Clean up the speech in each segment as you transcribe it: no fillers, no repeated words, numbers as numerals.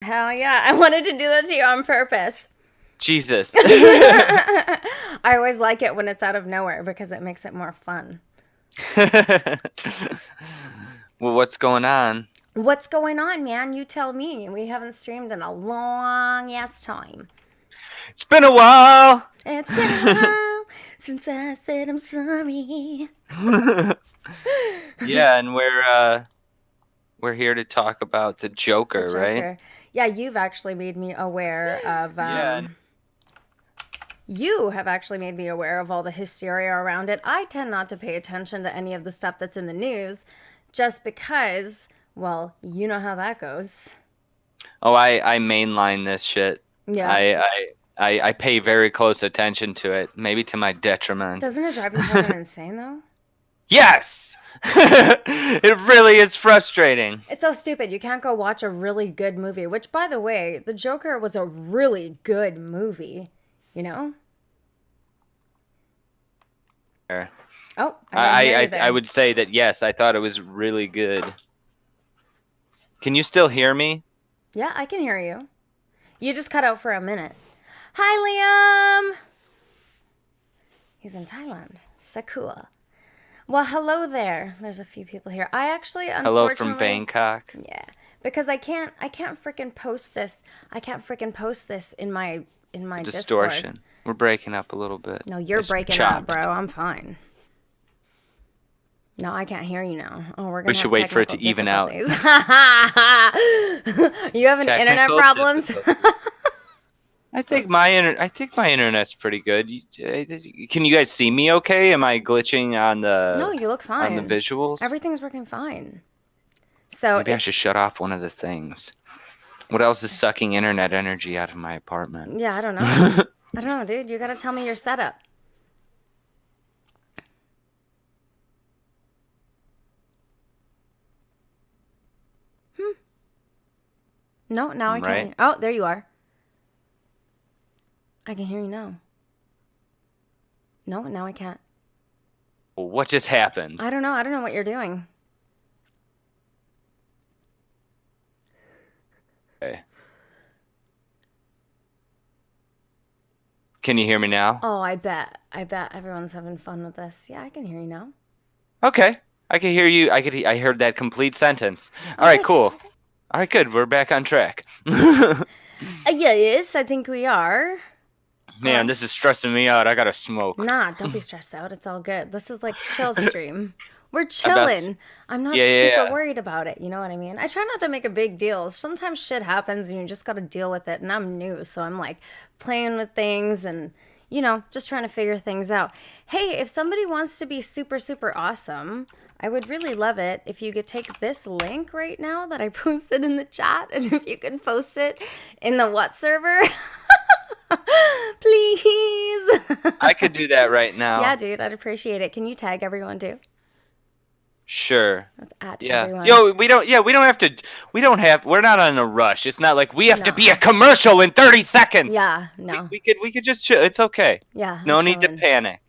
Hell yeah. I wanted to do that to you on purpose. Jesus. I always like it when it's out of nowhere because it makes it more fun. Well, what's going on? What's going on, man? You tell me. We haven't streamed in a long ass time. It's been a while. It's been a while since I said I'm sorry. Yeah, and we're here to talk about the The Joker, right? Joker. Yeah, you've actually made me aware of. Yeah. You have actually made me aware of all the hysteria around it. I tend not to pay attention to any of the stuff that's in the news just because, well, you know how that goes. Oh, I mainline this shit. Yeah. I pay very close attention to it, maybe to my detriment. Doesn't it drive you fucking insane, though? Yes! It really is frustrating. It's so stupid. You can't go watch a really good movie, which, by the way, The Joker was a really good movie, you know? Sure. Oh, I didn't hear you there. I would say that, yes, I thought it was really good. Can you still hear me? Yeah, I can hear you. You just cut out for a minute. Hi, Liam! He's in Thailand. Sakua. Well, hello there. There's a few people here. I actually, Hello unfortunately... from Bangkok. Yeah, because I can't freaking post this. I can't freaking post this in my Distortion. Discord. We're breaking up a little bit. No, you're It's breaking chopped. up, bro. I'm fine. No, I can't hear you now. Oh, we're gonna. We should wait for it to even out. You having internet Technical problems? difficulties. I think my internet's pretty good. Can you guys see me okay? Am I glitching on the No, you look fine. on the visuals? Everything's working fine. So Maybe I should shut off one of the things. What else is sucking internet energy out of my apartment? Yeah, I don't know. I don't know, dude. You gotta tell me your setup. No, now I Right. can't. Oh, there you are. I can hear you now. No, now I can't. What just happened? I don't know. I don't know what you're doing. Okay. Can you hear me now? Oh, I bet. I bet everyone's having fun with this. Yeah, I can hear you now. Okay. I can hear you. I heard that complete sentence. All right, good. cool. All right, good. We're back on track. Yes, I think we are. Man, this is stressing me out. I gotta smoke. Nah, don't be stressed out. It's all good. This is like chill stream. We're chilling. I'm not Yeah. super worried about it. You know what I mean? I try not to make a big deal. Sometimes shit happens and you just got to deal with it. And I'm new, so I'm like playing with things and, you know, just trying to figure things out. Hey, if somebody wants to be super, super awesome, I would really love it if you could take this link right now that I posted in the chat and if you could post it in the WUT server. Please. I could do that right now. Yeah, dude, I'd appreciate it. Can you tag everyone too? Sure. Let's add Yeah. everyone. Yo, we don't have to. We're not on a rush. It's not like we have to be a commercial in 30 seconds. Yeah, no. We could just chill. It's okay. Yeah. No need to panic.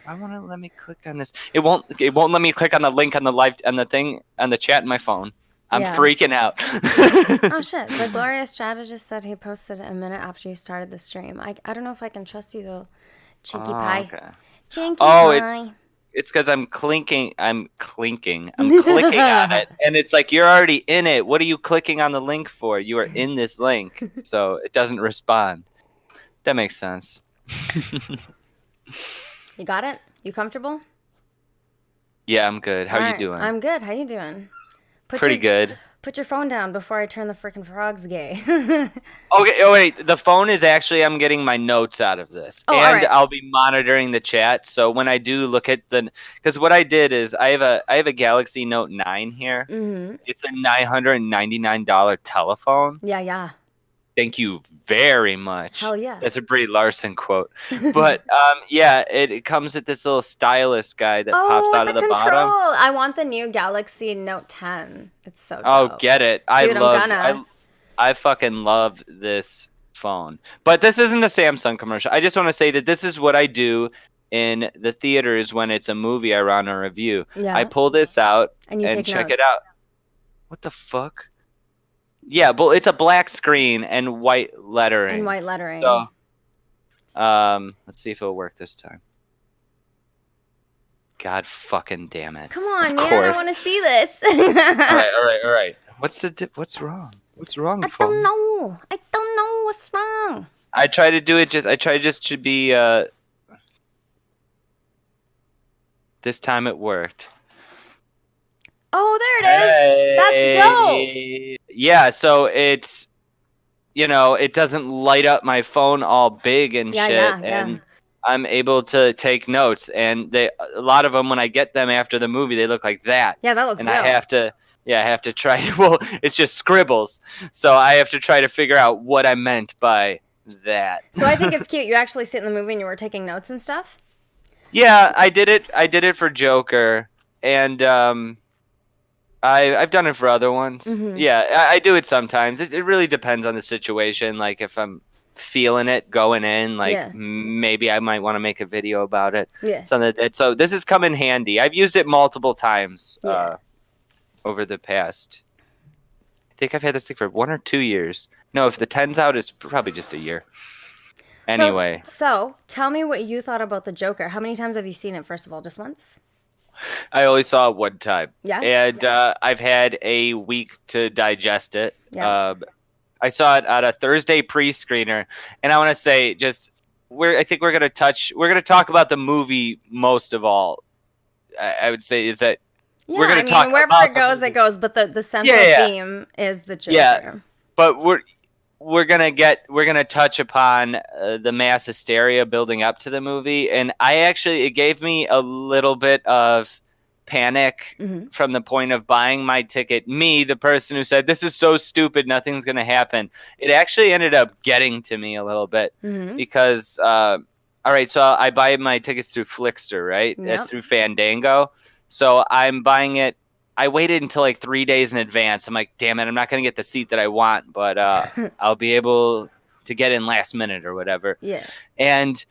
I want to let me click on this. It won't let me click on the link on the chat in my phone. I'm freaking out. Oh shit. The Glorious Strategist said he posted a minute after you started the stream. I don't know if I can trust you though. Chinky pie. Okay. Chinky pie. It's because I'm clicking on it, and it's like you're already in it. What are you clicking on the link for? You are in this link, so it doesn't respond. That makes sense. You got it? You comfortable? Yeah, I'm good. How All you right. doing? I'm good. How you doing? Pretty good. Put your phone down before I turn the freaking frogs gay. Okay. Oh wait, the phone is actually I'm getting my notes out of this, Oh, and all right. I'll be monitoring the chat. So when I do look at because what I did is I have a Galaxy Note 9 here. Mm-hmm. It's a $999 telephone. Yeah. Thank you very much. Hell yeah. That's a Brie Larson quote. But yeah, it comes with this little stylus guy that pops out of the bottom. I want the new Galaxy Note 10. It's so dope. Oh, get it. Dude, I'm gonna. I fucking love this phone. But this isn't a Samsung commercial. I just want to say that this is what I do in the theaters when it's a movie I run a review. Yeah. I pull this out and check it out. What the fuck? Yeah, but it's a black screen and white lettering. And white lettering. So, let's see if it'll work this time. God fucking damn it! Come on, of man! course. I want to see this. All right. What's wrong? What's wrong, I phone? don't know. I don't know what's wrong. I try to do it. I try just to be. This time it worked. Oh, there it is. That's dope. Yeah, so it's, it doesn't light up my phone all big and shit, and I'm able to take notes. And a lot of them, when I get them after the movie, they look like that. Yeah, that looks and dope. I have to try to. Well, it's just scribbles, so I have to try to figure out what I meant by that. So I think it's cute. You actually sit in the movie and you were taking notes and stuff. Yeah, I did it. I did it for Joker, and I've done it for other ones. Mm-hmm. Yeah, I do it sometimes. It really depends on the situation. Like if I'm feeling it going in, like maybe I might want to make a video about it. Yeah. So this has come in handy. I've used it multiple times over the past. I think I've had this thing for 1 or 2 years. No, if the 10's out, it's probably just a year. Anyway. So tell me what you thought about the Joker. How many times have you seen it, first of all? Just once? I only saw it one time. Yeah. And I've had a week to digest it. Yeah. I saw it at a Thursday pre-screener, and I want to say I think we're going to talk about the movie most of all. I would say is that we're going to talk wherever about it goes, but the central theme is the Joker. Yeah. But we're gonna touch upon the mass hysteria building up to the movie, and it gave me a little bit of panic from the point of buying my ticket. Me, the person who said this is so stupid, nothing's gonna happen. It actually ended up getting to me a little bit because all right, so I buy my tickets through Flickster, right? Yep. That's through Fandango. So I'm buying it. I waited until like 3 days in advance. I'm like, damn it, I'm not going to get the seat that I want, but I'll be able to get in last minute or whatever. Yeah. And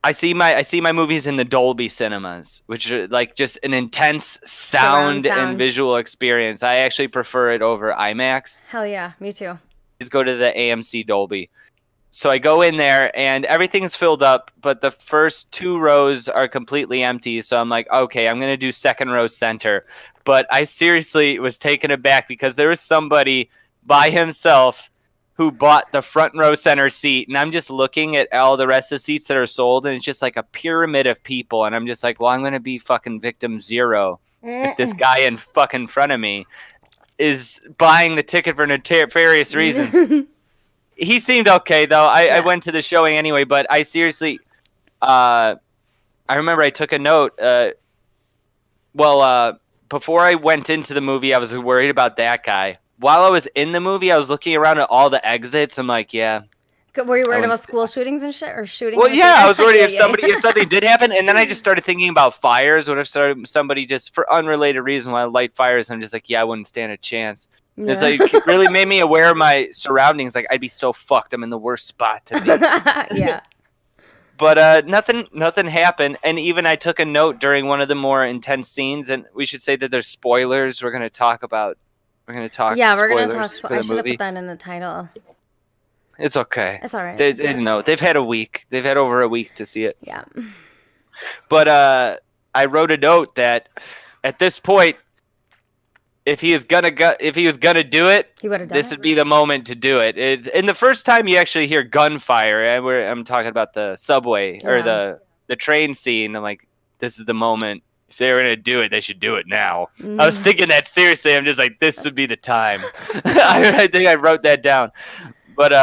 I see my movies in the Dolby cinemas, which are like just an intense sound and visual experience. I actually prefer it over IMAX. Hell yeah, me too. Just go to the AMC Dolby. So I go in there and everything's filled up, but the first 2 rows are completely empty. So I'm like, okay, I'm going to do second row center. But I seriously was taken aback because there was somebody by himself who bought the front row center seat. And I'm just looking at all the rest of the seats that are sold, and it's just like a pyramid of people. And I'm just like, well, I'm going to be fucking victim 0 if this guy in fucking front of me is buying the ticket for nefarious reasons. He seemed okay, though. I went to the showing anyway, but I seriously... I remember I took a note. Before I went into the movie, I was worried about that guy. While I was in the movie, I was looking around at all the exits. I'm like, yeah. Were you worried about school shootings and shit? Or shooting? Well, yeah, I was worried if something did happen. And then I just started thinking about fires. What if somebody just, for unrelated reason, want to light fires? I'm just like, yeah, I wouldn't stand a chance. Yeah. It's like it really made me aware of my surroundings. Like I'd be so fucked. I'm in the worst spot to be. Yeah. But nothing happened. And even I took a note during one of the more intense scenes. And we should say that there's spoilers. We're going to talk. Yeah, we're going to talk. I should have put that in the title. It's okay. It's all right. They didn't know. They've had a week. They've had over a week to see it. Yeah. But I wrote a note that at this point, if he was gonna do it, this would be the moment to do it. And the first time you actually hear gunfire, and I'm talking about the subway or the train scene. I'm like, this is the moment. If they were gonna do it, they should do it now. I was thinking that seriously. I'm just like, this would be the time. I think I wrote that down. But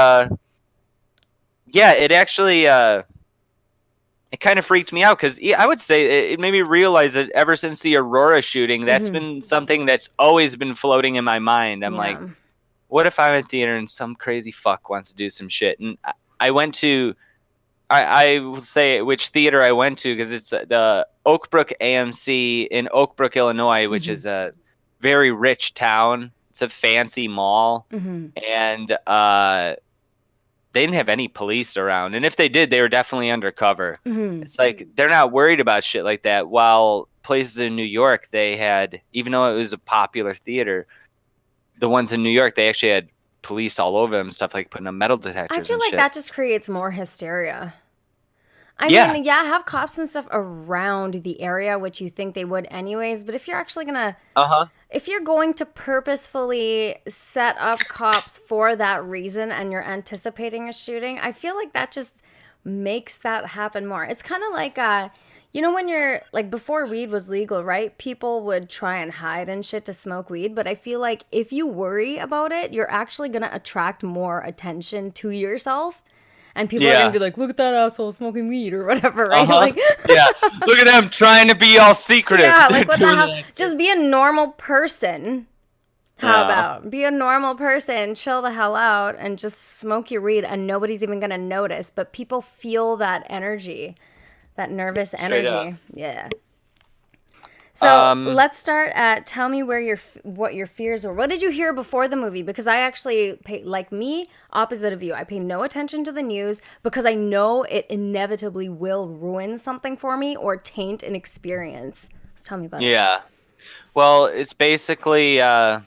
yeah, it actually it kind of freaked me out because I would say it made me realize that ever since the Aurora shooting, that's been something that's always been floating in my mind. I'm like, what if I'm in theater and some crazy fuck wants to do some shit? And I went to, I will say which theater I went to because it's the Oakbrook AMC in Oakbrook, Illinois, which is a very rich town. It's a fancy mall. And they didn't have any police around. And if they did, they were definitely undercover. It's like they're not worried about shit like that. While places in New York, they had, even though it was a popular theater, the ones in New York, they actually had police all over them, stuff like putting up metal I detectors feel and like shit. that just creates more hysteria. I Yeah. mean, yeah, have cops and stuff around the area, which you think they would anyways, but if you're actually gonna, Uh-huh. if you're going to purposefully set up cops for that reason and you're anticipating a shooting, I feel like that just makes that happen more. It's kind of like, you know, when you're like before weed was legal, right? People would try and hide and shit to smoke weed, but I feel like if you worry about it, you're actually gonna attract more attention to yourself. And people are gonna Yeah. be like, "Look at that asshole smoking weed" or whatever, right? Uh-huh. Like, Yeah. Look at them trying to be all secretive. yeah, They're like what the doing hell? that. Just be a normal person. How Yeah. about be a normal person, chill the hell out, and just smoke your weed, and nobody's even gonna notice. But people feel that energy, that nervous Straight up. energy. Yeah. So Um, let's start at tell me what your fears were. What did you hear before the movie? Because I actually pay, like me, opposite of you. I pay no attention to the news because I know it inevitably will ruin something for me or taint an experience. So tell me about it. yeah. Well, it's basically it's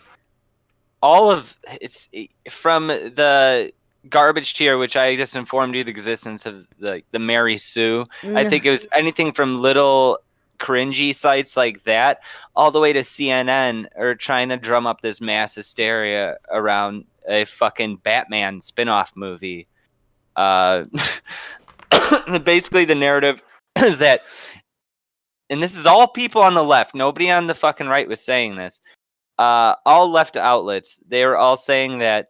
from the garbage tier, which I just informed you the existence of the Mary Sue. I think it was anything from little cringy sites like that all the way to CNN or trying to drum up this mass hysteria around a fucking Batman spin-off movie. Basically the narrative is that, and this is all people on the left, nobody on the fucking right was saying this. All left outlets, they were all saying that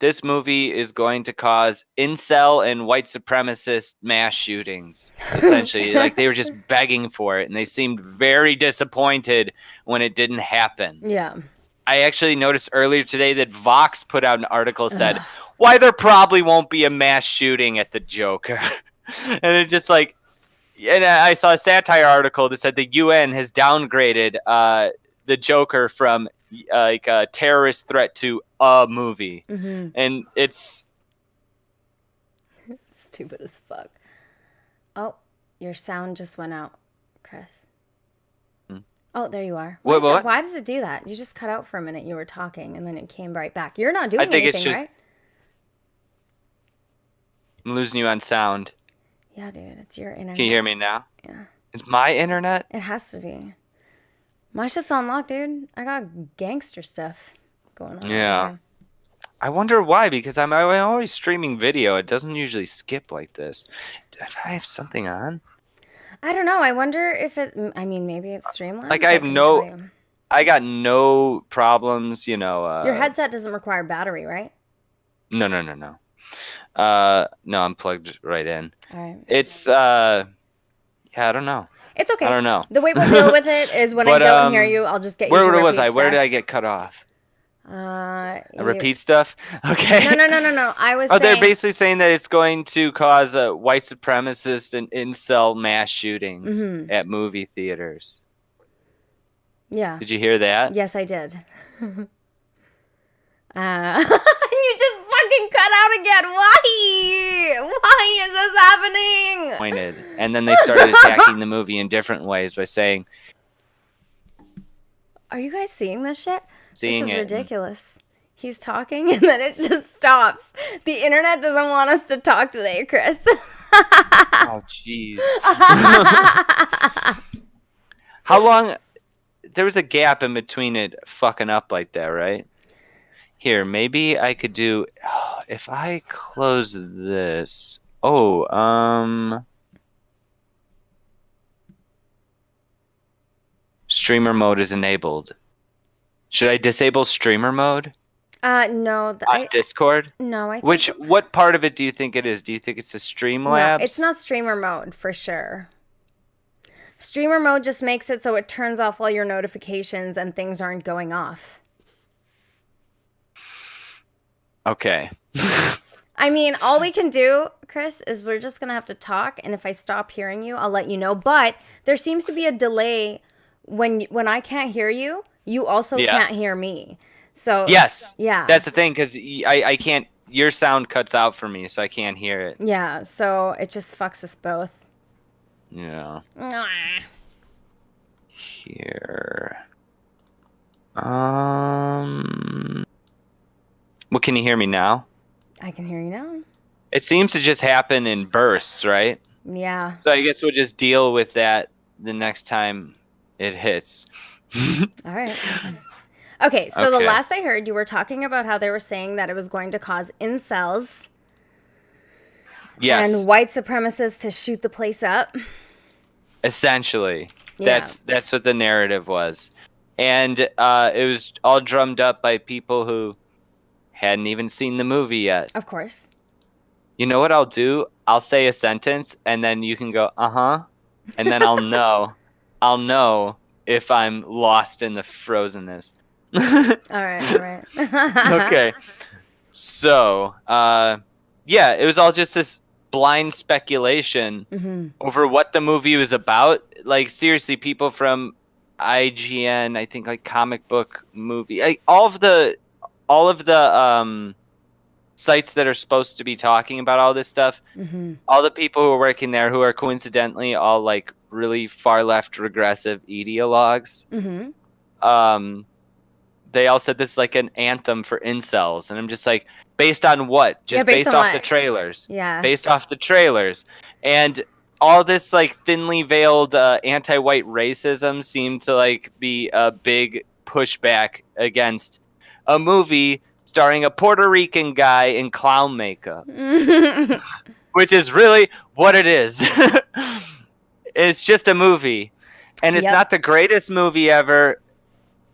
this movie is going to cause incel and white supremacist mass shootings. Essentially, like they were just begging for it, and they seemed very disappointed when it didn't happen. Yeah. I actually noticed earlier today that Vox put out an article said why there probably won't be a mass shooting at the Joker, and it's just like, and I saw a satire article that said the UN has downgraded the Joker from like a terrorist threat to a movie, and it's Stupid as fuck. Oh, your sound just went out, Chris. Oh, there you are. What? Why does it do that? You just cut out for a minute. You were talking, and then it came right back. You're not doing I think anything, it's just right? I'm losing you on sound. Yeah, dude, it's your internet. Can you hear me now? Yeah. It's my internet. It has to be. My shit's on lock, dude. I got gangster stuff going on. Yeah. Over here. I wonder why, because I'm always streaming video. It doesn't usually skip like this. Do I have something on? I don't know. I wonder if it. I mean, maybe it's streamlined. Like I got no problems. You know. Your headset doesn't require battery, right? No. No, I'm plugged right in. All right. It's yeah, I don't know. It's okay. I don't know. The way we'll deal with it is when I don't hear you, I'll just get you to Where was repeat I? Where stuff. did I get cut off? Repeat You... stuff? Okay. No. I was saying... They're basically saying that it's going to cause white supremacist and incel mass shootings at movie theaters. Yeah. Did you hear that? Yes, I did. You just fucking cut out again. Why? Why is this happening? Pointed. And then they started attacking the movie in different ways by saying... Are you guys seeing this shit? Seeing this is it. ridiculous. He's talking and then it just stops. The internet doesn't want us to talk today, Chris. Oh, jeez. How long... There was a gap in between it fucking up like that, right? Here, maybe I could do... if I close this... Streamer mode is enabled. Should I disable streamer mode No. on Discord? No, I think... What part of it do you think it is? Do you think it's the Streamlabs? No, it's not streamer mode, for sure. Streamer mode just makes it so it turns off all your notifications and things aren't going off. Okay. I mean, all we can do, Chris, is we're just going to have to talk, and if I stop hearing you, I'll let you know. But there seems to be a delay when I can't hear you, you also can't hear me. So yes. Yeah. That's the thing, because I can't... Your sound cuts out for me, so I can't hear it. Yeah, so it just fucks us both. Yeah. Mwah. Here. Well, can you hear me now? I can hear you now. It seems to just happen in bursts, right? Yeah. So I guess we'll just deal with that the next time it hits. All right. Okay, so the Okay. last I heard, you were talking about how they were saying that it was going to cause incels and Yes. white supremacists to shoot the place up. Essentially, Yeah, that's what the narrative was, and it was all drummed up by people who hadn't even seen the movie yet. of course. You know what I'll do? I'll say a sentence, and then you can go, uh-huh, and then I'll know if I'm lost in the frozenness. All right, all right. Okay, so yeah, it was all just this blind speculation over what the movie was about. Like seriously, people from IGN, I think like comic book movie, like all of the sites that are supposed to be talking about all this stuff. All the people who are working there who are coincidentally all like really far left regressive ideologues. They all said this is like an anthem for incels, and I'm just like, based on what? Just based based on off what? the trailers. Yeah. Based off the trailers. And all this like thinly veiled anti-white racism seemed to like be a big pushback against a movie starring a Puerto Rican guy in clown makeup, which is really what it is. It's just a movie, and it's Yep. not the greatest movie ever.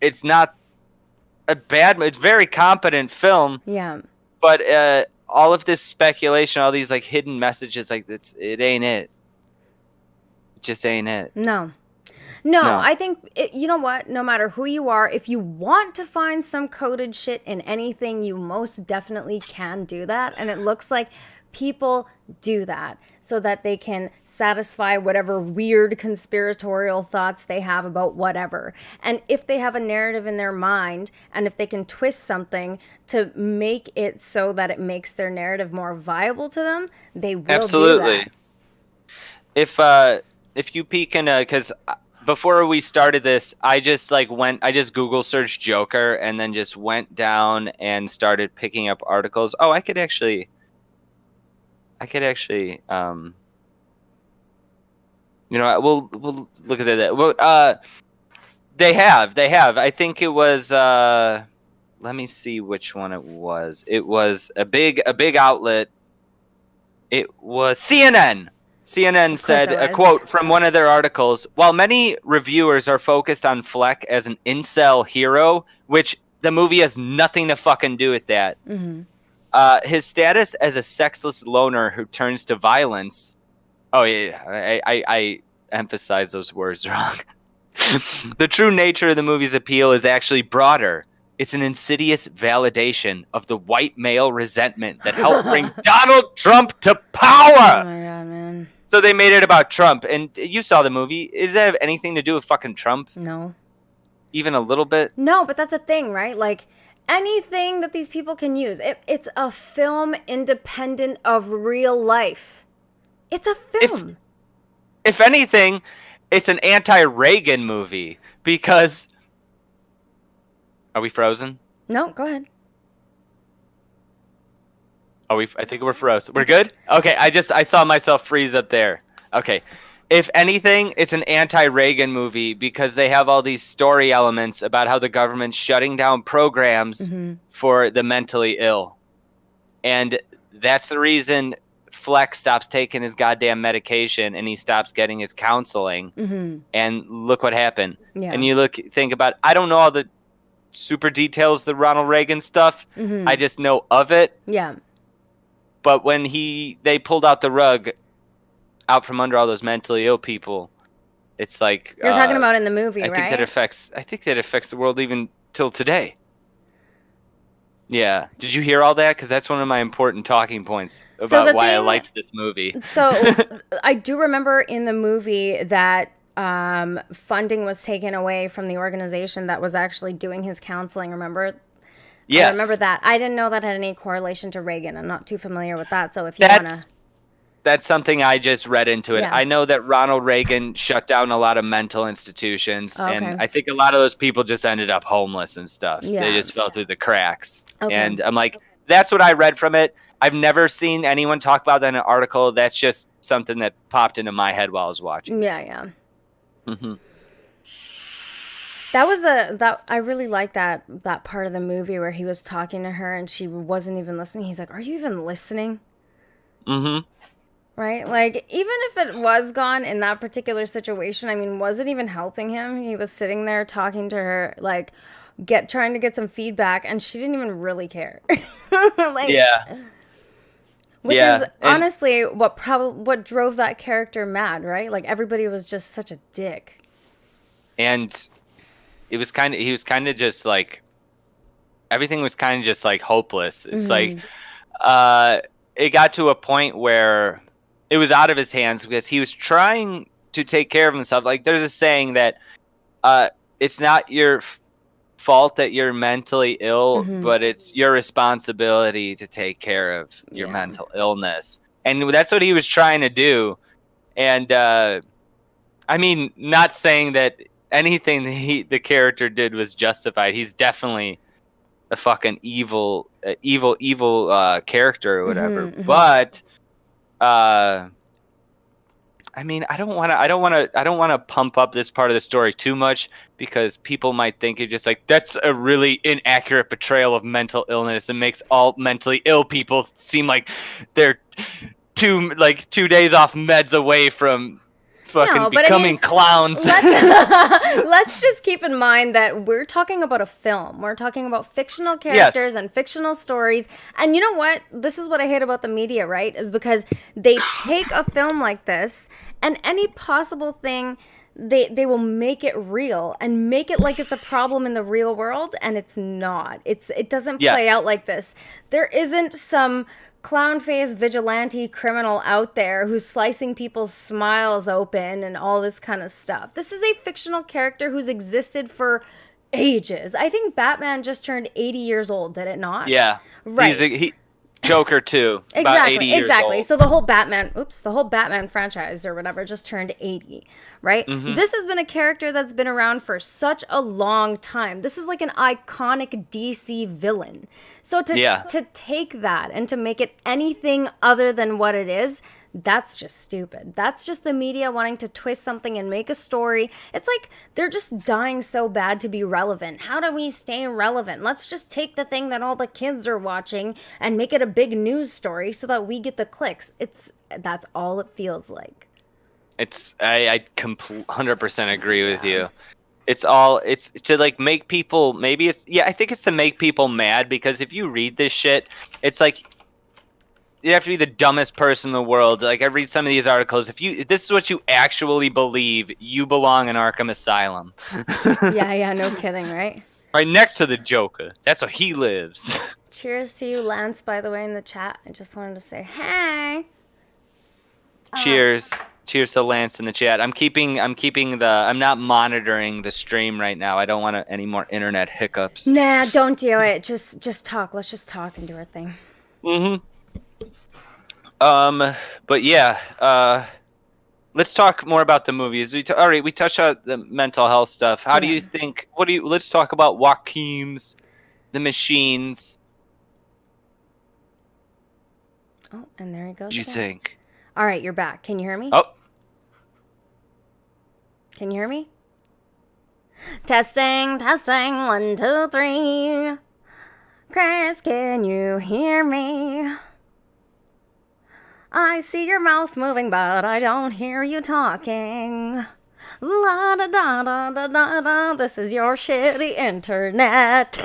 It's not a bad. It's a very competent film. Yeah. But all of this speculation, all these like hidden messages, like it ain't it. It just ain't it. No, No. I think, you know what? No matter who you are, if you want to find some coded shit in anything, you most definitely can do that. And it looks like people do that so that they can satisfy whatever weird conspiratorial thoughts they have about whatever. And if they have a narrative in their mind, and if they can twist something to make it so that it makes their narrative more viable to them, they will Absolutely. do that. If you peek in, because before we started this, I just Google searched Joker and then just went down and started picking up articles. Oh, I could actually, you know, we'll look at that. Well, they have. I think it was. Let me see which one it was. It was a big outlet. It was CNN. CNN said a quote from one of their articles: "While many reviewers are focused on Fleck as an incel hero, which the movie has nothing to fucking do with that, his status as a sexless loner who turns to violence." Oh yeah, I emphasize those words wrong. The true nature of the movie's appeal is actually broader. It's an insidious validation of the white male resentment that helped bring Donald Trump to power. Oh my God, man. So they made it about Trump. And you saw the movie. Does that have anything to do with fucking Trump? No. Even a little bit? No, but that's a thing, right? Like anything that these people can use. It's a film independent of real life. It's a film. If anything, it's an anti-Reagan movie because... Are we frozen? No, go ahead. I think we're frozen. We're good? Okay, I saw myself freeze up there. Okay. If anything, it's an anti-Reagan movie because they have all these story elements about how the government's shutting down programs for the mentally ill. And that's the reason Fleck stops taking his goddamn medication and he stops getting his counseling. And look what happened. Yeah. And you think about, I don't know all the super details, the Ronald Reagan stuff. I just know of it. Yeah. But when they pulled out the rug out from under all those mentally ill people, it's like you're talking about in the movie, I right? think that affects the world even till today. Yeah. Did you hear all that? Because that's one of my important talking points about why I liked this movie. So I do remember in the movie that funding was taken away from the organization that was actually doing his counseling. Remember? Yes. I remember that. I didn't know that had any correlation to Reagan. I'm not too familiar with that. So if you want to... that's something I just read into it. Yeah. I know that Ronald Reagan shut down a lot of mental institutions, Okay. and I think a lot of those people just ended up homeless and stuff. Yeah. They just fell through the cracks. Okay. And I'm like, that's what I read from it. I've never seen anyone talk about that in an article. That's just something that popped into my head while I was watching. Yeah. Mm-hmm. I really like that part of the movie where he was talking to her and she wasn't even listening. He's like, "Are you even listening?" Mm-hmm. Right? Like, even if it was gone in that particular situation, I mean, was it even helping him? He was sitting there talking to her, like, trying to get some feedback, and she didn't even really care. Like, Yeah. which Yeah, is honestly what drove that character mad, right? Like, everybody was just such a dick. And he was kind of just like, everything was kind of just like hopeless. It's like, it got to a point where it was out of his hands because he was trying to take care of himself. Like, there's a saying that it's not your fault that you're mentally ill, but it's your responsibility to take care of your mental illness. And that's what he was trying to do. And I mean, not saying that anything that the character did was justified. He's definitely a fucking evil character or whatever. But I mean, I don't want to pump up this part of the story too much because people might think it's just like, that's a really inaccurate portrayal of mental illness and makes all mentally ill people seem like they're 2 days off meds away from fucking becoming clowns. Let's just keep in mind that we're talking about a film. We're talking about fictional characters and fictional stories. And you know what? This is what I hate about the media, right? Is because they take a film like this and any possible thing, they will make it real and make it like it's a problem in the real world, and it's not. It doesn't play out like this. There isn't some clown-faced vigilante criminal out there who's slicing people's smiles open and all this kind of stuff. This is a fictional character who's existed for ages. I think Batman just turned 80 years old, did it not? Yeah. Right. Joker too. Exactly. About 80 years exactly. old. So the whole Batman franchise or whatever just turned 80, right? This has been a character that's been around for such a long time. This is like an iconic DC villain. So to take that and to make it anything other than what it is, that's just stupid. That's just the media wanting to twist something and make a story. It's like they're just dying so bad to be relevant. How do we stay relevant? Let's just take the thing that all the kids are watching and make it a big news story so that we get the clicks. That's all it feels like. I 100% agree with you. It's to like make people, I think it's to make people mad, because if you read this shit, it's like, you have to be the dumbest person in the world. Like, I read some of these articles. If this is what you actually believe, you belong in Arkham Asylum. Yeah, no kidding, right? Right next to the Joker. That's where he lives. Cheers to you, Lance, by the way, in the chat. I just wanted to say, hey. Cheers. Cheers to Lance in the chat. I'm not monitoring the stream right now. I don't want any more internet hiccups. Nah, don't do it. Just talk. Let's just talk and do our thing. But yeah, let's talk more about the movies. We touched on the mental health stuff. How do you think? Let's talk about Joaquin's, the machines. Oh, and there he goes. What do you think? All right, you're back. Can you hear me? Oh. Can you hear me? Testing, 1, 2, 3. Chris, can you hear me? I see your mouth moving, but I don't hear you talking. La da da da da da da. This is your shitty internet.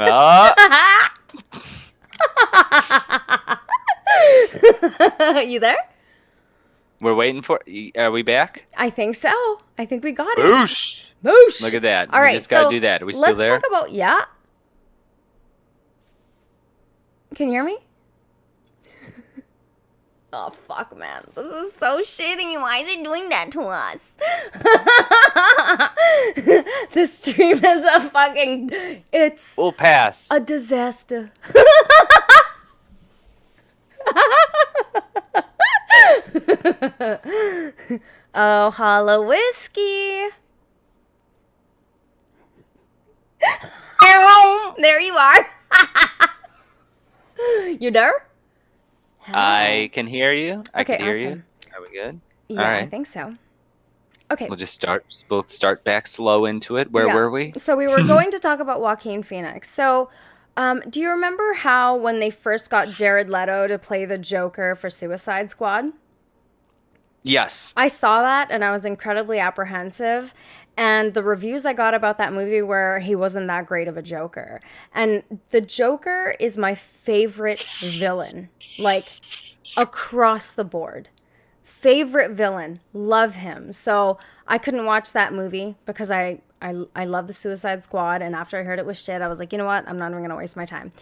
You there? We're waiting for. Are we back? I think so. I think we got it. Boosh! Boosh! Look at that. All right, we just gotta do that. Are we still there? Let's talk about Can you hear me? Oh, fuck, man. This is so shitty. Why is it doing that to us? This stream is a fucking... We'll pass. A disaster. Oh, hollow whiskey. There you are. You there? Hello. I can hear you. I Okay, could hear you. awesome. Are we good? All Yeah, I right. think so. Okay, We'll start back slow into it. Where yeah. were we? So we were going to talk about Joaquin Phoenix. So, do you remember how when they first got Jared Leto to play the Joker for Suicide Squad? Yes. I saw that and I was incredibly apprehensive. And the reviews I got about that movie were he wasn't that great of a Joker. And the Joker is my favorite villain, like across the board. Favorite villain, love him. So I couldn't watch that movie because I love the Suicide Squad. And after I heard it was shit, I was like, you know what? I'm not even going to waste my time.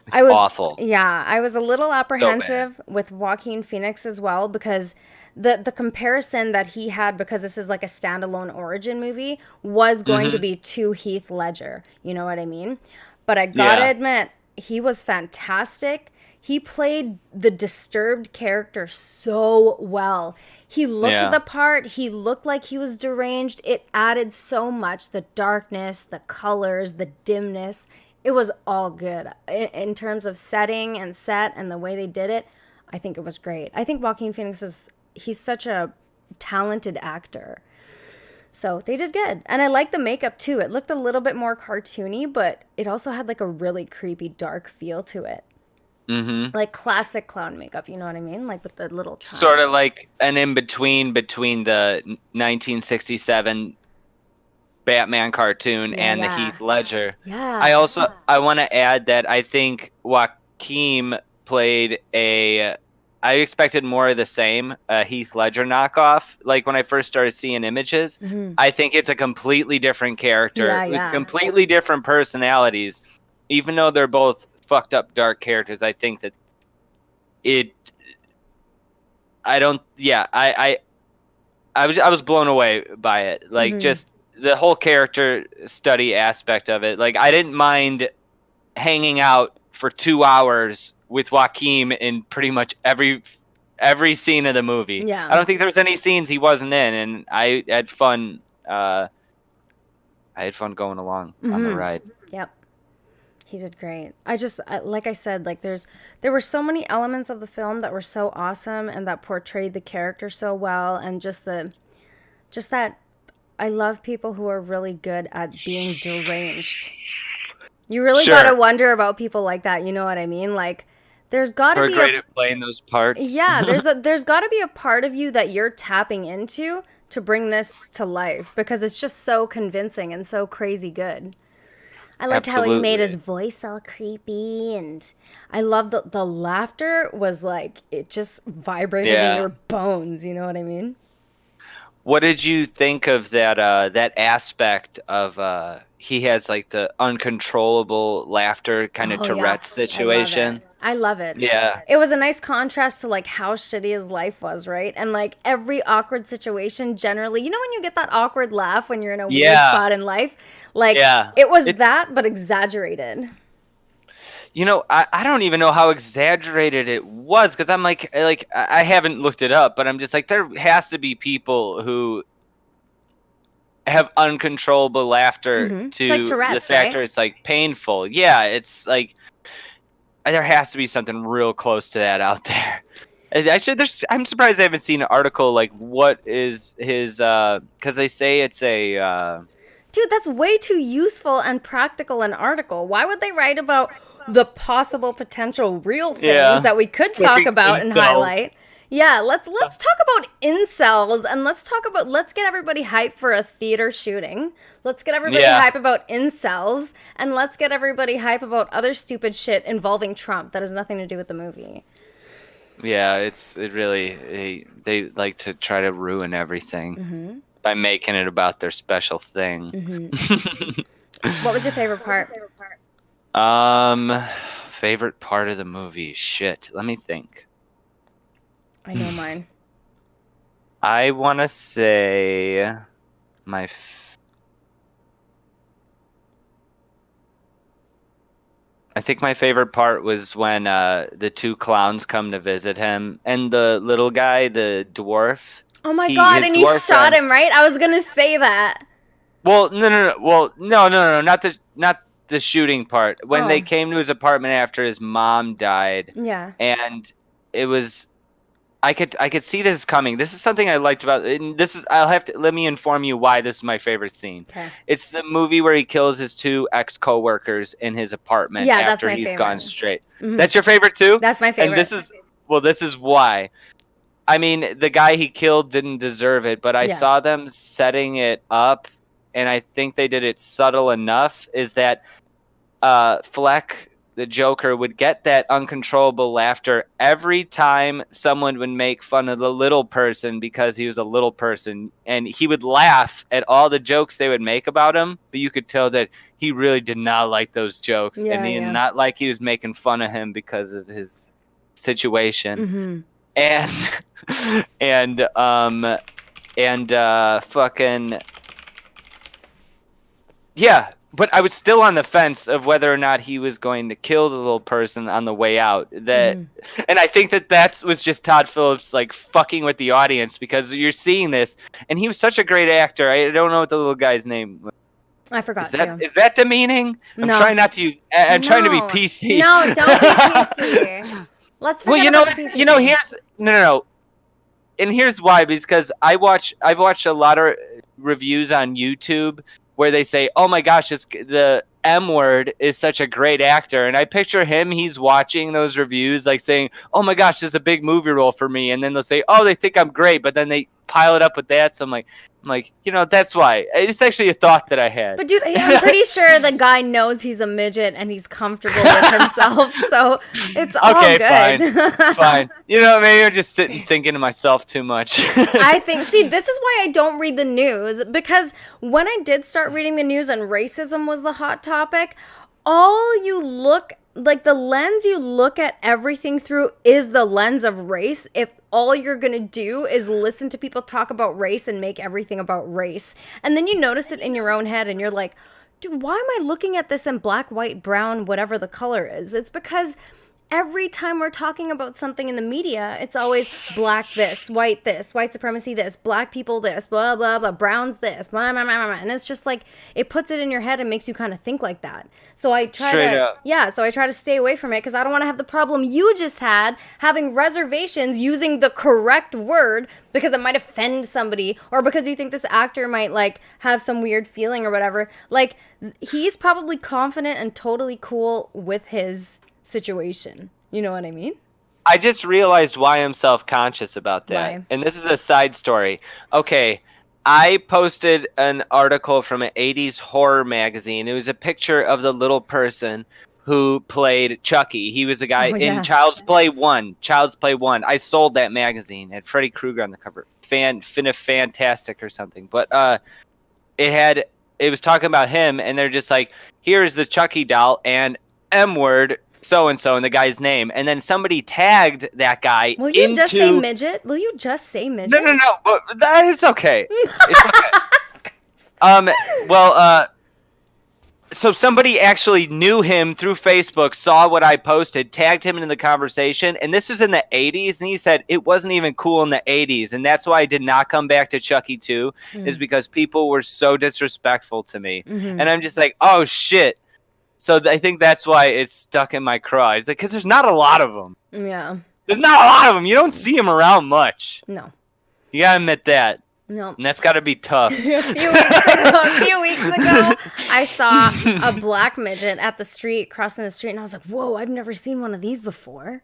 It's awful. Yeah, I was a little So bad. apprehensive with Joaquin Phoenix as well because the comparison that he had, because this is like a standalone origin movie, was going to Mm-hmm. be to Heath Ledger. You know what I mean? But I gotta Yeah. admit, he was fantastic. He played the disturbed character so well. He looked Yeah. the part. He looked like he was deranged. It added so much, the darkness, the colors, the dimness. It was all good. In terms of setting and set and the way they did it, I think it was great. I think Joaquin Phoenix he's such a talented actor. So they did good. And I like the makeup too. It looked a little bit more cartoony, but it also had like a really creepy, dark feel to it. Mm-hmm. Like classic clown makeup, you know what I mean? Like with the little Sort of triangles. like an in between the 1967 Batman cartoon Yeah, and the yeah. Heath Ledger. Yeah. I want to add that I think Joaquin played a. I expected more of the same Heath Ledger knockoff. Like when I first started seeing images, Hmm. I think it's a completely different character Yeah, with yeah. completely different personalities. Even though they're both fucked up dark characters, I think that it. I don't. Yeah, I was blown away by it. Like Hmm. just the whole character study aspect of it. Like I didn't mind hanging out for 2 hours with Joaquin in pretty much every scene of the movie. I Yeah. don't think there was any scenes he wasn't in, and I had fun. I had fun going along on the Hmm. ride. Yep. He did great. Like I said, like there were so many elements of the film that were so awesome and that portrayed the character so well, and just that I love people who are really good at being deranged. You really got to Sure, wonder about people like that, you know what I mean? Like there's got who to are be a great at playing those parts. yeah, there's got to be a part of you that you're tapping into to bring this to life because it's just so convincing and so crazy good. I liked how he made his Absolutely. voice all creepy, and I love the laughter was like it just vibrated in Yeah. your bones. You know what I mean? What did you think of that aspect of he has like the uncontrollable laughter kind of Oh yeah, Tourette's I love it. situation? I love it. Yeah. It was a nice contrast to like how shitty his life was, right? And like every awkward situation generally, you know when you get that awkward laugh when you're in a weird Yeah. spot in life? Like Yeah. it was It that but exaggerated. I don't even know how exaggerated it was because I'm like I haven't looked it up, but I'm just like there has to be people who have uncontrollable laughter It's like to the Tourette's, right? factor it's like painful. Yeah, it's like there has to be something real close to that out there. I'm surprised I haven't seen an article like what is his because they say it's a Dude, that's way too useful and practical an article. Why would they write about the possible potential real things yeah that we could talk clicking about and incels. highlight? Yeah, let's talk about incels and let's get everybody hyped for a theater shooting. Let's get everybody Yeah, hype about incels and let's get everybody hype about other stupid shit involving Trump that has nothing to do with the movie. yeah. It really they like to try to ruin everything by making it about their special thing. What was your favorite part? um, favorite part of the movie? Shit, let me think. I know mine. I want to say my. I think my favorite part was when the two clowns come to visit him, and the little guy, the dwarf, Oh my God, his and he dwarf shot friend. him, right? I was gonna say that. Well, no. Well, no, not the shooting part. When they Oh, came to his apartment after his mom died, yeah. and it was I could see this coming. This is something I liked about and this is I'll have to let me inform you why this is my favorite scene. Okay. It's the movie where he kills his two ex-coworkers in his apartment Yeah, that's after my he's gone favorite. straight. Hmm. That's your favorite too? That's my And favorite. this is why. I mean, the guy he killed didn't deserve it, but I Yeah. saw them setting it up, and I think they did it subtle enough. Is that Fleck, the Joker, would get that uncontrollable laughter every time someone would make fun of the little person because he was a little person, and he would laugh at all the jokes they would make about him, but you could tell that he really did not like those jokes, and Yeah, he yeah. not like he was making fun of him because of his situation. Hmm. And and fucking yeah, but I was still on the fence of whether or not he was going to kill the little person on the way out. That, Hmm. and I think that was just Todd Phillips like fucking with the audience because you're seeing this, and he was such a great actor. I don't know what the little guy's name was. I forgot to. Is that demeaning? I'm No. trying not to use. I'm trying to be No. PC. No, don't be PC. Let's Well, forget about the PC thing. here's no, and here's why, because I've watched a lot of reviews on YouTube where they say, "Oh my gosh, the M word is such a great actor," and I picture him. He's watching those reviews, like saying, "Oh my gosh, this is a big movie role for me," and then they'll say, "Oh, they think I'm great," but then they pile it up with that. So I'm like, that's why. It's actually a thought that I had. But dude, I'm pretty sure the guy knows he's a midget and he's comfortable with himself, so it's all Okay, good. fine. Maybe I'm just sitting thinking to myself too much. I think, see, this is why I don't read the news, because when I did start reading the news and racism was the hot topic, the lens you look at everything through is the lens of race. If all you're gonna do is listen to people talk about race and make everything about race, and then you notice it in your own head and you're like, dude, why am I looking at this in black, white, brown, whatever the color is? It's because every time we're talking about something in the media, it's always black this, white supremacy this, black people this, blah, blah, blah, browns this, blah, blah, blah, blah. And it's just like, it puts it in your head and makes you kind of think like that. So I try Straight up. so I try to stay away from it because I don't want to have the problem you just had, having reservations using the correct word because it might offend somebody or because you think this actor might like have some weird feeling or whatever. Like, he's probably confident and totally cool with his situation. You know what I mean? I just realized why I'm self-conscious about that. Why? And this is a side story. Okay, I posted an article from an 80s horror magazine. It was a picture of the little person who played Chucky. He was the guy in Child's Play 1. Child's Play 1. I sold that magazine. It had Freddy Krueger on the cover. Fantastic or something. But it was talking about him, and they're just like, here's the Chucky doll and M word so and so in the guy's name, and then somebody tagged that guy. Will you just say midget? Will you just say midget? No, but it's okay. It's okay. So somebody actually knew him through Facebook, saw what I posted, tagged him in the conversation, and this was in the 80s, and he said it wasn't even cool in the 80s, and that's why I did not come back to Chucky 2, is because people were so disrespectful to me. Mm-hmm. And I'm just like, oh shit. So I think that's why it's stuck in my craw. It's like, because there's not a lot of them. Yeah. There's not a lot of them. You don't see them around much. No. You gotta admit that. No. And that's gotta be tough. A few weeks ago, I saw a black midget at the street, crossing the street, and I was like, whoa, I've never seen one of these before.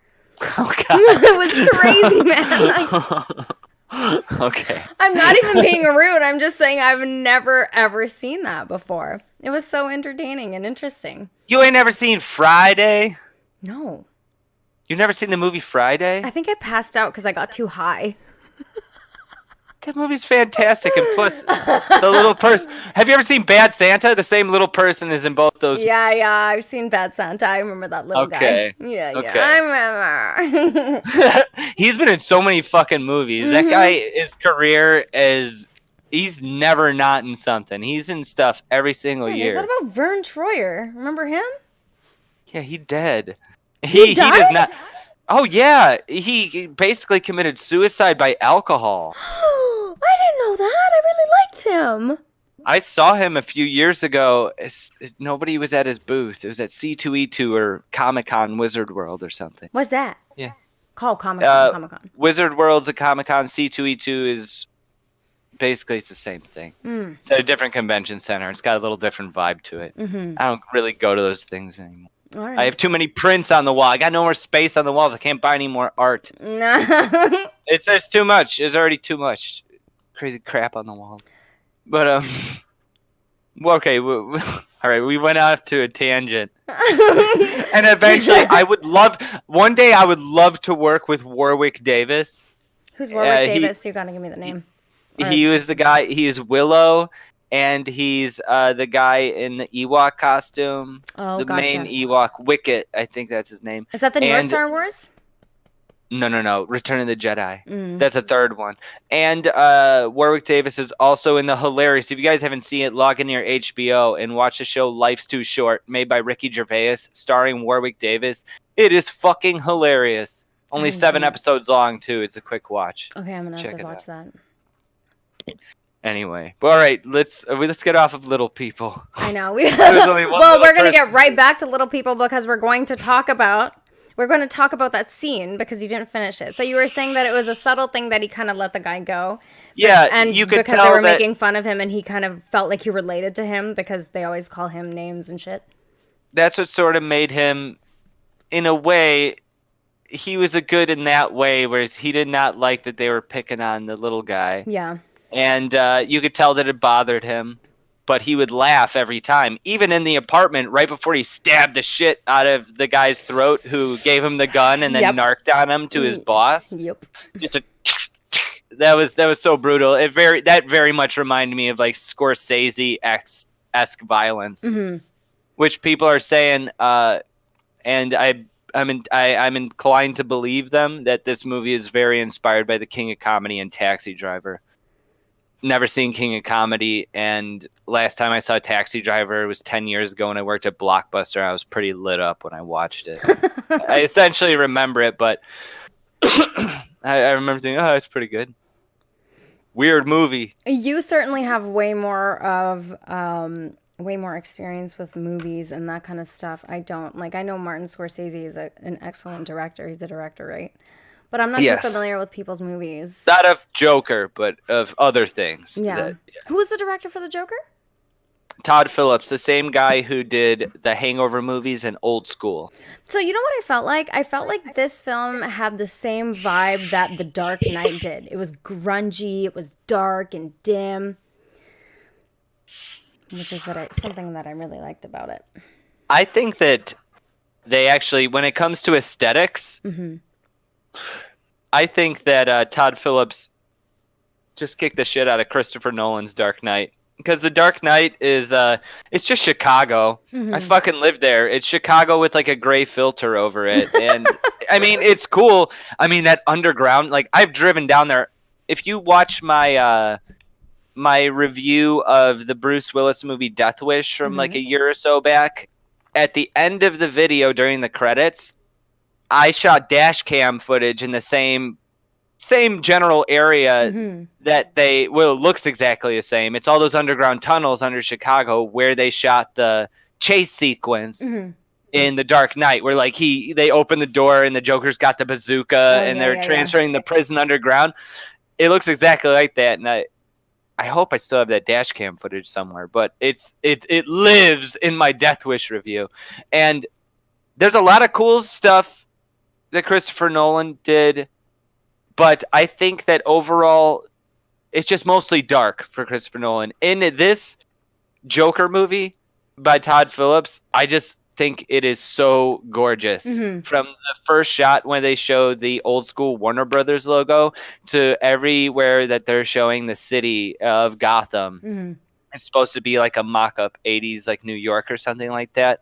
Oh, God. It was crazy, man. Okay. I'm not even being rude. I'm just saying I've never, ever seen that before. It was so entertaining and interesting. You ain't never seen Friday? No. You've never seen the movie Friday? I think I passed out because I got too high. That movie's fantastic. And plus, the little person. Have you ever seen Bad Santa? The same little person is in both those. Yeah, I've seen Bad Santa. I remember that little guy. Yeah, Okay. I remember. He's been in so many fucking movies. Mm-hmm. That guy, his career is. He's never not in something. He's in stuff every single year. What about Vern Troyer? Remember him? Yeah, he dead. He He does died? not. Oh yeah, he basically committed suicide by alcohol. I didn't know that. I really liked him. I saw him a few years ago. Nobody was at his booth. It was at C2E2 or Comic Con Wizard World or something. What's that? Yeah. Call Comic Con. Comic Con. Wizard World's a Comic Con. C2E2 is basically it's the same thing. It's at a different convention center. It's got a little different vibe to it. I don't really go to those things anymore. All right. I have too many prints on the wall. I got no more space on the walls. I can't buy any more art. There's too much. There's already too much crazy crap on the wall. But well, okay. All right, we went off to a tangent, and eventually, one day I would love to work with Warwick Davis. Who's Warwick Davis? You gotta give me the name. He was the guy. He is Willow, and he's the guy in the Ewok costume. Oh, the gotcha. main Ewok, Wicket. I think that's his name. Is that the newer Star Wars? No. Return of the Jedi. That's the third one. And Warwick Davis is also in the hilarious. If you guys haven't seen it, log in your HBO and watch the show Life's Too Short, made by Ricky Gervais, starring Warwick Davis. It is fucking hilarious. Only 7 episodes long, too. It's a quick watch. Okay, I'm gonna have to watch that. Anyway, all right, let's get off of Little People. I know. Well, we're gonna get right back to Little People because we're going to talk about that scene because you didn't finish it. So you were saying that it was a subtle thing that he kind of let the guy go. Yeah, and you could because tell they were that, making fun of him and he kind of felt like he related to him because they always call him names and shit. That's what sort of made him, in a way, he was a good in that way, whereas he did not like that they were picking on the little guy. Yeah. And you could tell that it bothered him, but he would laugh every time. Even in the apartment, right before he stabbed the shit out of the guy's throat who gave him the gun and then narked on him to his boss. Yep. Just a that was so brutal. That very much reminded me of like Scorsese-esque violence, which people are saying, and I'm inclined to believe them that this movie is very inspired by The King of Comedy and Taxi Driver. Never seen King of Comedy, and last time I saw Taxi Driver was 10 years ago when I worked at Blockbuster. I was pretty lit up when I watched it. I essentially remember it, but I remember thinking, oh, it's pretty good. Weird movie. You certainly have way more experience with movies and that kind of stuff. I don't. Like, I know Martin Scorsese is an excellent director. He's a director, right? But I'm not too familiar with people's movies. Not of Joker, but of other things. Yeah. Who was the director for the Joker? Todd Phillips, the same guy who did the Hangover movies and Old School. So you know what I felt like? I felt like this film had the same vibe that The Dark Knight did. It was grungy, it was dark and dim, which is something that I really liked about it. I think that they actually, when it comes to aesthetics, I think that Todd Phillips just kicked the shit out of Christopher Nolan's Dark Knight. Because the Dark Knight is, it's just Chicago. I fucking lived there. It's Chicago with like a gray filter over it. And I mean, it's cool. I mean, that underground, like I've driven down there. If you watch my, my review of the Bruce Willis movie Death Wish from like a year or so back, at the end of the video during the credits, I shot dash cam footage in the same general area that it looks exactly the same. It's all those underground tunnels under Chicago where they shot the chase sequence in The Dark Knight, where like they open the door and the Joker's got the bazooka and they're transferring the prison underground. It looks exactly like that, and I hope I still have that dash cam footage somewhere, but it lives in my Death Wish review. And there's a lot of cool stuff that Christopher Nolan did. But I think that overall, it's just mostly dark for Christopher Nolan. In this Joker movie by Todd Phillips, I just think it is so gorgeous. From the first shot when they show the old school Warner Brothers logo to everywhere that they're showing the city of Gotham. It's supposed to be like a mock-up 80s like New York or something like that.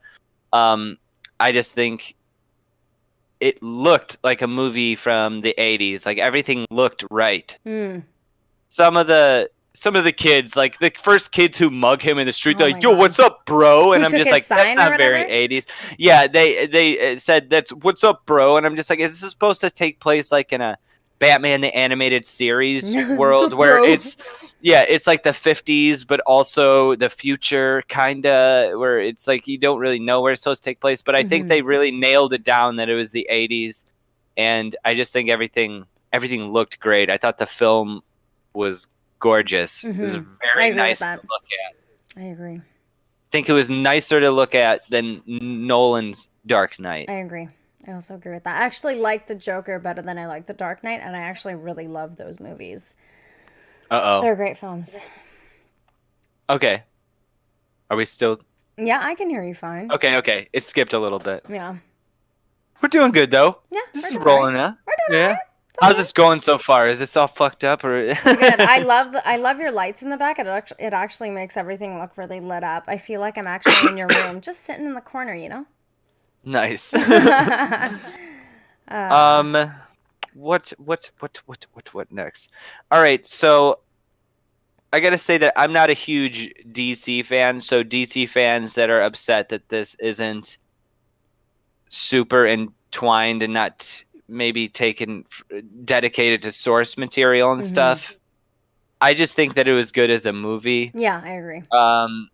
I just think it looked like a movie from the 80s. Like everything looked right. Some of the some of the kids, like the first kids who mug him in the street, Oh they're my like, "Yo, God. what's up, bro?" And Who I'm took just his like, "That's sign or not very whatever? 80s." Yeah, they said that's "What's up, bro?" And I'm just like, "Is this supposed to take place like in a Batman the animated series What's world up, where bro? it's like the 50s, but also the future, kinda, where it's like you don't really know where it's supposed to take place." But I think Mhm. they really nailed it down that it was the 80s, and I just think everything looked great. I thought the film was gorgeous. It was I very agree with nice to that. look at. I agree. I think it was nicer to look at than Nolan's Dark Knight. I agree. I also agree with that. I actually like the Joker better than I like the Dark Knight, and I actually really love those movies. Uh They're great films. oh. Okay. Are we still Yeah, I can hear you fine. okay? Okay. It skipped a little bit. Yeah. We're doing good though. Yeah, This we're is doing all right. rolling now. We're doing all Yeah. right. It's all How's good. this going so far? Is this all fucked up or? Good. I love your lights in the back. It actually makes everything look really lit up. I feel like I'm actually in your room, just sitting in the corner, you know? Nice. uh, um, what next? All right, so I gotta say that I'm not a huge DC fan. So DC fans that are upset that this isn't super entwined and not maybe taken dedicated to source material and mhm. stuff. I just think that it was good as a movie. Yeah, I agree. Um,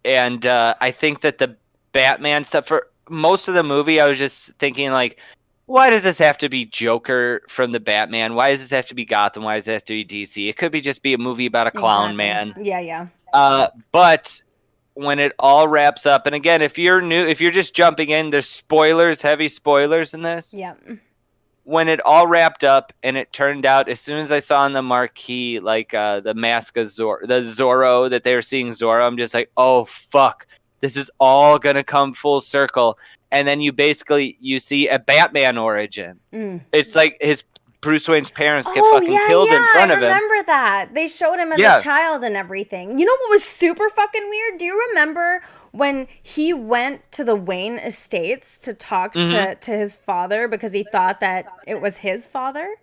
and I think that the Batman stuff for most of the movie, I was just thinking like, why does this have to be Joker from the Batman? Why does this have to be Gotham? Why does it have to be DC? It could be just be a movie about a clown Exactly. man. Yeah, yeah. But when it all wraps up, and again, if you're new, if you're just jumping in, there's spoilers, heavy spoilers in this. Yeah. When it all wrapped up and it turned out, as soon as I saw on the marquee, like the mask of the Zorro, that they were seeing Zorro, I'm just like, oh fuck, this is all gonna come full circle. And then you see a Batman origin. Mm. It's like his Bruce Wayne's parents get Oh, fucking yeah, killed in yeah. I front of him. remember that. They showed him as a Yeah. child and everything. You know what was super fucking weird? Do you remember when he went to the Wayne estates to talk Hmm. to his father because he thought that it was his father?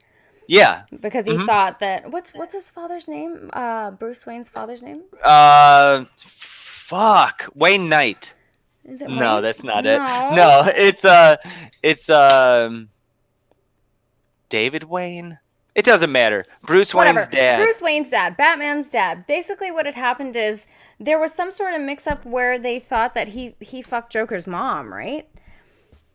Yeah. Because he Hmm. thought that what's his father's name? Bruce Wayne's father's name? Fuck. Wayne Knight. Is it No, Wayne? that's not it. No. No, it's David Wayne. It doesn't matter. Bruce Wayne's Whatever. dad. Bruce Wayne's dad, Batman's dad. Basically, what had happened is there was some sort of mix-up where they thought that he fucked Joker's mom, right?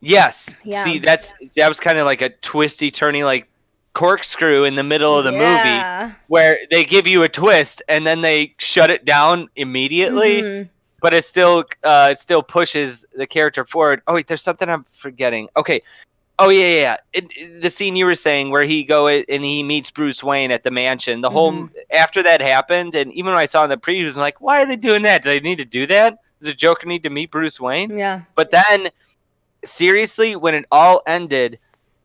Yes. Yeah. See, that was kind of like a twisty, turny, like corkscrew in the middle of the movie Yeah. where they give you a twist and then they shut it down immediately. Mhm. But it still pushes the character forward. Oh wait, there's something I'm forgetting. Okay. Oh yeah. The scene you were saying where and he meets Bruce Wayne at the mansion. The whole Mhm. after that happened, and even when I saw in the previews, I'm like, why are they doing that? Do they need to do that? Does the Joker need to meet Bruce Wayne? Yeah. But then, seriously, when it all ended,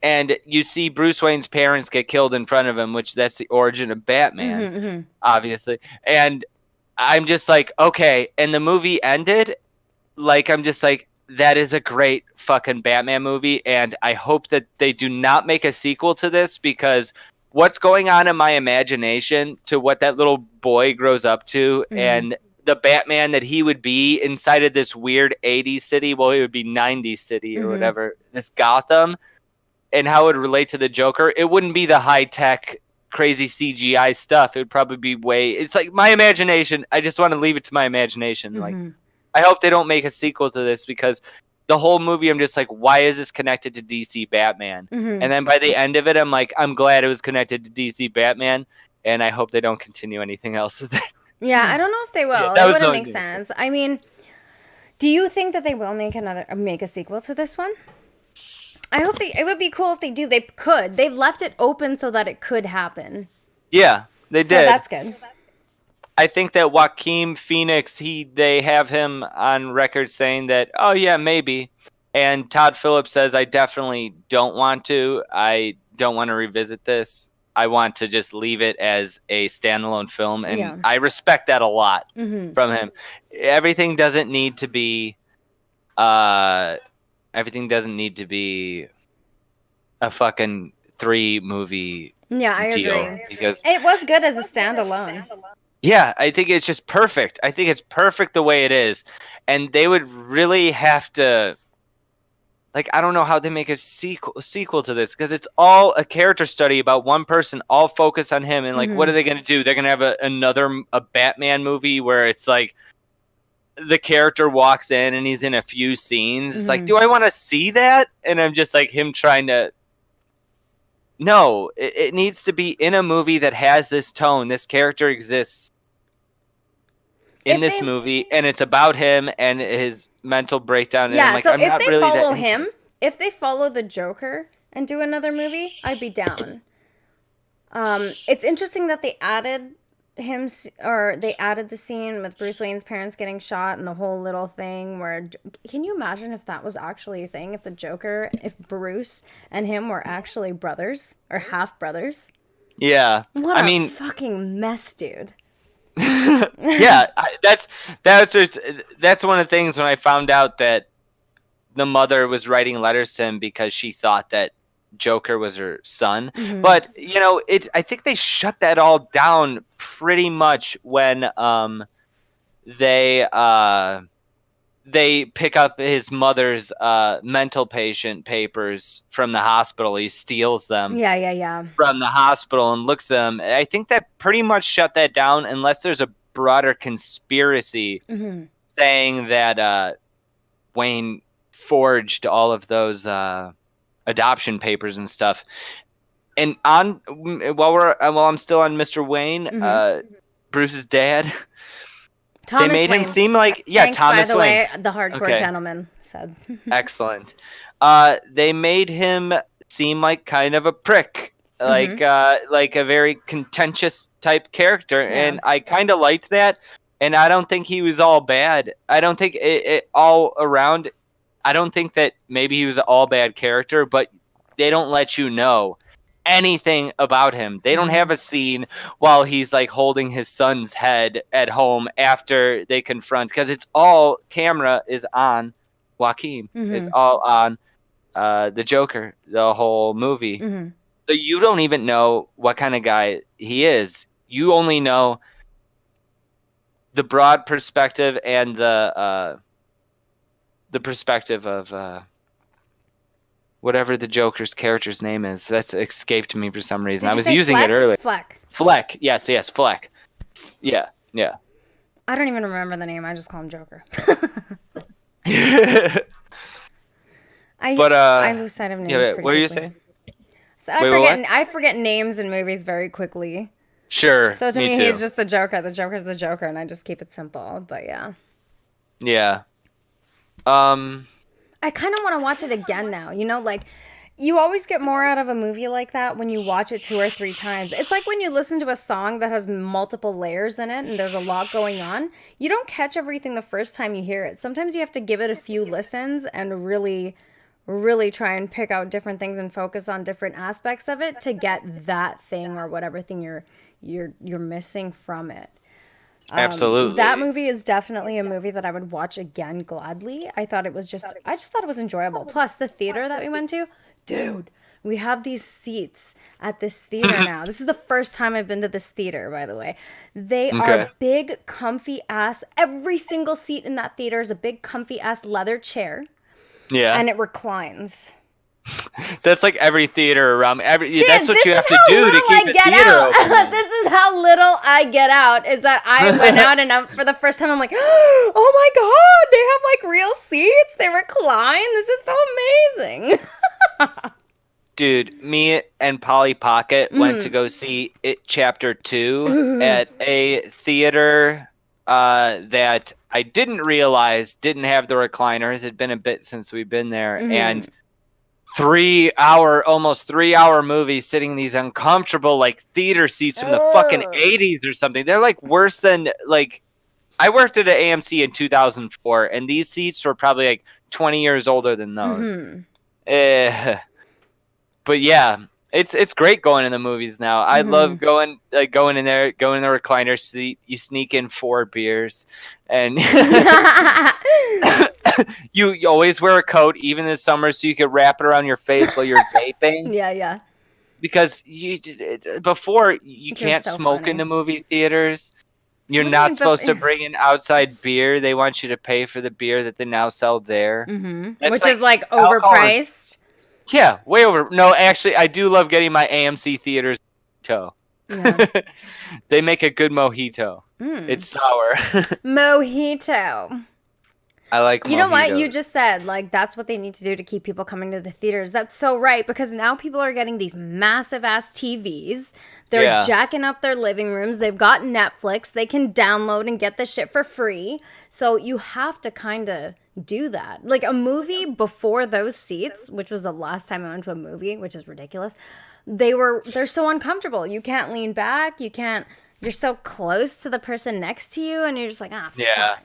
and you see Bruce Wayne's parents get killed in front of him, which that's the origin of Batman, Mhm. obviously, and I'm just like, okay, and the movie ended, like I'm just like, that is a great fucking Batman movie, and I hope that they do not make a sequel to this because what's going on in my imagination to what that little boy grows up to Mhm. and the Batman that he would be inside of this weird 80s city, well, he would be 90s city or Mhm. whatever, this Gotham, and how it would relate to the Joker, it wouldn't be the high tech crazy CGI stuff. It would probably be it's like my imagination. I just want to leave it to my imagination. Like, Mhm. I hope they don't make a sequel to this because the whole movie, I'm just like, why is this connected to DC Batman? Mhm. And then by the end of it, I'm like, I'm glad it was connected to DC Batman, and I hope they don't continue anything else with it. Yeah, I don't know if they Yeah, will. that It was the wouldn't only make thing to say. sense. I mean, do you think that they will make a sequel to this one? I hope it would be cool if they do. They could. They've left it open so that it could happen. Yeah, they So did. that's good. I think that Joaquin Phoenix, they have him on record saying that, oh yeah, maybe. And Todd Phillips says, I definitely don't want to. I don't want to revisit this. I want to just leave it as a standalone film, and Yeah. I respect that a lot Mhm. from him. Everything doesn't need to be, uh, everything doesn't need to be a fucking 3 movie Yeah, I deal agree. because It was good as a standalone. yeah, I think it's just perfect. I think it's perfect the way it is, and they would really have to. Like, I don't know how they make a sequel to this because it's all a character study about one person, all focused on him. And like, what are they going to do? They're going to have another Batman movie where it's like the character walks in and he's in a few scenes. It's like, do I want to see that? And I'm just like him trying to. No, it needs to be in a movie that has this tone. This character exists in this movie, and it's about him and his mental breakdown. And I'm like, so I'm if not they really that follow into him, it. if they follow the Joker and do another movie, I'd be down. It's interesting that they added they added the scene with Bruce Wayne's parents getting shot and the whole little thing where, can you imagine if that was actually a thing? If the Joker, if Bruce and him were actually brothers or half brothers? Yeah, What I a mean, fucking mess, dude. yeah, that's one of the things when I found out that the mother was writing letters to him because she thought that Joker was her son. But I think they shut that all down pretty much when they they pick up his mother's mental patient papers from the hospital. He steals them. Yeah. From the hospital and looks at them. I think that pretty much shut that down unless there's a broader conspiracy saying that Wayne forged all of those adoption papers and stuff. And while I'm still on Mr. Wayne, Bruce's dad, Thomas they made Wayne. him seem like Thanks, Thomas by the Wayne. way, the hardcore gentleman said. Excellent. They made him seem like kind of a prick, like a very contentious type character, and I kind of liked that. And I don't think he was all bad. I don't think it all around. I don't think that maybe he was an all bad character, but they don't let you know anything about him. They don't have a scene while he's like holding his son's head at home after they confront, because it's all camera is on Joaquin. It's all on the Joker, the whole movie. So you don't even know what kind of guy he is. You only know the broad perspective and the perspective of whatever the Joker's character's name is. That's escaped me for some reason. I was using it earlier. Fleck. Yes, Fleck. Yeah. I don't even remember the name. I just call him Joker. I lose sight of names. Yeah, what were you saying? So I forget names in movies very quickly. Sure. So to me he's just the Joker. The Joker's the Joker, and I just keep it simple. But yeah. Yeah. I kind of want to watch it again now. You always get more out of a movie like that when you watch it 2 or 3 times. It's like when you listen to a song that has multiple layers in it and there's a lot going on. You don't catch everything the first time you hear it. Sometimes you have to give it a few listens and really, really try and pick out different things and focus on different aspects of it to get that thing or whatever thing you're missing from it. Absolutely. That movie is definitely a movie that I would watch again gladly. I just thought it was enjoyable. Plus the theater that we went to, dude, we have these seats at this theater now. This is the first time I've been to this theater, by the way. They are big, comfy ass. Every single seat in that theater is a big, comfy ass leather chair. Yeah. And it reclines. That's like every theater around me. That's what you have to do to keep a theater open. This is how little I get out, is that I went out and for the first time I'm like, oh my God, they have like real seats. They recline. This is so amazing. Dude, me and Polly Pocket went to go see It Chapter 2 at a theater that I didn't realize didn't have the recliners. It'd been a bit since we've been there. And almost 3 hour movie sitting in these uncomfortable like theater seats from the fucking 80s or something. They're like worse than like I worked at an AMC in 2004 and these seats were probably like 20 years older than those. But yeah, it's great going in the movies now. I love going in there, going in the recliner seat. You sneak in 4 beers and you always wear a coat, even in the summer, so you can wrap it around your face while you're vaping. Yeah. because before you You're can't so smoke funny. in the movie theaters. You're What do you not mean supposed to bring in outside beer. They want you to pay for the beer that they now sell there. That's Which is like like alcohol. overpriced. Yeah, way over. No, actually, I do love getting my AMC theaters mojito. Yeah. They make a good mojito. It's sour. Mojito. I like You know what you mojitos. just said? Like, that's what they need to do to keep people coming to the theaters. That's so right, because now people are getting these massive ass TVs. They're Yeah. jacking up their living rooms. They've got Netflix. They can download and get the shit for free. So you have to kind of do that. Like a movie before those seats, which was the last time I went to a movie, which is ridiculous. They're so uncomfortable. You can't lean back. You're so close to the person next to you, and you're just like, Yeah. fuck.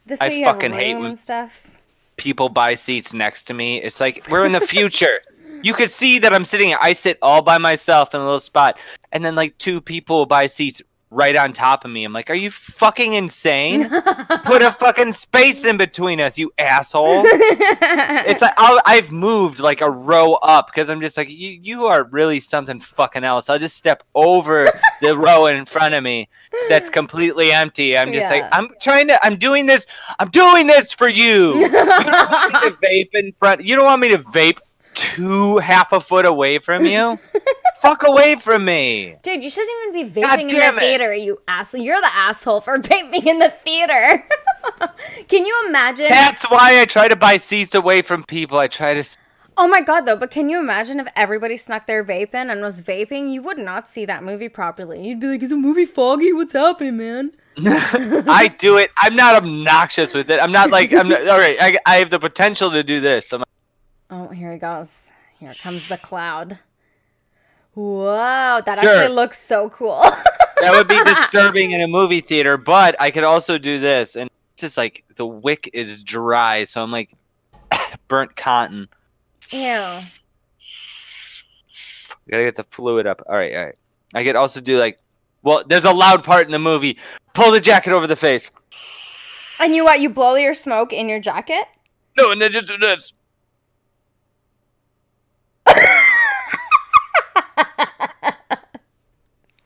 This I way you have fucking hate room when and stuff. people buy seats next to me. It's like we're in the future. You could see that I'm sitting. I sit all by myself in a little spot, and then like two people buy seats right on top of me. I'm like, are you fucking insane? Put a fucking space in between us, you asshole. It's like I've moved like a row up because I'm just like, you are really something fucking else. I'll just step over the row in front of me that's completely empty. I'm just like, I'm doing this for you. You don't want me to vape in front. You don't want me to vape half a foot away from you. Fuck away from me. Dude, you shouldn't even be God vaping in damn the it. theater, you asshole. You're the asshole for vaping in the theater. Can you imagine? That's why I try to buy seats away from people. I try to. Oh my god, though, but can you imagine if everybody snuck their vape in and was vaping? You would not see that movie properly. You'd be like, is the movie foggy? What's happening, man? I do it. I'm not obnoxious with it. I'm not like, all right, I have the potential to do this. Oh, here he goes. Here comes the cloud. Whoa, that actually looks so cool. That would be disturbing in a movie theater, but I could also do this. And it's just like the wick is dry, so I'm like burnt cotton. Ew. Gotta get the fluid up. All right. I could also do like, well, there's a loud part in the movie. Pull the jacket over the face. And you blow your smoke in your jacket? No, and then just do this.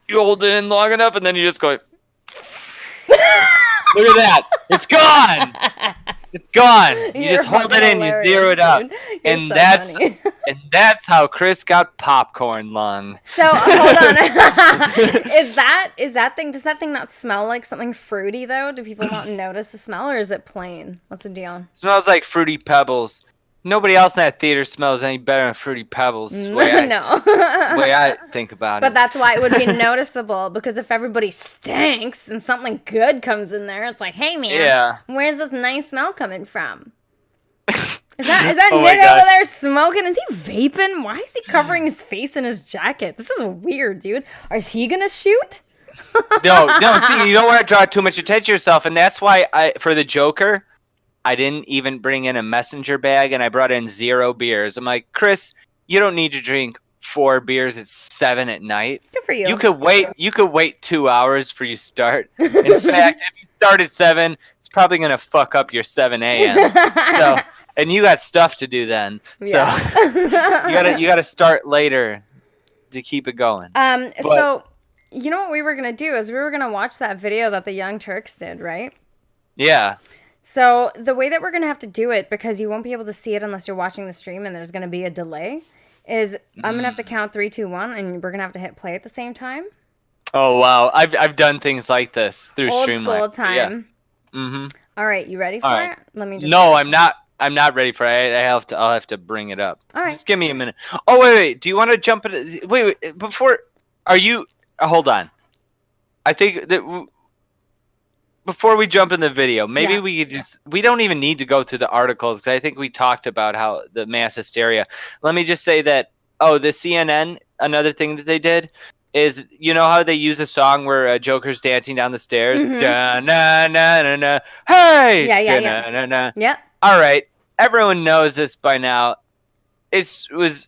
You hold it in long enough, and then you just go. Look at that! It's gone. It's gone. You just hold it in, you zero it out, and so that's funny. and that's how Chris got popcorn lung. So hold on. Is that thing? Does that thing not smell like something fruity though? Do people not notice the smell, or is it plain? What's the deal? Smells like Fruity Pebbles. Nobody else in that theater smells any better than Fruity Pebbles. No. The way I think about But it. that's why it would be noticeable, because if everybody stinks and something good comes in there, it's like, hey man, Yeah. where's this nice smell coming from? Is that Oh my Nick over gosh. there smoking? Is he vaping? Why is he covering his face in his jacket? This is weird, dude. Is he gonna shoot? No, see, you don't want to draw too much attention to yourself, and that's why for the Joker, I didn't even bring in a messenger bag, and I brought in 0 beers. I'm like, Chris, you don't need to drink 4 beers at 7 at night. Good for you. You could wait 2 hours for you start. In fact, if you start at 7, it's probably gonna fuck up your 7 a.m. So, and you got stuff to do then. Yeah. So you gotta start later to keep it going. So you know what we were gonna do is we were gonna watch that video that the Young Turks did, right? Yeah. So the way that we're going to have to do it, because you won't be able to see it unless you're watching the stream and there's going to be a delay, is I'm going to have to count 3, 2, 1, and we're going to have to hit play at the same time. Oh wow, I've done things like this through Old Streamline. school time. Yeah. Mm-hmm. All right, you ready for All right. it? Let me just. No, I'm not. I'm not ready for it. I'll have to bring it up. All right. Just give me a minute. Oh wait. Do you want to jump in? Wait. Before, are you? Hold on. I think that. Before we jump in the video, maybe we could we don't even need to go through the articles, because I think we talked about how the mass hysteria. Let me just say that, the CNN, another thing that they did is, you know how they use a song where Joker's dancing down the stairs? Mhm. Da, na, na, na, na, hey! Yeah. Da, na, na, na. Yep. All right. Everyone knows this by now. It was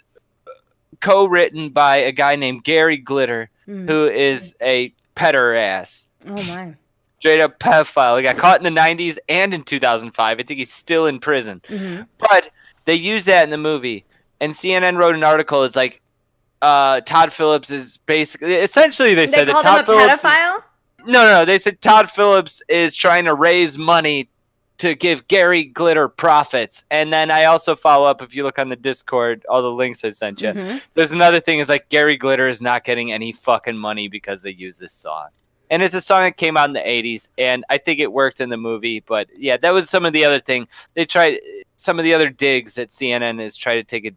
co-written by a guy named Gary Glitter, who is a pederast. Oh my. Straight up pedophile. He got caught in the 90s and in 2005. I think he's still in prison. Mm-hmm. But they used that in the movie. And CNN wrote an article. It's like, Todd Phillips is essentially they said that called him a Todd Phillips pedophile? no, they said Todd Phillips is trying to raise money to give Gary Glitter profits. And then I also follow up, if you look on the Discord, all the links I sent you. Mm-hmm. There's another thing, is like Gary Glitter is not getting any fucking money because they use this song. And it's a song that came out in the 80s, and I think it worked in the movie. But yeah, that was some of the other thing. They tried some of the other digs that CNN is trying to take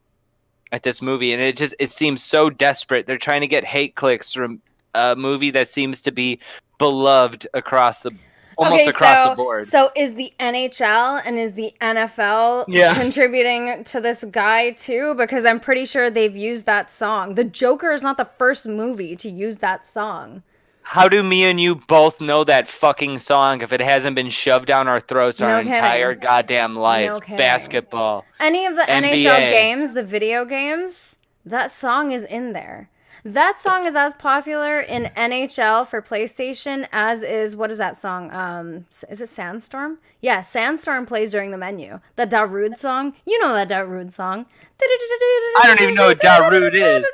at this movie, and it seems so desperate. They're trying to get hate clicks from a movie that seems to be beloved across the board. So is the NHL and is the NFL contributing to this guy too? Because I'm pretty sure they've used that song. The Joker is not the first movie to use that song. How do me and you both know that fucking song if it hasn't been shoved down our throats our entire goddamn life? No kidding. Basketball. Any of the NBA. NHL games, the video games, that song is in there. That song is as popular in NHL for PlayStation as is, what is that song? Is it Sandstorm? Yeah, Sandstorm plays during the menu. The Darude song. You know that Darude song. I don't even know what Darude is.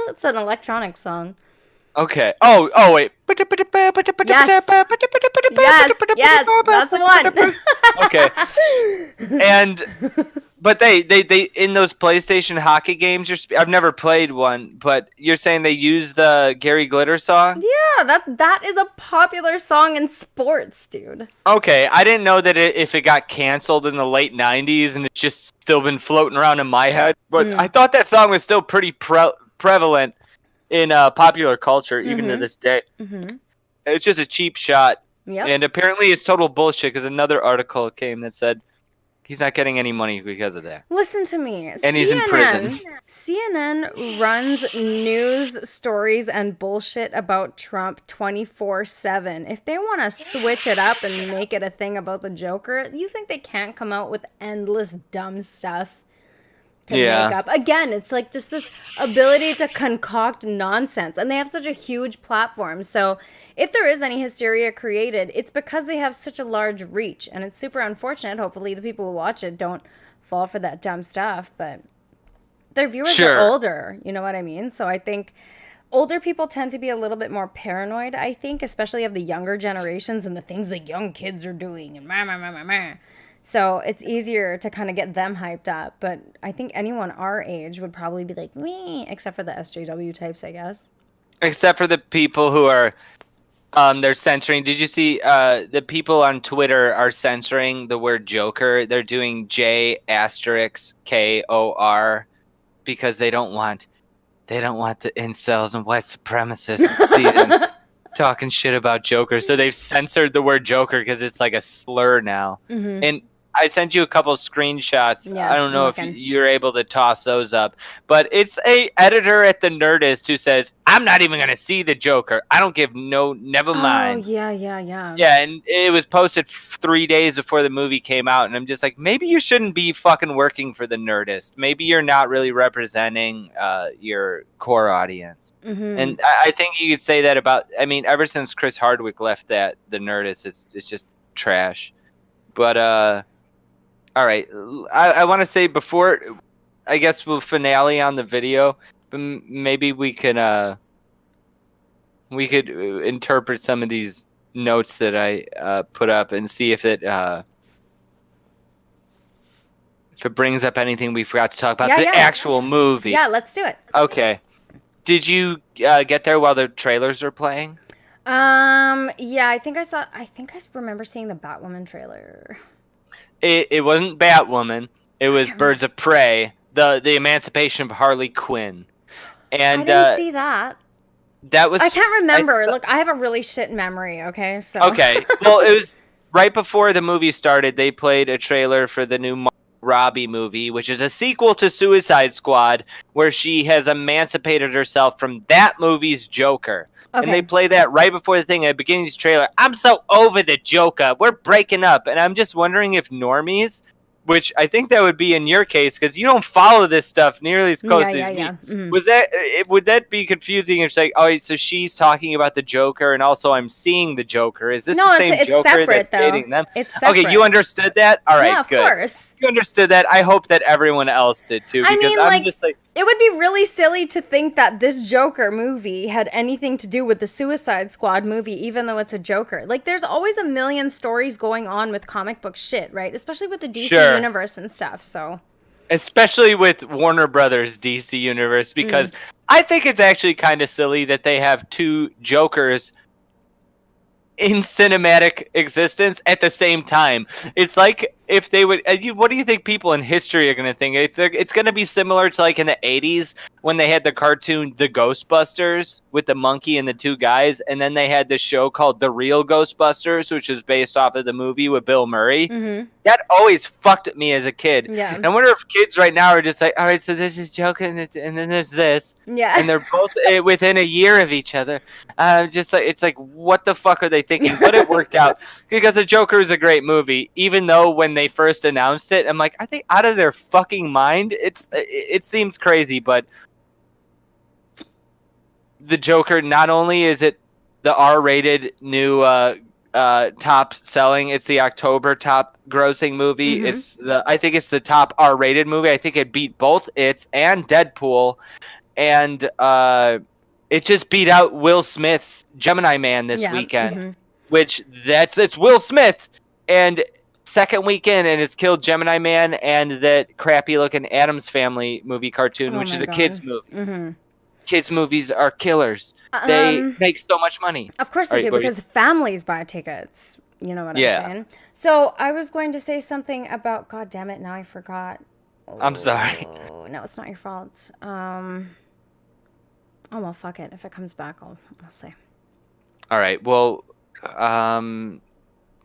It's an electronic song. Okay. Oh, wait. Yes, that's the one. Okay. But they in those PlayStation hockey games, I've never played one, but you're saying they use the Gary Glitter song? Yeah, that is a popular song in sports, dude. Okay, I didn't know that if it got canceled in the late 90s and it's just still been floating around in my head, but I thought that song was still pretty prevalent in popular culture, even to this day. Mm-hmm. It's just a cheap shot. Yep. And apparently it's total bullshit, because another article came that said he's not getting any money because of that. Listen to me. And he's in prison. CNN runs news stories and bullshit about Trump 24/7. If they want to switch it up and make it a thing about the Joker, you think they can't come out with endless dumb stuff to make up? Again, it's like just this ability to concoct nonsense. And they have such a huge platform. So if there is any hysteria created, it's because they have such a large reach. And it's super unfortunate. Hopefully the people who watch it don't fall for that dumb stuff. But their viewers are older. You know what I mean? So I think older people tend to be a little bit more paranoid, I think, especially of the younger generations and the things the young kids are doing. And So it's easier to kind of get them hyped up. But I think anyone our age would probably be like, me, except for the SJW types, I guess. Except for the people who are, they're censoring. Did you see the people on Twitter are censoring the word Joker? They're doing J*KOR because they don't want the incels and white supremacists to see them talking shit about Joker. So they've censored the word Joker because it's like a slur now. Mm-hmm. And I sent you a couple screenshots. Yeah, I don't know if you're able to toss those up, but it's a editor at the Nerdist who says, "I'm not even going to see the Joker. I don't give never mind." Oh, yeah. Yeah, and it was posted 3 days before the movie came out, and I'm just like, maybe you shouldn't be fucking working for the Nerdist. Maybe you're not really representing your core audience. Mm-hmm. And I think you could say that about, ever since Chris Hardwick left the Nerdist, it's just trash. But, all right, I want to say before, I guess we'll finale on the video, but maybe we could interpret some of these notes that I put up and see if it brings up anything we forgot to talk about. Actual movie. Yeah, let's do it. Okay. Did you get there while the trailers were playing? Yeah, I think I remember seeing the Batwoman trailer. It wasn't Batwoman. It was Birds of Prey, the Emancipation of Harley Quinn. And I didn't see that. That was. I can't remember. Look, I have a really shit memory. Okay, so. Okay, well, it was right before the movie started. They played a trailer for the new Robbie movie, which is a sequel to Suicide Squad, where she has emancipated herself from that movie's Joker. Okay. And they play that right before the thing at the beginning of this trailer. I'm so over the Joker. We're breaking up. And I'm just wondering if normies, which I think that would be in your case, because you don't follow this stuff nearly as closely as me. Mm-hmm. Would that be confusing if it's like, oh, so she's talking about the Joker and also I'm seeing the Joker? Is this the same Joker separate, that's dating them? It's separate. Okay, you understood that? All right, yeah, of good. Course. You understood that. I hope that everyone else did too, because I'm just like, it would be really silly to think that this Joker movie had anything to do with the Suicide Squad movie, even though it's a Joker. Like, there's always a million stories going on with comic book shit, right? Especially with the DC universe and stuff, so. Especially with Warner Brothers DC universe, because I think it's actually kind of silly that they have two Jokers in cinematic existence at the same time. It's like if they would what do you think people in history are going to think? It's going to be similar to like in the 80s when they had the cartoon The Ghostbusters with the monkey and the two guys, and then they had the show called The Real Ghostbusters, which is based off of the movie with Bill Murray. That always fucked me as a kid. Yeah. And I wonder if kids right now are just like, all right, so this is Joker and then there's this. Yeah. And they're both within a year of each other. Just like, it's like, what the fuck are they thinking? But it worked out because The Joker is a great movie, even though when they first announced it, I'm like, are they out of their fucking mind? It seems crazy, but The Joker, not only is it the R-rated new top selling, it's the October top grossing movie. I think it's the top R-rated movie. I think it beat both it and Deadpool, and it just beat out Will Smith's Gemini Man this weekend, which it's Will Smith, and second weekend, and it's killed Gemini Man and that crappy looking Addams Family movie cartoon, which is a kids movie. Kids movies are killers. They make so much money. Of course they do, because families buy tickets. You know what I'm saying? So I was going to say something about, God damn it, now I forgot. I'm sorry. No, it's not your fault. Oh, well, fuck it. If it comes back, I'll say. All right. Well,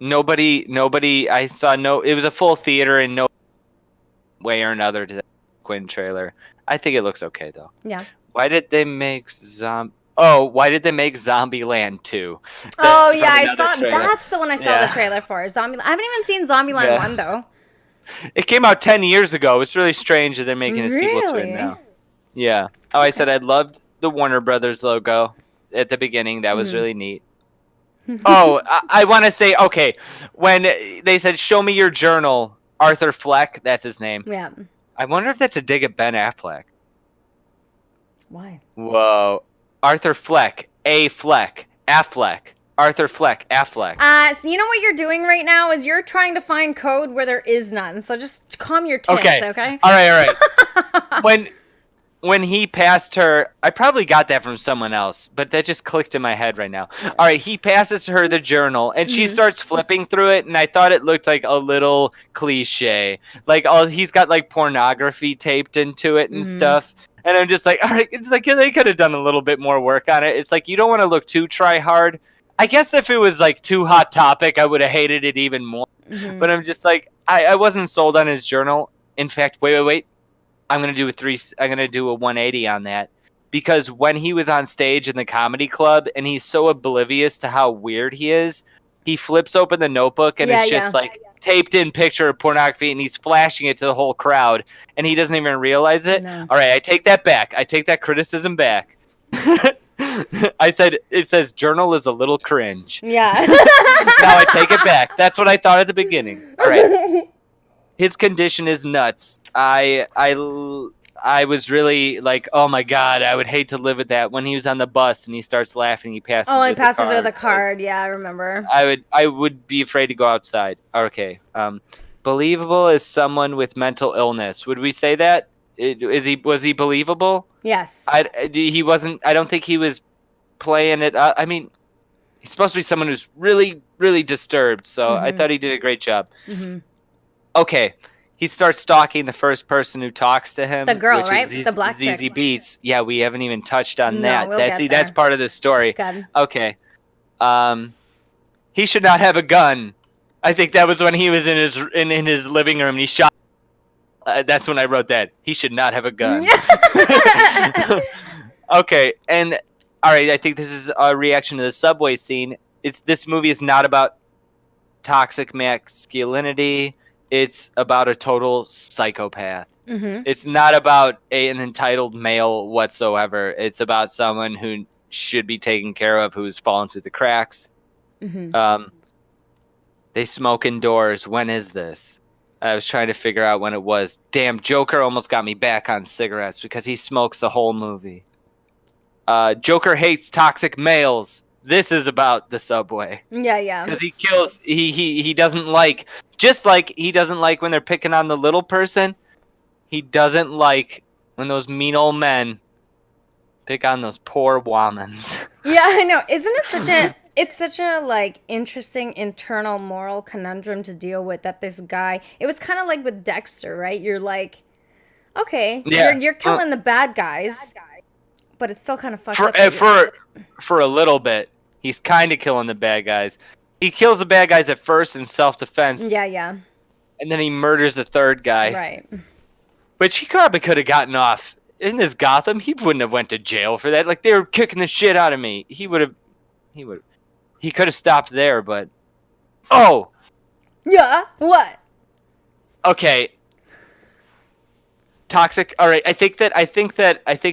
nobody, I saw it was a full theater in no way or another to the Quinn trailer. I think it looks okay, though. Yeah. Why did they make Zombieland 2? Oh, yeah, I saw trailer. That's the one I saw the trailer for. Zombieland. I haven't even seen Zombieland 1, though. It came out 10 years ago. It's really strange that they're making a sequel to it now. Yeah. Oh, I said I loved the Warner Brothers logo at the beginning. That was really neat. Oh, I want to say, okay, when they said, show me your journal, Arthur Fleck, that's his name. Yeah. I wonder if that's a dig at Ben Affleck. Why? Whoa. Arthur Fleck, A. Fleck, Affleck. Arthur Fleck, Affleck. So you know what you're doing right now is you're trying to find code where there is none. So just calm your tits, okay? All right. When he passed her, I probably got that from someone else, but that just clicked in my head right now. All right, he passes her the journal, and she starts flipping through it, and I thought it looked like a little cliche. Like, he's got, like, pornography taped into it and stuff. And I'm just like, all right, it's like they could have done a little bit more work on it. It's like you don't want to look too try-hard. I guess if it was, like, too Hot Topic, I would have hated it even more. But I'm just like, I wasn't sold on his journal. In fact, wait. I'm gonna do a 180 on that, because when he was on stage in the comedy club and he's so oblivious to how weird he is, he flips open the notebook and it's just like taped in picture of pornography, and he's flashing it to the whole crowd, and he doesn't even realize it. No. All right, I take that back. I take that criticism back. I said it says journal is a little cringe. Yeah. Now I take it back. That's what I thought at the beginning. All right. His condition is nuts. I was really like, oh my god, I would hate to live with that. When he was on the bus and he starts laughing, he passes. Oh, he passes her the card. Yeah, I remember. I would be afraid to go outside. Okay. Believable is someone with mental illness. Would we say that? Was he believable? Yes. He wasn't. I don't think he was playing it. I mean, he's supposed to be someone who's really, really disturbed. So I thought he did a great job. Okay, he starts stalking the first person who talks to him. The girl, right? The black chick. ZZ Beats. Yeah, we haven't even touched on that. That's part of the story. Good. Okay. He should not have a gun. I think that was when he was in his living room and he shot. That's when I wrote that. He should not have a gun. Okay, and all right, I think this is a reaction to the subway scene. This movie is not about toxic masculinity. It's about a total psychopath. It's not about an entitled male whatsoever. It's about someone who should be taken care of, who's fallen through the cracks. They smoke indoors. When is this? I was trying to figure out when it was. Damn, Joker almost got me back on cigarettes because he smokes the whole movie. Joker hates toxic males. This is about the subway. Yeah. Because he kills. He doesn't like. Just like he doesn't like when they're picking on the little person. He doesn't like when those mean old men pick on those poor womans. Yeah, I know. Isn't it such a like interesting internal moral conundrum to deal with that this guy, it was kind of like with Dexter, right? You're like, okay, Yeah. you're killing the bad guys, but it's still kind of fucked for up. for a little bit. He's kind of killing the bad guys. He kills the bad guys at first in self-defense. Yeah. And then he murders the third guy. Right. Which he probably could have gotten off. In this Gotham, he wouldn't have went to jail for that. Like, they were kicking the shit out of me. He could have stopped there, but... Oh! Yeah? What? Okay. Toxic... Alright, I think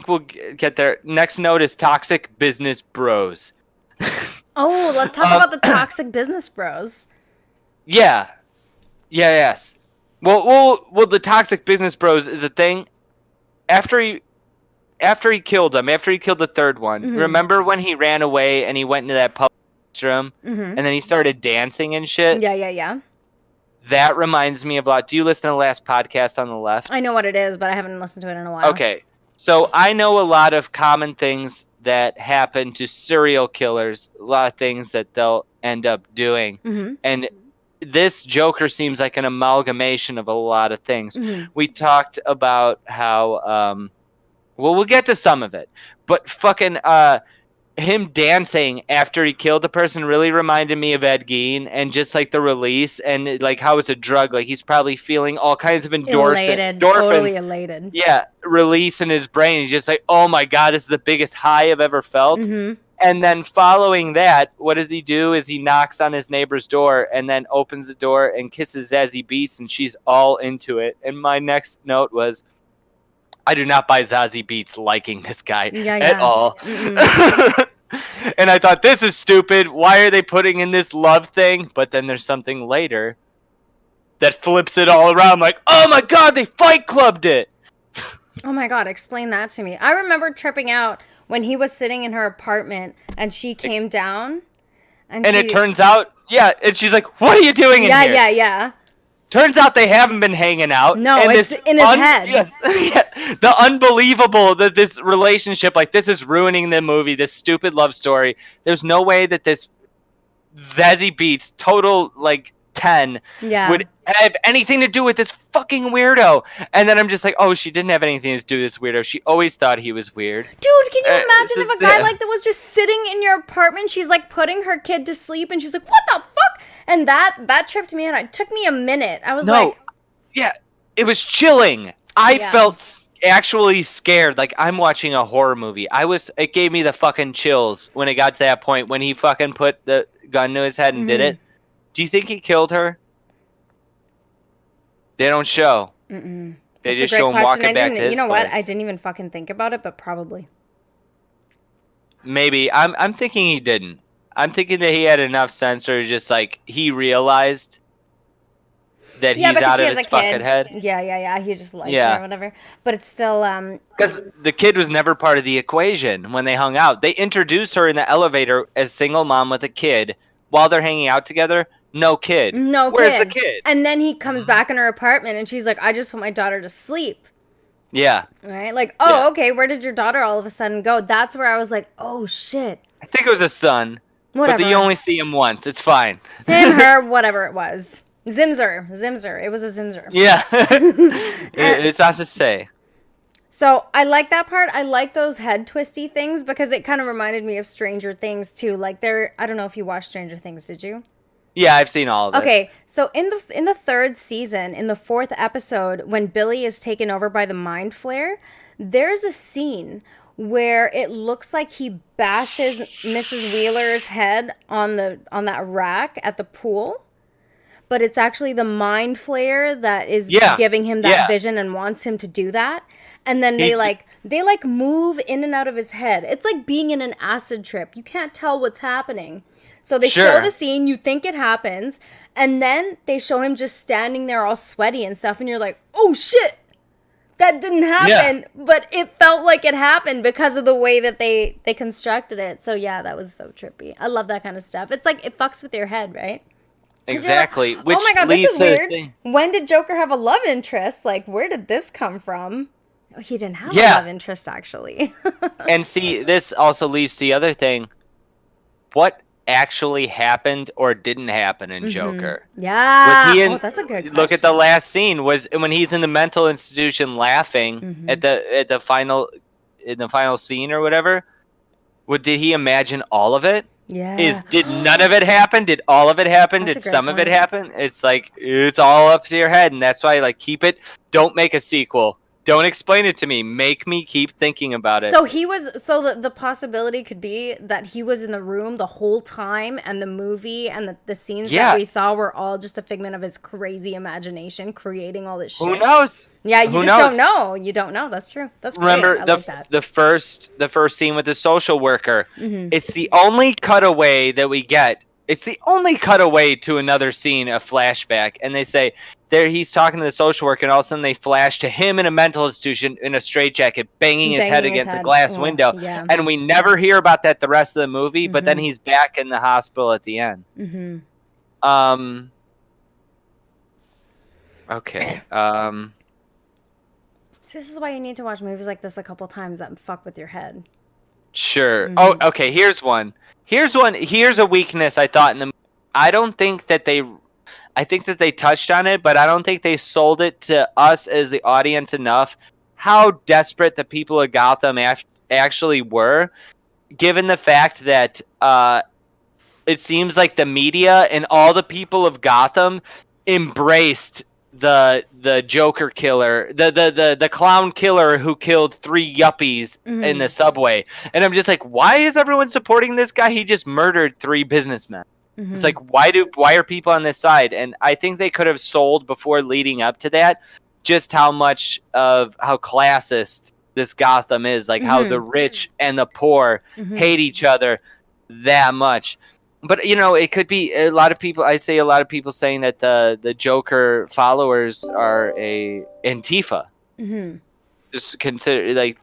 we'll get there. Next note is toxic business bros. Oh, let's talk about the toxic business bros. Yeah. Yes. Well, the toxic business bros is a thing. After he killed them, after he killed the third one, remember when he ran away and he went into that public restroom and then he started dancing and shit? Yeah. That reminds me of a lot. Do you listen to the last podcast on the left? I know what it is, but I haven't listened to it in a while. Okay. So I know a lot of common things that happen to serial killers, a lot of things that they'll end up doing. And this Joker seems like an amalgamation of a lot of things. We talked about how, we'll get to some of it, but fucking him dancing after he killed the person really reminded me of Ed Gein and just like the release and like how it's a drug. Like he's probably feeling all kinds of endorphins. Totally elated. Yeah, release in his brain. He's just like, oh my God, this is the biggest high I've ever felt. And then following that, what does he do is he knocks on his neighbor's door and then opens the door and kisses Zazie Beetz and she's all into it. And my next note was, I do not buy Zazie Beetz liking this guy at all. And I thought, this is stupid. Why are they putting in this love thing? But then there's something later that flips it all around. Like, oh my God, they Fight Clubbed it. Oh my God, explain that to me. I remember tripping out when he was sitting in her apartment and she came down. And it turns out, and she's like, what are you doing in here? Yeah. Turns out they haven't been hanging out. No, and it's in his head. Yes. The unbelievable that this relationship, like this is ruining the movie, this stupid love story. There's no way that this Zazie Beetz, total like 10, would have anything to do with this fucking weirdo. And then I'm just like, oh, she didn't have anything to do with this weirdo. She always thought he was weird. Dude, can you imagine if a guy like that was just sitting in your apartment? She's like putting her kid to sleep and she's like, what the fuck? And that tripped me out. It took me a minute. I was like... Yeah, it was chilling. I felt actually scared. Like I'm watching a horror movie. It gave me the fucking chills when it got to that point when he fucking put the gun to his head and did it. Do you think he killed her? They don't show. They just show him walking back to his You know place. what? I didn't even fucking think about it, but probably. Maybe. I'm thinking he didn't. I'm thinking that he had enough sense or just like he realized that he's out of his fucking head. Yeah. He just liked her or whatever. But it's still... Because the kid was never part of the equation when they hung out. They introduced her in the elevator as single mom with a kid while they're hanging out together. No kid. Where's the kid? And then he comes back in her apartment and she's like, I just put my daughter to sleep. Yeah. Right? Like, okay, where did your daughter all of a sudden go? That's where I was like, oh, shit. I think it was a son. Whatever. But you only see him once. It's fine. Him, her, whatever it was. Zimzer. It was a Zimzer. Yeah. It's not to say. So I like that part. I like those head twisty things because it kind of reminded me of Stranger Things too. Like I don't know if you watched Stranger Things, did you? Yeah, I've seen all of it. Okay, so in the third season, in the fourth episode, when Billy is taken over by the Mind Flayer, there's a scene where it looks like he bashes Mrs. Wheeler's head on that rack at the pool, but it's actually the Mind Flayer that is giving him that vision and wants him to do that. And then they move in and out of his head. It's like being in an acid trip. You can't tell what's happening. So they show the scene, you think it happens, And then they show him just standing there all sweaty and stuff, and you're like, oh shit, that didn't happen. Yeah. But it felt like it happened because of the way that they constructed it. So yeah, that was so trippy. I love that kind of stuff. It's like it fucks with your head, right? Exactly. Like, oh my god, this is weird. When did Joker have a love interest? Like, where did this come from? Oh, he didn't have a love interest, actually. And see, this also leads to the other thing. What actually happened or didn't happen in Joker? Yeah. Was he in, that's a good question. Look at the last scene. Was when he's in the mental institution laughing at the final scene or whatever. Did he imagine all of it? Yeah. Did none of it happen? Did all of it happen? Did some of it happen? It's like it's all up to your head, and that's why keep it. Don't make a sequel. Don't explain it to me. Make me keep thinking about it. So the possibility could be that he was in the room the whole time, and the movie and the scenes that we saw were all just a figment of his crazy imagination, creating all this shit. Who knows? Yeah, you don't know. You don't know. That's true. That's great. Remember the first scene with the social worker. It's the only cutaway that we get. It's the only cutaway to another scene, a flashback, and they say he's talking to the social worker, and all of a sudden they flash to him in a mental institution in a straitjacket, banging his head against a glass window, and we never hear about that the rest of the movie. But then he's back in the hospital at the end. Okay. This is why you need to watch movies like this a couple times that fuck with your head. Sure. Oh, okay. Here's one. Here's a weakness I thought in the movie. I think that they touched on it, but I don't think they sold it to us as the audience enough how desperate the people of Gotham actually were, given the fact that it seems like the media and all the people of Gotham embraced the Joker killer, the clown killer who killed 3 yuppies in the subway. And I'm just like, why is everyone supporting this guy? He just murdered 3 businessmen. It's like, why are people on this side? And I think they could have sold before leading up to that just how much of how classist this Gotham is, like how the rich and the poor hate each other that much. But it could be a lot of people. I say a lot of people saying that the Joker followers are a Antifa. Just consider gay.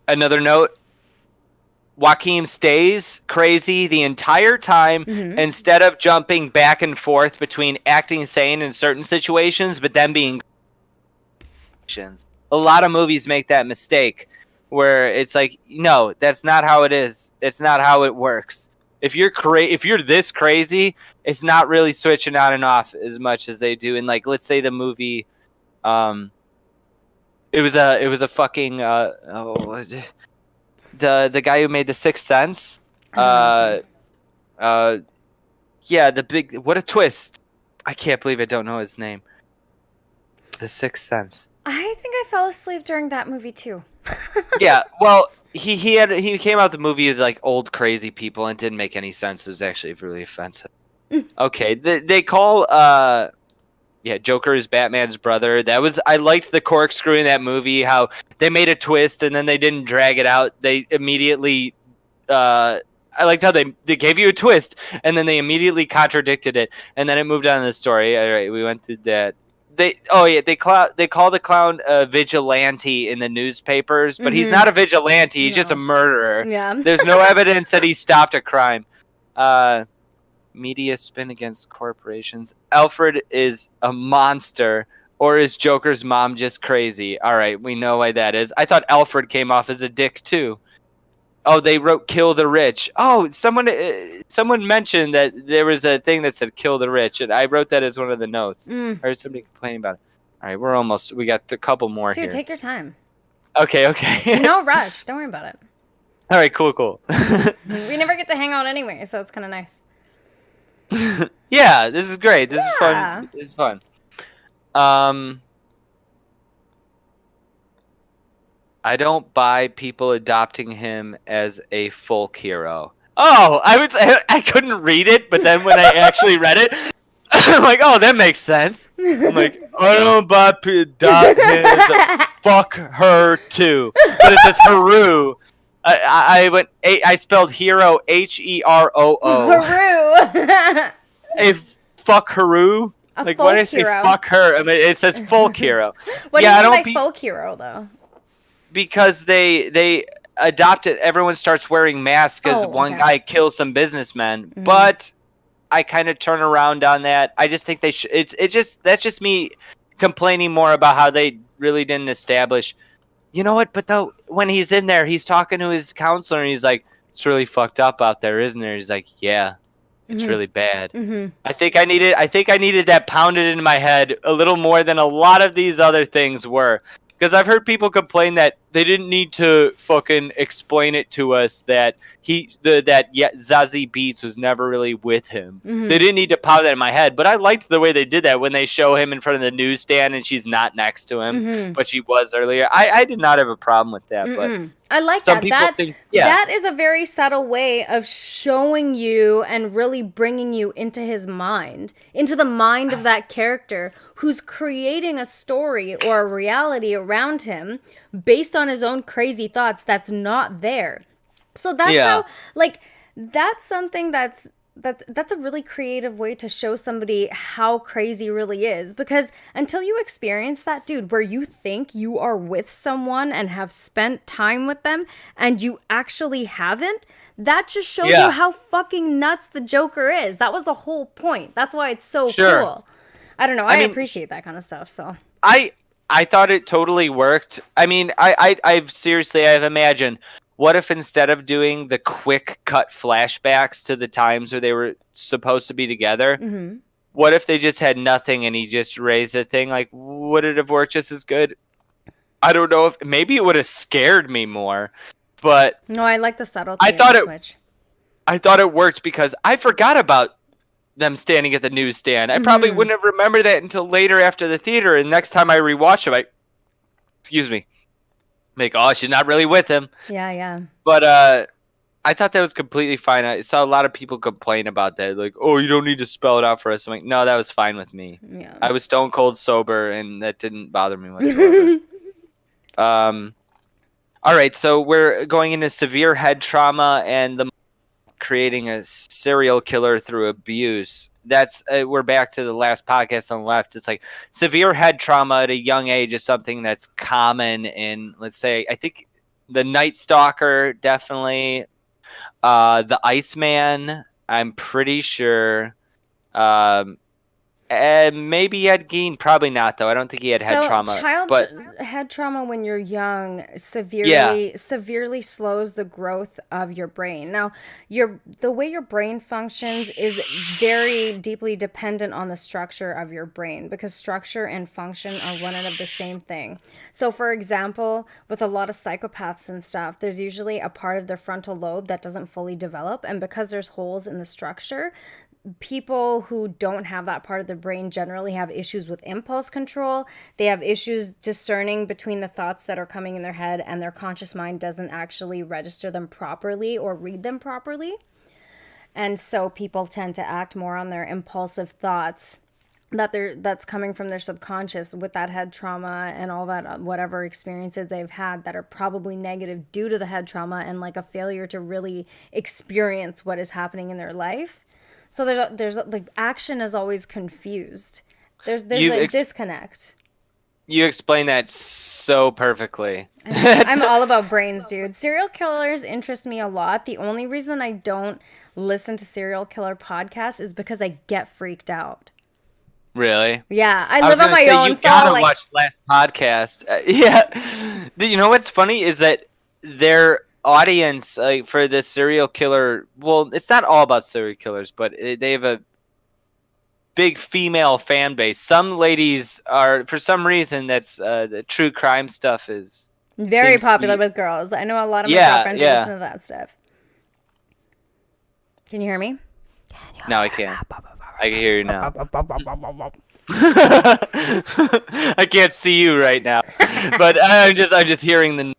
Another note. Joaquin stays crazy the entire time instead of jumping back and forth between acting sane in certain situations, but then being. A lot of movies make that mistake where it's like, no, that's not how it is. It's not how it works. If you're this crazy, it's not really switching on and off as much as they do. And like, let's say the movie, it was a fucking the guy who made The Sixth Sense. The big, what a twist. I can't believe I don't know his name. The Sixth Sense. I think I fell asleep during that movie too. Yeah, well, he came out the movie with like old crazy people and it didn't make any sense. It was actually really offensive. Okay, they call Joker is Batman's brother. I liked the corkscrew in that movie, how they made a twist and then they didn't drag it out. They immediately I liked how they gave you a twist and then they immediately contradicted it and then it moved on to the story. All right, we went through that. They call the clown a vigilante in the newspapers, but he's not a vigilante. He's just a murderer. Yeah. There's no evidence that he stopped a crime. Media spin against corporations. Alfred is a monster, or is Joker's mom just crazy? All right, we know why that is. I thought Alfred came off as a dick too. Oh, they wrote "kill the rich." Oh, someone mentioned that there was a thing that said "kill the rich," and I wrote that as one of the notes. I heard somebody complaining about it. All right, we got a couple more here. Dude, take your time. Okay. No rush. Don't worry about it. All right, cool. We never get to hang out anyway, so it's kind of nice. Yeah, this is great. This is fun. It's fun. I don't buy people adopting him as a folk hero. Oh, I couldn't read it, but then when I actually read it, I'm like, oh, that makes sense. I'm like, I don't buy adopt him as a fuck her too. But it says Haru. I went. I spelled hero HEROO. Haru. A fuck Haru. A Like when folk I say hero. fuck her, I mean it says folk hero. What Yeah, I do you mean don't by folk hero though? because they adopted. Everyone starts wearing masks because Oh, one okay. guy kills some businessmen. Mm-hmm. But I kind of turn around on that. I just think they should. That's just me complaining more about how they really didn't establish. You know what? But though, when he's in there, he's talking to his counselor, and he's like, "It's really fucked up out there, isn't there?" He's like, "Yeah, it's really bad." Mm-hmm. I think I needed that pounded into my head a little more than a lot of these other things were. Because I've heard people complain that they didn't need to fucking explain it to us that Zazie Beetz was never really with him. Mm-hmm. They didn't need to pound that in my head. But I liked the way they did that when they show him in front of the newsstand and she's not next to him, but she was earlier. I did not have a problem with that. But I like some that. people think, yeah. That is a very subtle way of showing you and really bringing you into his mind, into the mind of that character who's creating a story or a reality around him based on his own crazy thoughts that's not there. So that's how, like, that's something that's a really creative way to show somebody how crazy really is, because until you experience that, dude, where you think you are with someone and have spent time with them and you actually haven't, that just shows you how fucking nuts the Joker is. That was the whole point. That's why it's so cool. I don't know. I mean, appreciate that kind of stuff. So I thought it totally worked. I mean, I've seriously, I've imagined, what if instead of doing the quick cut flashbacks to the times where they were supposed to be together, what if they just had nothing and he just raised a thing? Like, would it have worked just as good? I don't know. If maybe it would have scared me more, but no, I like the subtlety. I thought it worked because I forgot about them standing at the newsstand. I probably wouldn't have remembered that until later after the theater. And next time I rewatch it, excuse me, she's not really with him. Yeah. But I thought that was completely fine. I saw a lot of people complain about that, like, "Oh, you don't need to spell it out for us." I'm like, no, that was fine with me. Yeah. I was stone cold sober, and that didn't bother me whatsoever. All right, so we're going into severe head trauma and the creating a serial killer through abuse. That's we're back to the last podcast on the left. It's like severe head trauma at a young age is something that's common in, let's say, I think the Night Stalker, definitely, the Iceman, I'm pretty sure, and maybe Ed Gein, probably not though. I don't think he had head trauma. But head trauma when you're young severely slows the growth of your brain. Now, the way your brain functions is very deeply dependent on the structure of your brain, because structure and function are one and of the same thing. So, for example, with a lot of psychopaths and stuff, there's usually a part of their frontal lobe that doesn't fully develop, and because there's holes in the structure, people who don't have that part of their brain generally have issues with impulse control. They have issues discerning between the thoughts that are coming in their head, and their conscious mind doesn't actually register them properly or read them properly. And so people tend to act more on their impulsive thoughts that's coming from their subconscious with that head trauma and all that, whatever experiences they've had that are probably negative due to the head trauma and like a failure to really experience what is happening in their life. So there's like action is always confused. There's a disconnect. You explain that so perfectly. I'm all about brains, dude. Serial killers interest me a lot. The only reason I don't listen to serial killer podcasts is because I get freaked out. Really? Yeah, I live on my own. You gotta watch last podcast. Yeah. You know what's funny is that their audience, like, for the serial killer, well, it's not all about serial killers, but they have a big female fan base. Some ladies are, for some reason, that's the true crime stuff is very popular with girls. I know a lot of my girlfriends listen to that stuff. Can you hear me? No, I can't. I can hear you now. I can't see you right now, but I'm just hearing the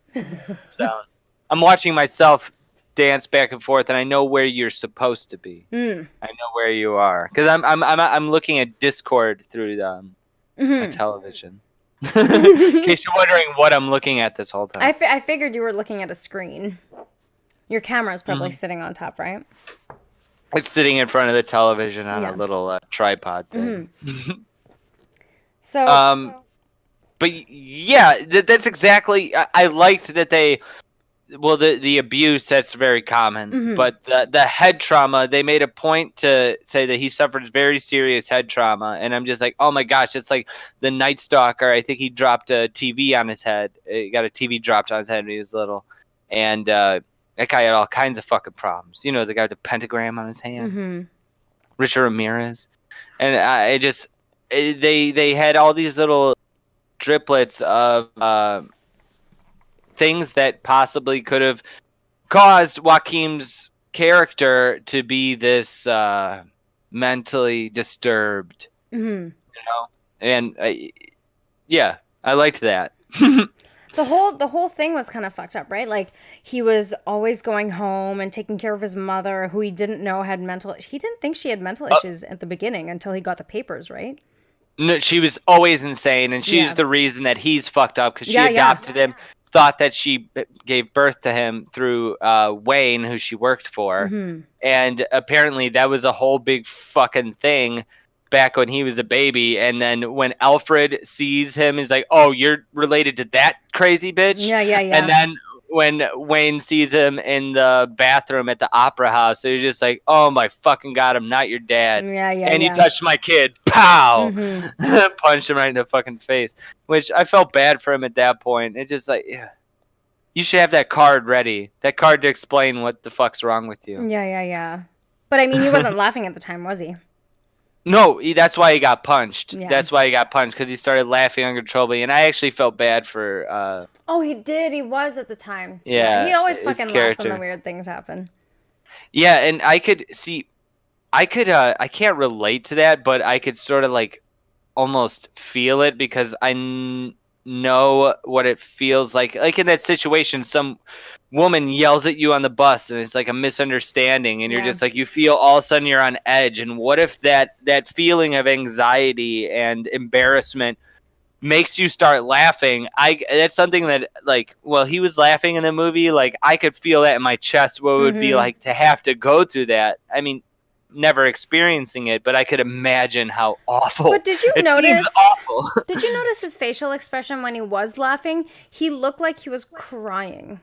sound. I'm watching myself dance back and forth, and I know where you're supposed to be. I know where you are because I'm looking at Discord through my television. In case you're wondering what I'm looking at this whole time. I figured you were looking at a screen. Your camera's probably sitting on top, right? It's sitting in front of the television on a little tripod thing. So, But yeah, that's exactly. I liked that they. Well, the abuse, that's very common, but the head trauma, they made a point to say that he suffered very serious head trauma, and I'm just like, oh my gosh, it's like the Night Stalker. I think he dropped a TV on his head. He got a TV dropped on his head when he was little, and that guy had all kinds of fucking problems. You know, the guy with the pentagram on his hand, Richard Ramirez, and they had all these little driplets of things that possibly could have caused Joaquin's character to be this mentally disturbed, you know, and yeah, I liked that. the whole thing was kind of fucked up, right? Like, he was always going home and taking care of his mother, who he didn't know had he didn't think she had mental issues at the beginning until he got the papers, right? No, she was always insane, and she's the reason that he's fucked up, because she adopted him, thought that she gave birth to him through Wayne, who she worked for, and apparently that was a whole big fucking thing back when he was a baby. And then when Alfred sees him, he's like, oh, you're related to that crazy bitch? Yeah. And then when Wayne sees him in the bathroom at the opera house, so you're just like, oh my fucking God, I'm not your dad. And you touched my kid. Pow! Punched him right in the fucking face. Which I felt bad for him at that point. It's just like, yeah. You should have that card ready. That card to explain what the fuck's wrong with you. Yeah. But I mean, he wasn't laughing at the time, was he? No, that's why he got punched. Yeah. That's why he got punched, because he started laughing uncontrollably, and I actually felt bad for. Oh, he did. He was at the time. Yeah, he always fucking laughs when the weird things happen. Yeah, and I could see. I can't relate to that, but I could sort of like almost feel it, because I know what it feels like. Like in that situation, some woman yells at you on the bus, and it's like a misunderstanding, and you're just like, you feel all of a sudden you're on edge. And what if that feeling of anxiety and embarrassment makes you start laughing? That's something that, like, well, he was laughing in the movie, like I could feel that in my chest, what it would be like to have to go through that. I mean, never experiencing it, but I could imagine how awful. But did you notice? Did you notice his facial expression when he was laughing? He looked like he was crying.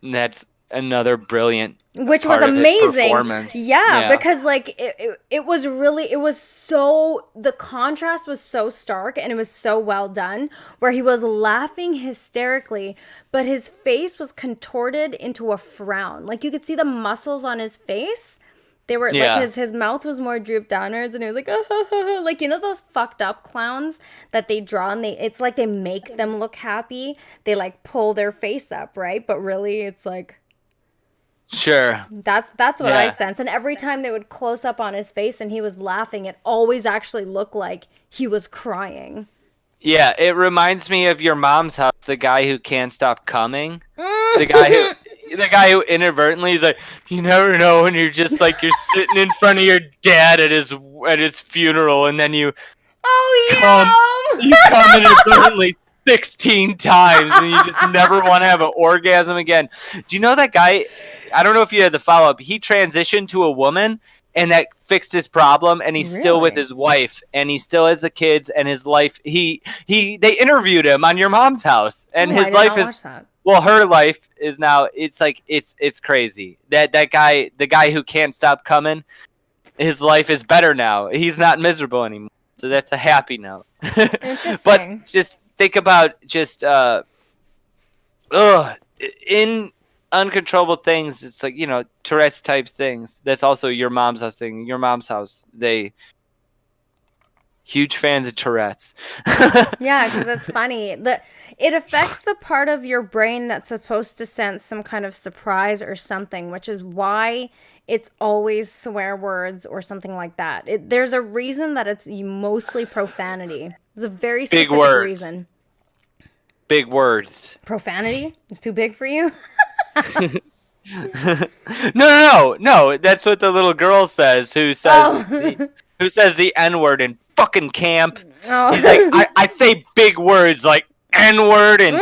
That's another brilliant, which was amazing. Yeah, because like it was really, it was so, the contrast was so stark, and it was so well done, where he was laughing hysterically, but his face was contorted into a frown. Like, you could see the muscles on his face. They were like, his mouth was more drooped downwards, and it was like, like, you know those fucked up clowns that they draw, and it's like they make them look happy. They like pull their face up, right? But really, it's like, sure. That's what I sense. And every time they would close up on his face and he was laughing, it always actually looked like he was crying. Yeah, it reminds me of Your Mom's House, the guy who can't stop coming. The guy who inadvertently is like, you never know when you're just like, you're sitting in front of your dad at his funeral, and then you come inadvertently 16 times, and you just never want to have an orgasm again. Do you know that guy? I don't know if you had the follow-up. He transitioned to a woman, and that fixed his problem, and he's still with his wife, and he still has the kids, and his life, they interviewed him on Your Mom's House, and his life is, well, her life is now, it's like, it's crazy. That guy, the guy who can't stop coming, his life is better now. He's not miserable anymore. So that's a happy note. Interesting. But just think about just, in uncontrollable things, it's like, you know, Tourette's type things. That's also Your Mom's House thing. Your Mom's House, they huge fans of Tourette's. Yeah, because it's funny. It affects the part of your brain that's supposed to sense some kind of surprise or something, which is why it's always swear words or something like that. There's a reason that it's mostly profanity. There's a very specific reason. Big words. Profanity? It's too big for you? No. That's what the little girl says, who says the N-word in fucking camp. Oh. He's like, I say big words like N-word and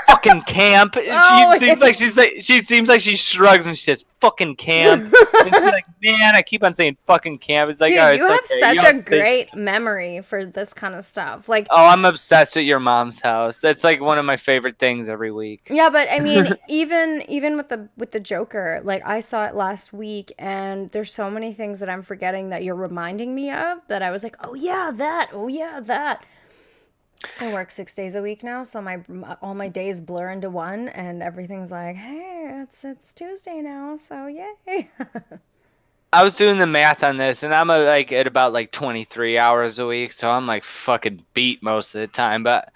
fucking camp. Oh, She seems like she shrugs and she says fucking camp. And she's like, man, I keep on saying fucking camp. It's like, dude, oh, you it's have okay. such You all a say. great memory for this kind of stuff. Like, Oh, I'm obsessed with your mom's house. That's like one of my favorite things every week. yeah, but I mean, even with the Joker, like I saw it last week, and there's so many things that I'm forgetting that you're reminding me of that I was like, oh yeah, that, oh yeah, that. I work 6 days a week now, so all my days blur into one, and everything's like, hey, it's Tuesday now, so yay. I was doing the math on this, and I'm like at about like 23 hours a week, so I'm like fucking beat most of the time. But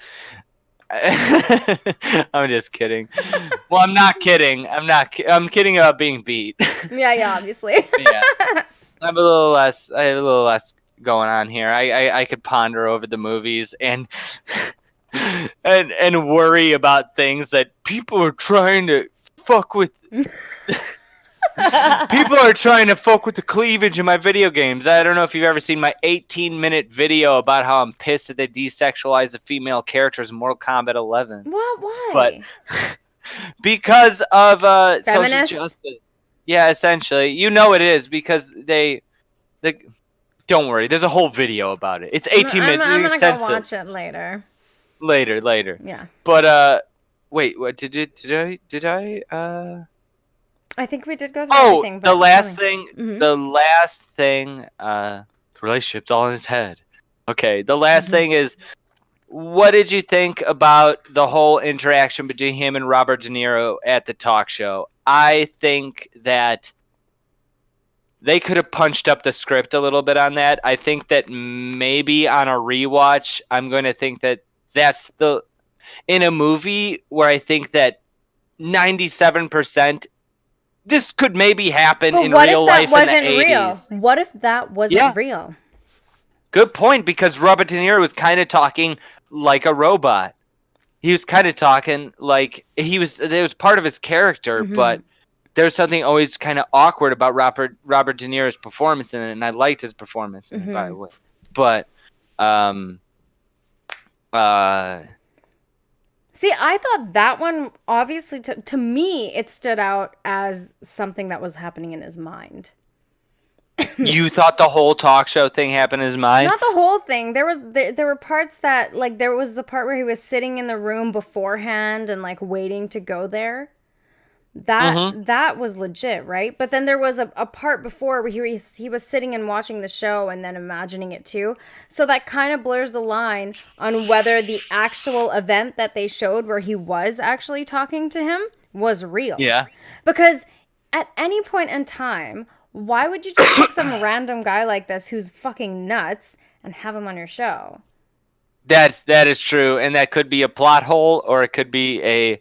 I'm just kidding. Well, I'm not kidding. I'm kidding about being beat. Yeah, obviously. Yeah, I have a little less. I have a little less going on here. I could ponder over the movies and and worry about things that people are trying to fuck with. People are trying to fuck with the cleavage in my video games. I don't know if you've ever seen my 18-minute video about how I'm pissed that they desexualize the female characters in Mortal Kombat 11. What? Why? But because of social Feminists? justice. Yeah, essentially. You know it is because they don't worry. There's a whole video about it. It's 18 minutes. I'm It's gonna go extensive. watch it later. Later. Yeah. But wait, what did I I think we did go through everything. But the last tell me. thing, Mhm. the relationship's all in his head. Okay, the last thing is, what did you think about the whole interaction between him and Robert De Niro at the talk show? I think that they could have punched up the script a little bit on that. I think that maybe on a rewatch, I'm going to think that that's in a movie where I think that 97%. This could maybe happen in real life in the 80s. What if that wasn't real? Good point, because Robert De Niro was kind of talking like a robot. He was kind of talking like it was part of his character, but there's something always kind of awkward about Robert De Niro's performance in it, and I liked his performance in it, by the way. But see, I thought that one, obviously, to me, it stood out as something that was happening in his mind. You thought the whole talk show thing happened in his mind? Not the whole thing. There were parts that, like, there was the part where he was sitting in the room beforehand and, like, waiting to go there. That was legit, right? But then there was a part before where he was sitting and watching the show and then imagining it too. So that kind of blurs the line on whether the actual event that they showed where he was actually talking to him was real. Yeah. Because at any point in time, why would you just pick some random guy like this who's fucking nuts and have him on your show? That is true, and that could be a plot hole, or it could be it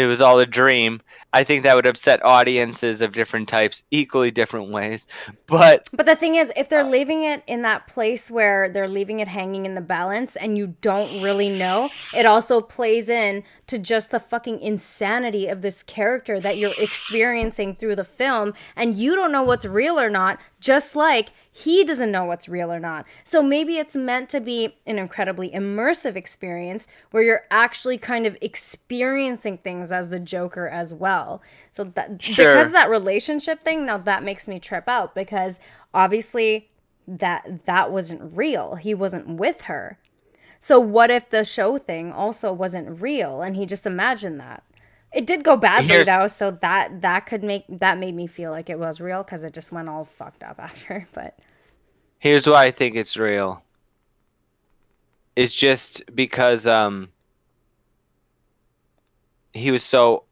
was all a dream. I think that would upset audiences of different types, equally different ways. But the thing is, if they're leaving it in that place where they're leaving it hanging in the balance and you don't really know, it also plays in to just the fucking insanity of this character that you're experiencing through the film, and you don't know what's real or not, just like he doesn't know what's real or not. So maybe it's meant to be an incredibly immersive experience where you're actually kind of experiencing things as the Joker as well. So that because of that relationship thing, now that makes me trip out, because obviously that wasn't real. He wasn't with her. So what if the show thing also wasn't real and he just imagined that? It did go badly though, so that made me feel like it was real, because it just went all fucked up after. But here's why I think it's real. It's just because he was so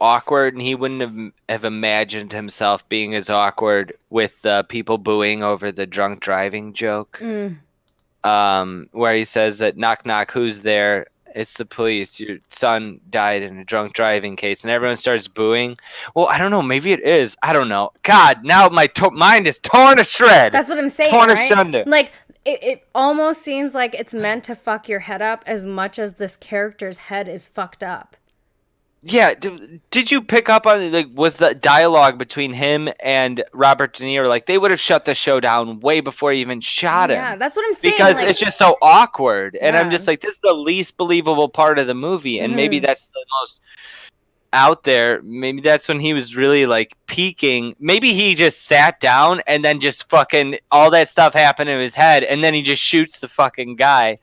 awkward, and he wouldn't have imagined himself being as awkward with people booing over the drunk driving joke. Where he says that, knock knock, who's there? It's the police. Your son died in a drunk driving case, and everyone starts booing. Well, I don't know. Maybe it is. I don't know. God, now my mind is torn to shreds. That's what I'm saying, torn right? asunder. Like, it almost seems like it's meant to fuck your head up as much as this character's head is fucked up. Yeah, did you pick up on like was the dialogue between him and Robert De Niro like they would have shut the show down way before he even shot Yeah, him that's what I'm saying. because Like, it's just so awkward and I'm yeah. just like this is the least believable part of the movie and maybe Hmm. that's the most out there. Maybe that's when he was really like peaking. Maybe he just sat down and then just fucking all that stuff happened in his head and then he just shoots the fucking guy.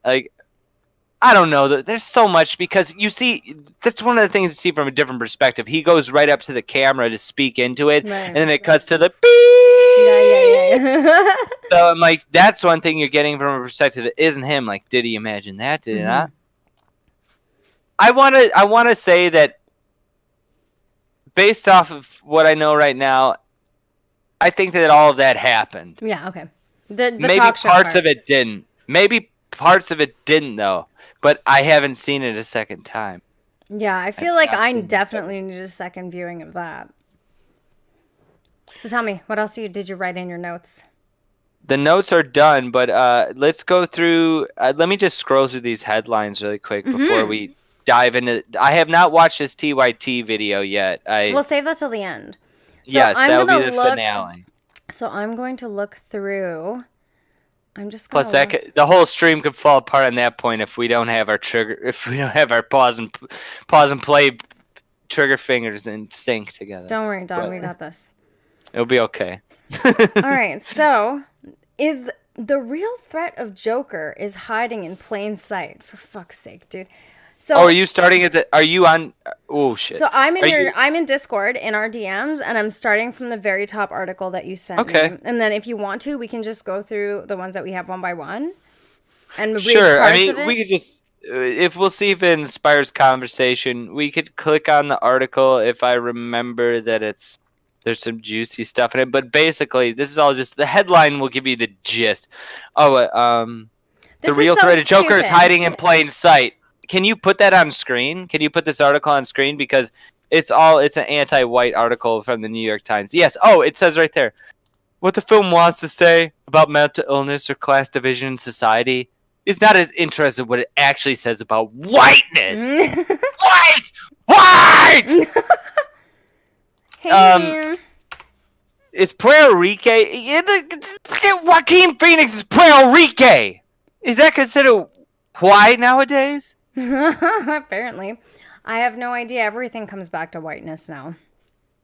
Like I don't know. There's so much because you see, that's one of the things you see from a different perspective. He goes right up to the camera to speak into it, and Right. then it cuts to the Yeah, yeah, beep. yeah, yeah. So I'm like, that's one thing you're getting from a perspective that isn't him. Like, did he imagine that? Did he Hmm. not? I wanna say that based off of what I know right now, I think that all of that happened. Yeah, okay. The Maybe talk show parts part. of it didn't. Maybe parts of it didn't though. But I haven't seen it a second time. Yeah, I I've feel like not I seen it. definitely need a second viewing of that. So tell me, what else did you write in your notes? The notes are done, but let's go through. Let me just scroll through these headlines really quick before Hmm. we dive into. I have not watched this TYT video yet. We'll save that till the end. So Yes, I'm that will be gonna the look. finale. So I'm going to look through. I'm just Plus, gonna look. the whole stream could fall apart on that point if we don't have our trigger, if we don't have our pause and play trigger fingers in sync together. Don't worry, dog. But We got this. it'll be okay. All right. So, is the real threat of Joker is hiding in plain sight? For fuck's sake, dude. Oh, are So you starting at the? Are you on? Oh shit. So I'm in Are you I'm in Discord in our DMs, and I'm starting from the very top article that you sent okay? me. And then if you want to, we can just go through the ones that we have one by one and read Sure. I parts of mean, we it. could just if we'll see if it inspires conversation. We could click on the article if I remember that there's some juicy stuff in it. But basically, this is all just the headline will give you the gist. Oh, the This is real so threat of Joker is stupid. hiding in plain sight. Can you put that on screen? Can you put this article on screen because it's an anti-white article from the New York Times. Yes. Oh, it says right there. What the film wants to say about mental illness or class division in society is not as interesting what it actually says about whiteness. White! White! Hey, Um, man. is Puerto Rico... Joaquin Phoenix is Puerto Rico! Is that considered white nowadays? Apparently. I have no idea. Everything comes back to whiteness now.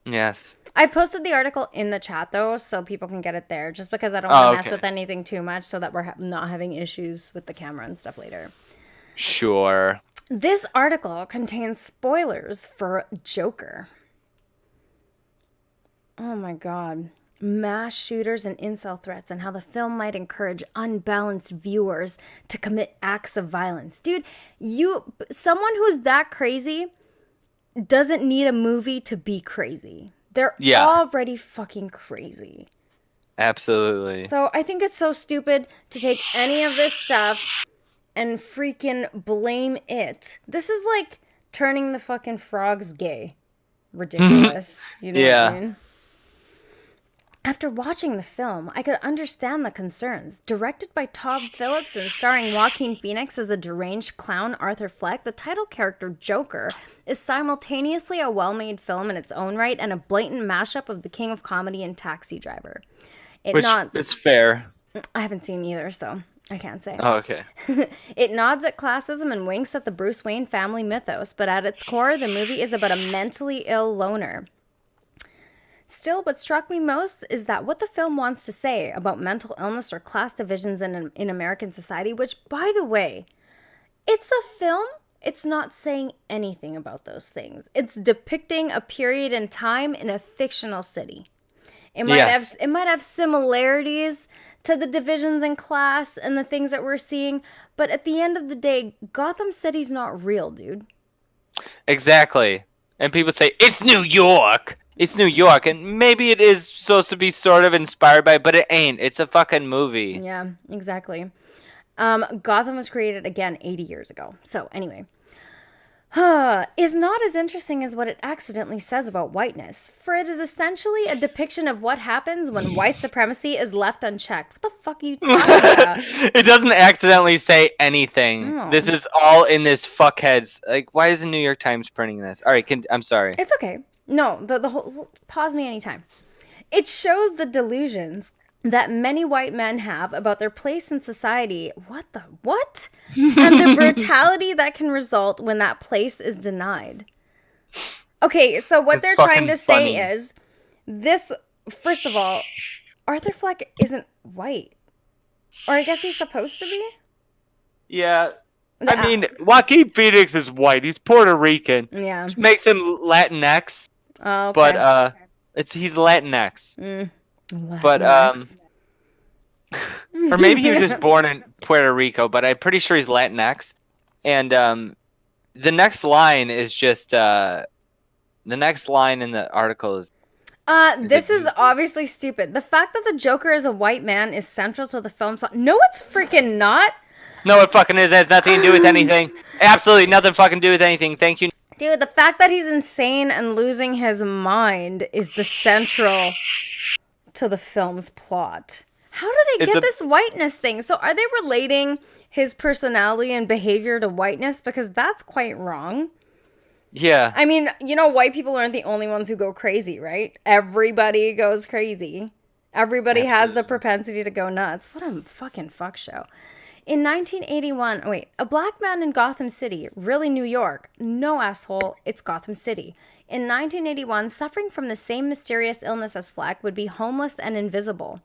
Yes. I've posted the article in the chat though, so people can get it there. Just because I don't Oh, want to mess okay. with anything too much, so that we're not having issues with the camera and stuff later. Sure. This article contains spoilers for Joker. Oh my god. Mass shooters and incel threats and how the film might encourage unbalanced viewers to commit acts of violence. Dude, someone who's that crazy doesn't need a movie to be crazy. They're Yeah. already fucking crazy. Absolutely. So I think it's so stupid to take any of this stuff and freaking blame it. This is like turning the fucking frogs gay. Ridiculous. You know Yeah. what I mean? After watching the film, I could understand the concerns. Directed by Todd Phillips and starring Joaquin Phoenix as the deranged clown Arthur Fleck, the title character Joker is simultaneously a well-made film in its own right and a blatant mashup of the king of comedy and Taxi Driver. Which is fair. I haven't seen either, so I can't say. Oh, okay. It nods at classism and winks at the Bruce Wayne family mythos, but at its core, the movie is about a mentally ill loner. Still, what struck me most is that what the film wants to say about mental illness or class divisions in American society, which, by the way, it's a film. It's not saying anything about those things. It's depicting a period in time in a fictional city. It might have similarities to the divisions in class and the things that we're seeing, but at the end of the day, Gotham City's not real, dude. Exactly. And people say, it's New York. It's New York. And maybe it is supposed to be sort of inspired by it, but it ain't. It's a fucking movie. Yeah, exactly. Gotham was created again 80 years ago. So anyway, is not as interesting as what it accidentally says about whiteness, for it is essentially a depiction of what happens when white supremacy is left unchecked. What the fuck are you talking about? It doesn't accidentally say anything. This No. is all in this fuckhead's. Like, why is the New York Times printing this? All right, I'm sorry. It's okay. No, the whole pause me anytime. It shows the delusions that many white men have about their place in society. What the what? And the brutality that can result when that place is denied. Okay, so what It's they're trying fucking to say funny. is this, first of all, Arthur Fleck isn't white. Or I guess he's supposed to be? Yeah. The- I mean, Joaquin Phoenix is white. He's Puerto Rican. yeah. Which makes him Latinx, Oh, okay. but he's Latinx. But Latinx. or maybe he was just born in Puerto Rico, but I'm pretty sure he's Latinx. And the next line is just the next line in the article is This is obviously stupid. The fact that the Joker is a white man is central to the film's. No, it's freaking not. no, it fucking is. It has nothing to do with anything. Absolutely nothing fucking to do with anything. Thank you. Dude, the fact that he's insane and losing his mind is the central to the film's plot. How do they get this whiteness thing? So are they relating his personality and behavior to whiteness? Because that's quite wrong. Yeah. I mean, white people aren't the only ones who go crazy, right? Everybody goes crazy. Everybody has the propensity to go nuts. What a fucking fuck show. In 1981, a black man in Gotham City, really New York. No, asshole, it's Gotham City. In 1981, suffering from the same mysterious illness as Fleck, would be homeless and invisible.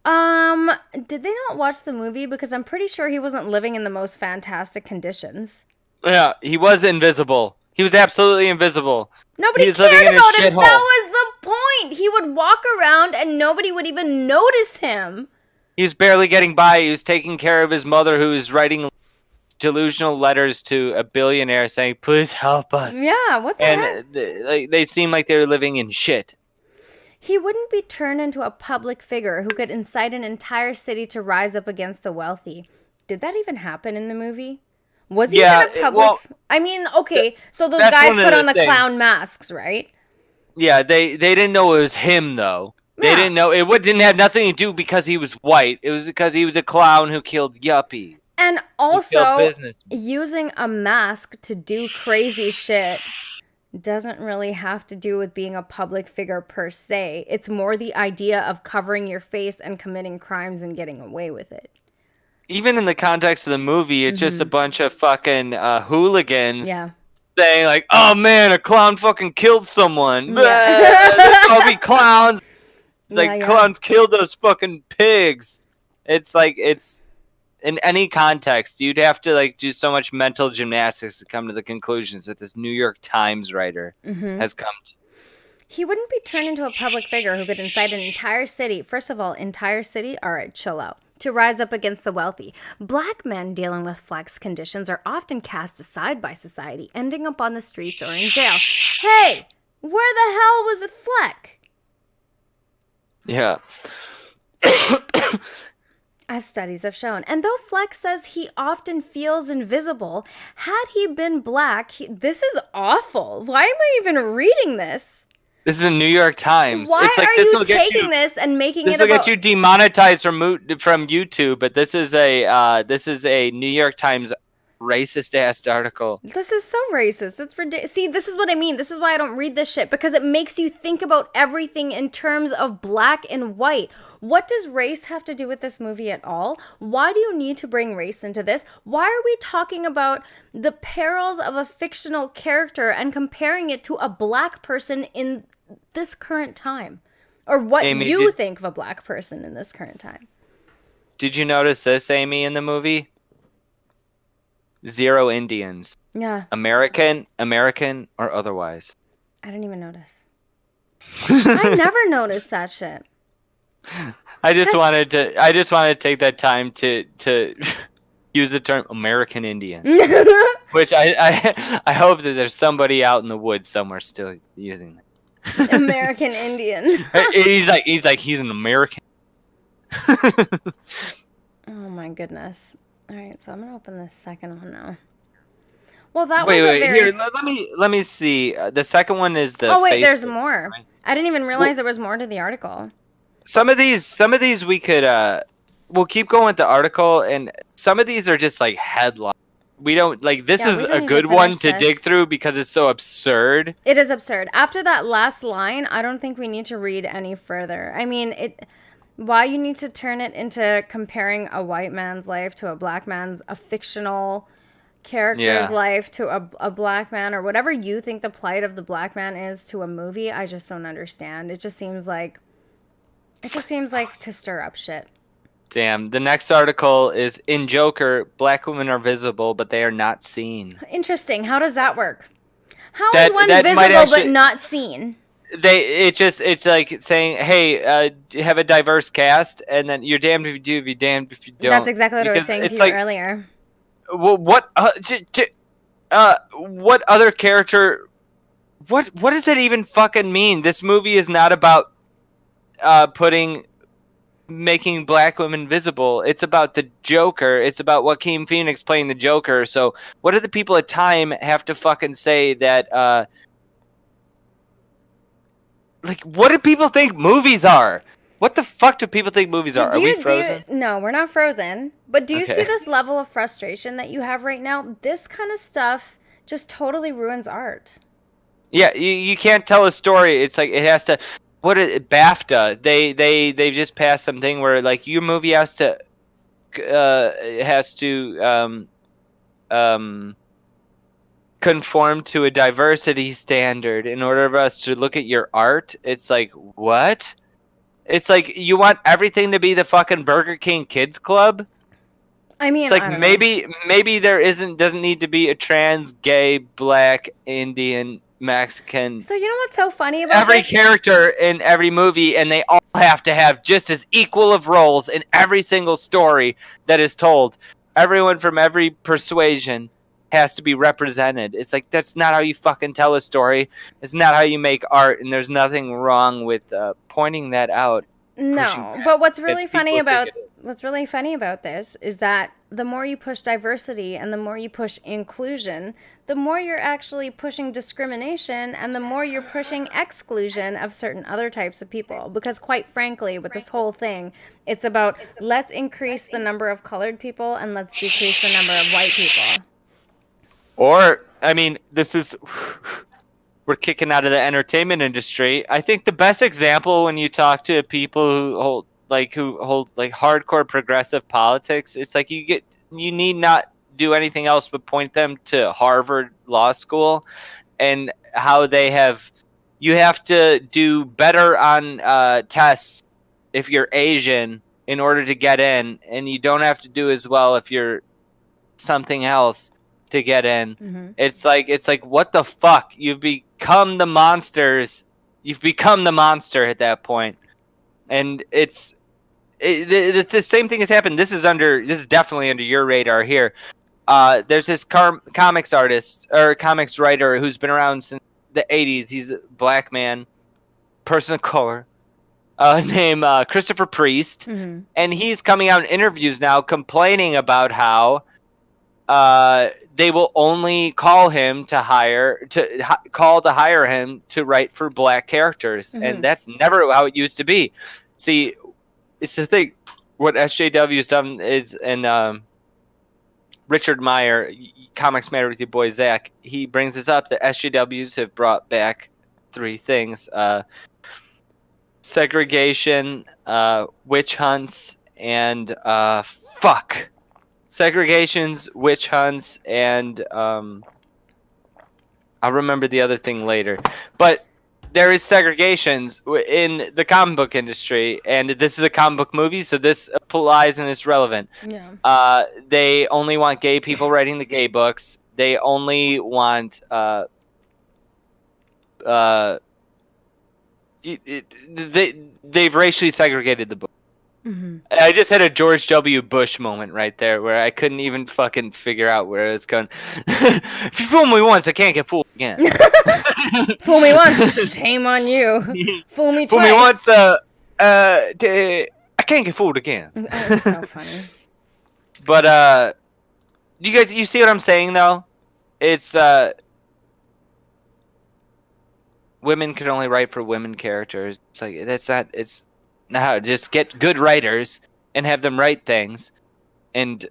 Did they not watch the movie? Because I'm pretty sure he wasn't living in the most fantastic conditions. Yeah, he was invisible. He was absolutely invisible. Nobody cared about him. That was the point. He would walk around and nobody would even notice him. He was barely getting by. He was taking care of his mother, who was writing delusional letters to a billionaire saying, "Please help us." Yeah, what the heck? And they seemed like they were living in shit. He wouldn't be turned into a public figure who could incite an entire city to rise up against the wealthy. Did that even happen in the movie? Was he even a public? I mean, okay, so those guys put on the clown masks, right? Yeah, they didn't know it was him, though. They didn't know. It didn't have nothing to do because he was white. It was because he was a clown who killed yuppies. And also, using a mask to do crazy shit doesn't really have to do with being a public figure per se. It's more the idea of covering your face and committing crimes and getting away with it. Even in the context of the movie, it's just a bunch of fucking hooligans saying like, "Oh man, a clown fucking killed someone. Let's all be clowns." It's like clowns killed those fucking pigs. It's like it's in any context, you'd have to like do so much mental gymnastics to come to the conclusions that this New York Times writer has come to. He wouldn't be turned into a public figure who could incite an entire city. First of all, entire city? All right, chill out. To rise up against the wealthy. Black men dealing with Fleck's conditions are often cast aside by society, ending up on the streets or in jail. Hey, where the hell was Fleck? Yeah. As studies have shown. And though Fleck says he often feels invisible, had he been black, this is awful. Why am I even reading this? This is a New York Times. Why it's like, are you taking this and making it about... This will get you demonetized from YouTube, but this is a New York Times racist-ass article. This is so racist. It's ridiculous. See, this is what I mean. This is why I don't read this shit, because it makes you think about everything in terms of black and white. What does race have to do with this movie at all? Why do you need to bring race into this? Why are we talking about the perils of a fictional character and comparing it to a black person in this current time? Or what Aimee, you think of a black person in this current time? Did you notice this, Aimee, in the movie? 0 Indians. Yeah. American, or otherwise. I didn't even notice. I never noticed that shit. I just wanted to take that time to use the term American Indian, which I hope that there's somebody out in the woods somewhere still using that. American Indian. He's an American. Oh my goodness. All right, so I'm going to open this second one now. Well, that was Wait. a very. Here, let me see. The second one is the Oh wait, there's Facebook. more. Right? I didn't even Well, realize there was more to the article. some of these we could we'll keep going with the article, and some of these are just like headlines. We don't like this Yeah, is we don't a need to good one finish to dig this. through because it's so absurd. It is absurd. After that last line, I don't think we need to read any further. I mean, it. Why you need to turn it into comparing a white man's life to a black man's, a fictional character's Yeah. life to a black man, or whatever you think the plight of the black man is to a movie, I just don't understand. It just seems like to stir up shit. Damn. The next article is in Joker, black women are visible, but they are not seen. Interesting. How does that work? How is That one that might visible but actually not seen? it's like saying, hey, have a diverse cast, and then you're damned if you do, you're damned if you don't. That's exactly what I was Because saying to it's you like, earlier. well, what other character? What does it even fucking mean? This movie is not about making black women visible. It's about the Joker. It's about Joaquin Phoenix playing the Joker. So what do the people at Time have to fucking say that? Like, what do people think movies are? What the fuck do people think movies are? Are we frozen? No, we're not frozen. But do you see Okay. this level of frustration that you have right now? This kind of stuff just totally ruins art. Yeah, you can't tell a story. It's like it has to. BAFTA? They just passed something where like your movie has to conform to a diversity standard in order for us to look at your art. It's like what? It's like you want everything to be the fucking Burger King Kids Club. I mean, It's like I don't know. maybe there doesn't need to be a trans, gay, black, Indian, Mexican. So you know what's so funny about Every this? character in every movie, and they all have to have just as equal of roles in every single story that is told. Everyone from every persuasion has to be represented. It's like that's not how you fucking tell a story. It's not how you make art, and there's nothing wrong with pointing that out. No, but what's really against funny people who think about it is. what's really funny about this is that the more you push diversity and the more you push inclusion, the more you're actually pushing discrimination and the more you're pushing exclusion of certain other types of people. Because quite frankly, with this whole thing, it's about let's increase the number of colored people and let's decrease the number of white people. Or, I mean, this is we're kicking out of the entertainment industry. I think the best example when you talk to people who hold hardcore progressive politics, it's like you need not do anything else but point them to Harvard Law School and how you have to do better on tests if you're Asian in order to get in, and you don't have to do as well if you're something else to get in. Mm-hmm. It's like what the fuck? You've become the monsters. You've become the monster at that point, and the same thing has happened. This is definitely under your radar here. There's this comics artist or comics writer who's been around since the 80s. He's a black man, person of color, named Christopher Priest, Mm-hmm. and he's coming out in interviews now complaining about how they will only call him to hire him to write for black characters, Mm-hmm. and that's never how it used to be. See, it's the thing. What SJW's done is, and Richard Meyer, Comics Matter with your boy Zach, he brings this up that SJWs have brought back three things: segregation, witch hunts, and segregations, witch hunts, and I'll remember the other thing later. But there is segregations in the comic book industry, and this is a comic book movie, so this applies and is relevant. Yeah. They only want gay people writing the gay books. They only want they've racially segregated the book. Mm-hmm. I just had a George W. Bush moment right there where I couldn't even fucking figure out where it's going. If you fool me once, I can't get fooled again. Fool me once, shame on you. Fool me Fool twice. me once, I can't get fooled again. That was so funny. But you see what I'm saying though? it's women can only write for women characters. It's like that's not. It's no. Just get good writers and have them write things, and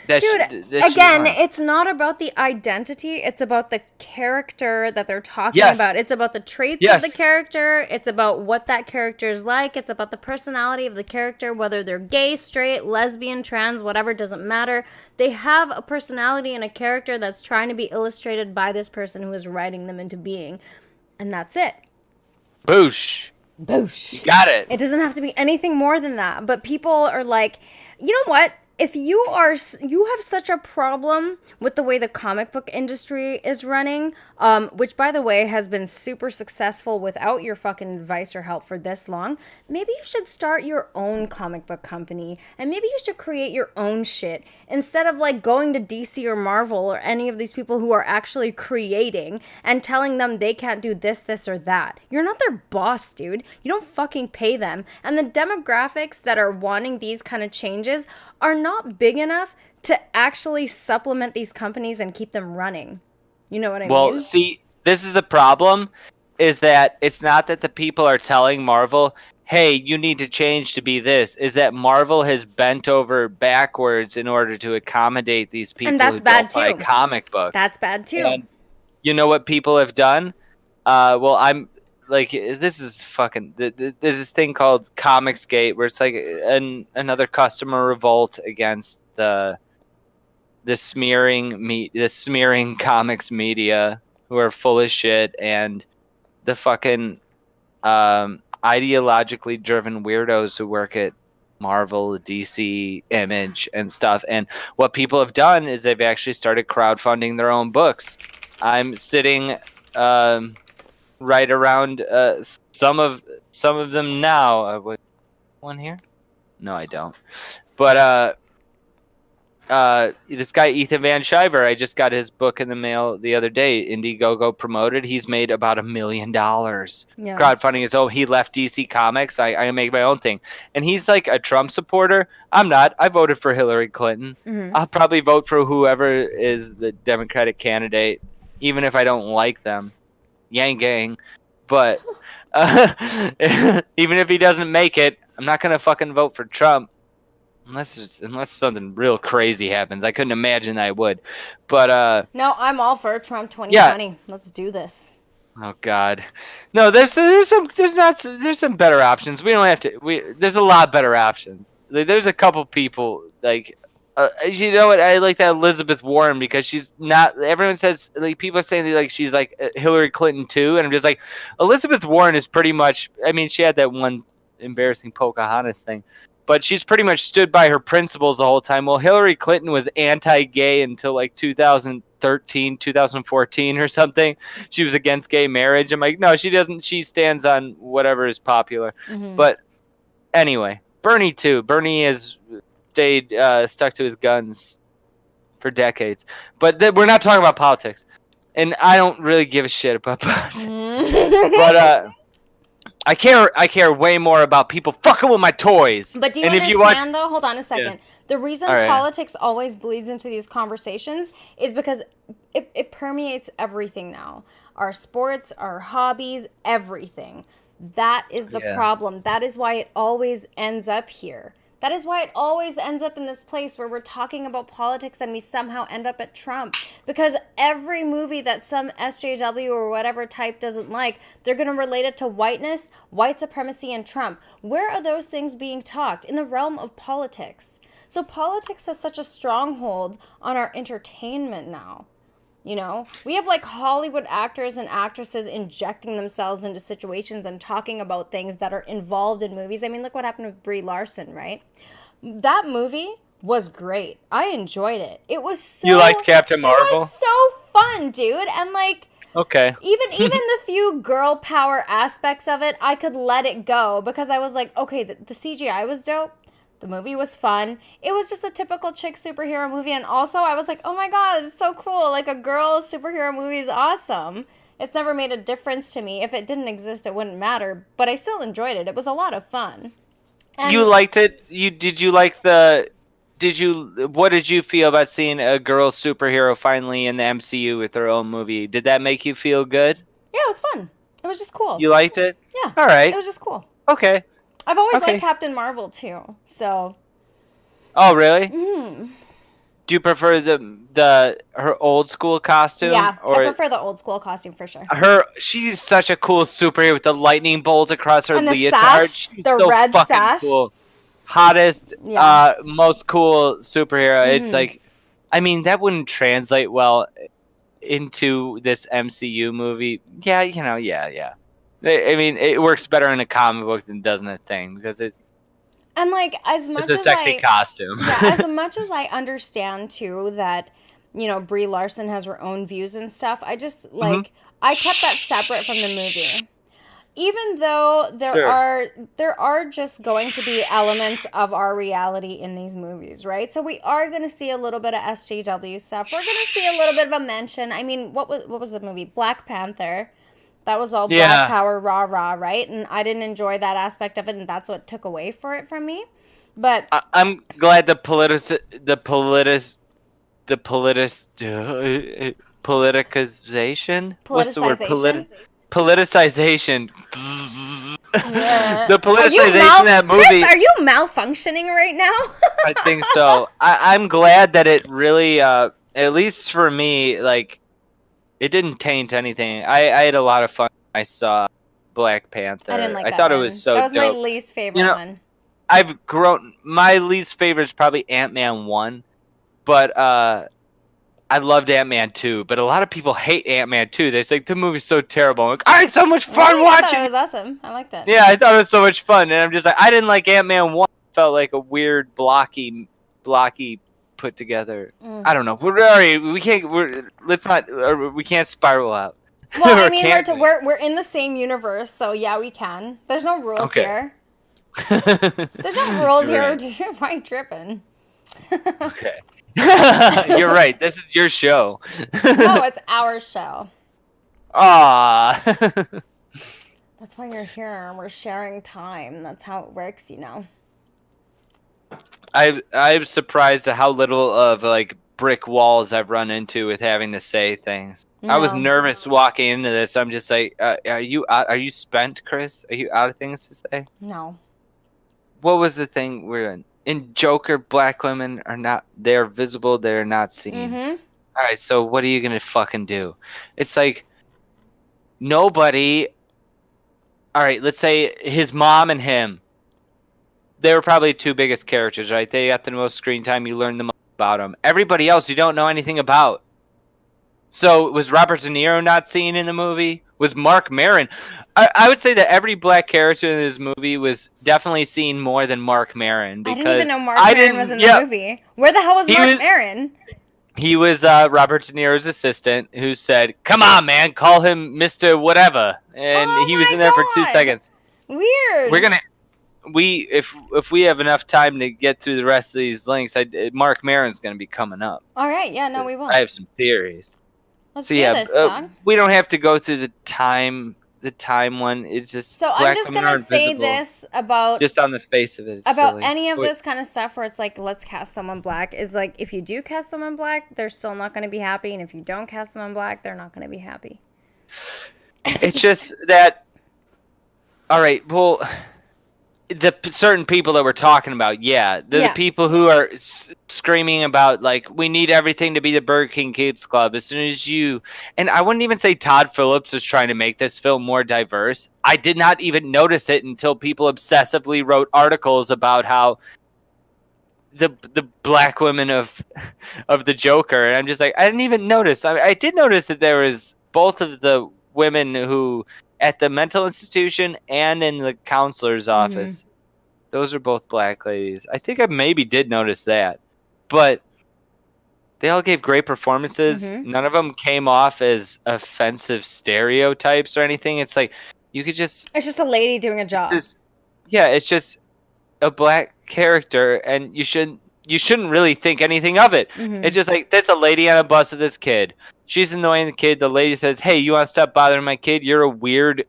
Dude, that should be again, fine. it's not about the identity. It's about the character that they're talking Yes, about. It's about the traits of the yes. character. It's about what that character is like. It's about the personality of the character, whether they're gay, straight, lesbian, trans, whatever, doesn't matter. They have a personality and a character that's trying to be illustrated by this person who is writing them into being. And that's it. Boosh. You Boosh. got it. It doesn't have to be anything more than that. But people are like, you know what? If you have such a problem with the way the comic book industry is running, which by the way has been super successful without your fucking advice or help for this long, maybe you should start your own comic book company and maybe you should create your own shit instead of like going to DC or Marvel or any of these people who are actually creating and telling them they can't do this or that. You're not their boss, dude. You don't fucking pay them. And the demographics that are wanting these kind of changes are not big enough to actually supplement these companies and keep them running. You know what I mean? Well, see, this is the problem, is that it's not that the people are telling Marvel, hey, you need to change to be this, is that Marvel has bent over backwards in order to accommodate these people And that's who bad don't buy too. comic books. That's bad too. And you know what people have done? Well, I'm like, this is fucking. There's this thing called Comicsgate where it's like another customer revolt against the smearing comics media who are full of shit, and the fucking ideologically driven weirdos who work at Marvel, DC, Image, and stuff. And what people have done is they've actually started crowdfunding their own books. I'm sitting right around some of them now. One here? No, I don't. But this guy Ethan Van Sciver, I just got his book in the mail the other day. Indiegogo promoted. He's made about $1 million crowdfunding his own. He left DC Comics. I make my own thing, and he's like a Trump supporter. I'm not. I voted for Hillary Clinton. Mm-hmm. I'll probably vote for whoever is the Democratic candidate, even if I don't like them. Yang gang. But even if he doesn't make it, I'm not gonna fucking vote for Trump. Unless something real crazy happens. I couldn't imagine I would. But No, I'm all for Trump 2020. Yeah. Let's do this. Oh God, no. There's some better options. We don't have to. There's a lot better options. There's a couple people like. You know what? I like that Elizabeth Warren because she's not. Everyone says like people are saying like she's like Hillary Clinton too, and I'm just like Elizabeth Warren is pretty much. I mean, she had that one embarrassing Pocahontas thing, but she's pretty much stood by her principles the whole time. Well, Hillary Clinton was anti-gay until like 2013, 2014 or something. She was against gay marriage. I'm like, no, she doesn't. She stands on whatever is popular. Mm-hmm. But anyway, Bernie too. Bernie has stayed stuck to his guns for decades. But we're not talking about politics. And I don't really give a shit about politics. But I care way more about people fucking with my toys. But do you understand, though? Hold on a second. Yeah. The reason politics always bleeds into these conversations is because it permeates everything now. Our sports, our hobbies, everything. That is the problem. That is why it always ends up here. That is why it always ends up in this place where we're talking about politics and we somehow end up at Trump. Because every movie that some SJW or whatever type doesn't like, they're going to relate it to whiteness, white supremacy, and Trump. Where are those things being talked? In the realm of politics. So politics has such a stronghold on our entertainment now. You know, we have like Hollywood actors and actresses injecting themselves into situations and talking about things that are involved in movies. I mean, look what happened with Brie Larson, right? That movie was great. I enjoyed it. It was so... You liked Captain Marvel? It was so fun, dude. And like... Okay. Even the few girl power aspects of it, I could let it go because I was like, okay, the CGI was dope. The movie was fun. It was just a typical chick superhero movie. And also I was like, oh my God, it's so cool. Like a girl superhero movie is awesome. It's never made a difference to me. If it didn't exist, it wouldn't matter. But I still enjoyed it. It was a lot of fun. And you liked it? Did you like the what did you feel about seeing a girl superhero finally in the MCU with her own movie? Did that make you feel good? Yeah, it was fun. It was just cool. You liked it? Yeah. All It right. was just cool. Okay. I've always liked Okay. Captain Marvel too. So. Oh, really? Mm. Do you prefer her old school costume? Yeah, or I prefer the old school costume for sure. she's such a cool superhero with the lightning bolt across her And the leotard. sash, She's the so red fucking sash. cool. Hottest, Yeah. most cool superhero. It's Mhm. like, I mean, that wouldn't translate well into this MCU movie. Yeah, yeah. I mean, it works better in a comic book than does in a thing because And like it's a sexy costume. yeah, as much as I understand too that Brie Larson has her own views and stuff, I just like I kept that separate from the movie. Even though there are just going to be elements of our reality in these movies, right? So we are going to see a little bit of SJW stuff. We're going to see a little bit of a mention. I mean, what was the movie? Black Panther. That was all Black Power, rah rah, right? And I didn't enjoy that aspect of it, and that's what took away for it from me. But I'm glad the politicization. What's the word? Politicization. yeah. The politicization of that movie. Chris, are you malfunctioning right now? I think so. I'm glad that it really, at least for me, like, it didn't taint anything. I had a lot of fun when I saw Black Panther. I didn't like that thought one. It was so That was dope. my least favorite one. I've grown. My least favorite is probably Ant-Man 1, but I loved Ant-Man 2. But a lot of people hate Ant-Man 2. They're like, the movie's so terrible. I'm like, I had so much fun watching it. It was awesome. I liked it. Yeah, I thought it was so much fun, and I'm just like, I didn't like Ant-Man 1. It felt like a weird, blocky put together. I don't know. We can't. Let's not. We can't spiral out. Well, I mean, we're in the same universe, so yeah, we can. There's no rules here. There's no rules here. Why tripping? Okay. You're right. This is your show. No, it's our show. Ah. That's why you're here. We're sharing time. That's how it works, I'm surprised at how little of like brick walls I've run into with having to say things. No. I was nervous walking into this. I'm just like, are you spent, Chris? Are you out of things to say? No. What was the thing we're in Joker? Black women are not. They're visible. They're not seen. Mm-hmm. All right. So what are you gonna fucking do? It's like nobody. All right. Let's say his mom and him. They were probably two biggest characters, right? They got the most screen time. You learn the most about them. Everybody else, you don't know anything about. So was Robert De Niro not seen in the movie? Was Mark Maron? I would say that every black character in this movie was definitely seen more than Mark Maron. I didn't even know Mark Maron was in the movie. Where the hell was Mark Maron? He was Robert De Niro's assistant who said, "Come on, man, call him Mr. Whatever," and he was in there for 2 seconds. Weird. We're gonna. If we have enough time to get through the rest of these links, Mark Maron's going to be coming up. All right, yeah, no, we will. I have some theories. Let's do this, Don. We don't have to go through the time one. It's just so I'm just going to say this about just on the face of it. About silly. any of this kind of stuff where it's like, let's cast someone black, is like, if you do cast someone black, they're still not going to be happy, and if you don't cast someone black, they're not going to be happy. It's just that. All right, well. The certain people that we're talking about, the people who are screaming about, like, we need everything to be the Burger King Kids Club. As soon as and I wouldn't even say Todd Phillips is trying to make this film more diverse. I did not even notice it until people obsessively wrote articles about how the black women of the Joker, and I'm just like, I didn't even notice. I did notice that there was both of the women who. At the mental institution and in the counselor's office. Those are both black ladies. I think I maybe did notice that. But they all gave great performances. None of them came off as offensive stereotypes or anything. It's like, you could just... It's just a lady doing a job. It's just a black character, and you shouldn't really think anything of it. It's just like, there's a lady on a bus with this kid. She's annoying the kid. The lady says, "Hey, you want to stop bothering my kid? You're a weird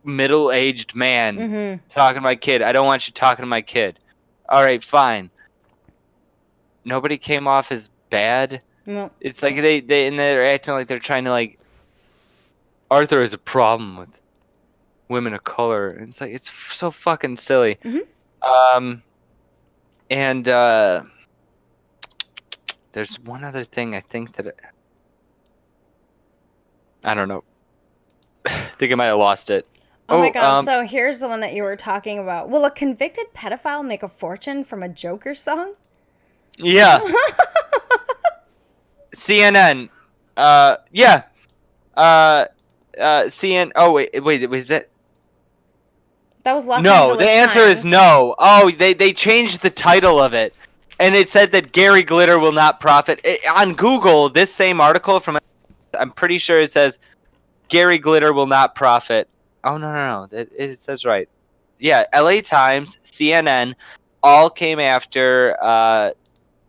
middle-aged man talking to my kid. I don't want you talking to my kid." All right, fine. nobody came off as bad. No. It's like they're acting like they're trying to like Arthur has a problem with women of color. And it's like it's so fucking silly. And there's one other thing I think that I don't know. I think I might have lost it. Oh my God. So here's the one that you were talking about. Will a convicted pedophile make a fortune from a Joker song? Yeah. CNN. Yeah. CN. Oh wait. Was that? That was Los No, Angeles the answer Times. is no. Oh, they changed the title of it, and it said that Gary Glitter will not profit. On Google, this same article from, I'm pretty sure it says Gary Glitter will not profit. Oh no, it says right. Yeah, LA Times, CNN, all came after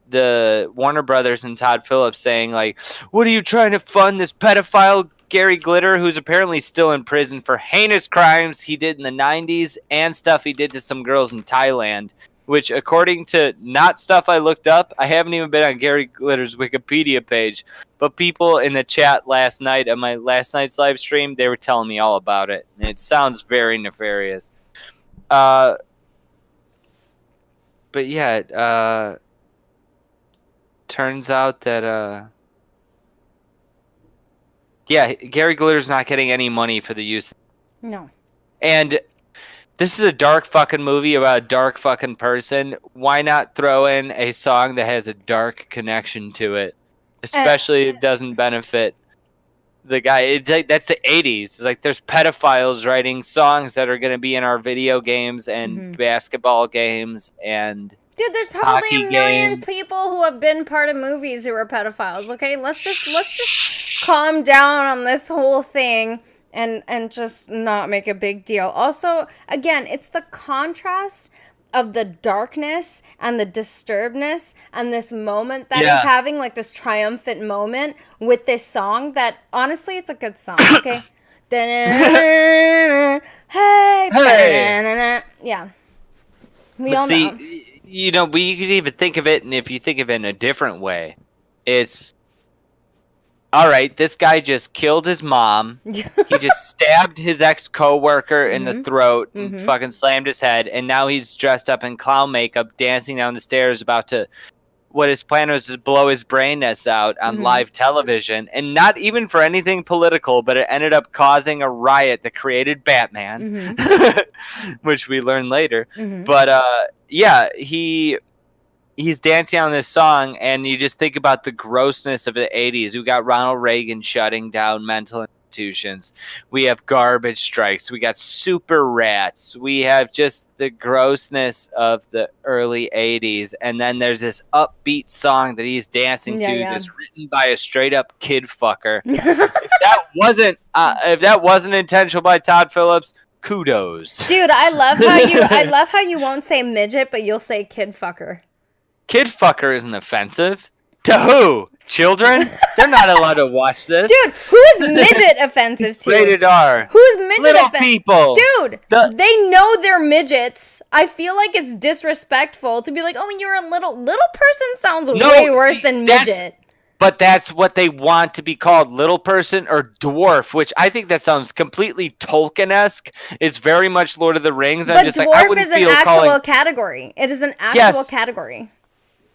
the Warner Brothers and Todd Phillips saying like, "What are you trying to fund this pedophile Gary Glitter, who's apparently still in prison for heinous crimes he did in the 90s and stuff he did to some girls in Thailand," which, according to not stuff I looked up, I haven't even been on Gary Glitter's Wikipedia page, but people in the chat last night on my last night's live stream, they were telling me all about it, and it sounds very nefarious. But yeah, turns out that yeah, Gary Glitter's not getting any money for the use. No. And this is a dark fucking movie about a dark fucking person. Why not throw in a song that has a dark connection to it? Especially if it doesn't benefit the guy. It's like, that's the 80s. It's like there's pedophiles writing songs that are going to be in our video games and basketball games and dude, there's probably hockey a million games. people who have been part of movies who are pedophiles. Okay, let's just calm down on this whole thing and just not make a big deal. Also, again, it's the contrast of the darkness and the disturbedness and this moment that he's having, like this triumphant moment with this song that honestly, it's a good song. Okay. Hey. Yeah. We all know. You know, you could even think of it, and if you think of it in a different way, it's all right. This guy just killed his mom. He just stabbed his ex-coworker in the throat and fucking slammed his head, and now he's dressed up in clown makeup, dancing down the stairs, about to. What his plan was to blow his brain nest out on live television, and not even for anything political, but it ended up causing a riot that created Batman, which we learned later. But yeah, he's dancing on this song, and you just think about the grossness of the 80s. We got Ronald Reagan shutting down mental institutions. We have garbage strikes. We got super rats. We have just the grossness of the early 80s. And then there's this upbeat song that he's dancing to that's written by a straight up kid fucker. if that wasn't intentional by Todd Phillips, kudos. Dude, I love how you won't say midget, but you'll say kid fucker. Kid fucker isn't offensive. To who? Children? They're not allowed to watch this. Dude, who is midget offensive to? Rated R. Who's midget Little people. Dude, they know they're midgets. I feel like it's disrespectful to be like, oh, you're a little person sounds way worse than midget. But that's what they want to be called, little person or dwarf, which I think that sounds completely Tolkien-esque. It's very much Lord of the Rings. But dwarf is an actual category. It is an actual category.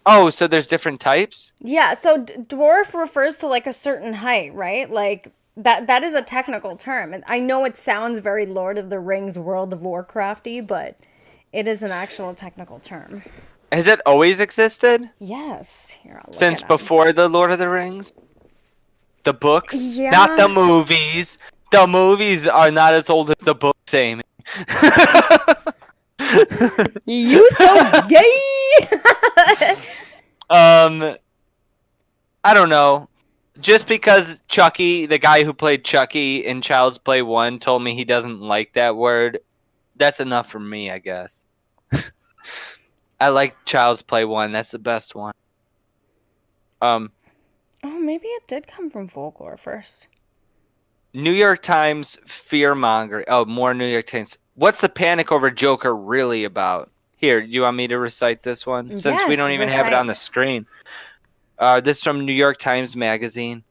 Oh, so there's different types? Yeah, so dwarf refers to like a certain height, right? Like that is a technical term. And I know it sounds very Lord of the Rings, World of Warcrafty, but it is an actual technical term. Has it always existed? Yes. Here, I'll look Since before the Lord of the Rings? The books? Yeah. Not the movies. The movies are not as old as the books, Amy. You so gay. I don't know. Just because Chucky, the guy who played Chucky in Child's Play 1, told me he doesn't like that word, that's enough for me, I guess. I like Child's Play 1. That's the best one. Oh, maybe it did come from folklore first. New York Times fear mongering. Oh, more New York Times. What's the panic over Joker really about? Here, do you want me to recite this one? Since we Yes, don't even have it on the recite. screen. This is from New York Times Magazine.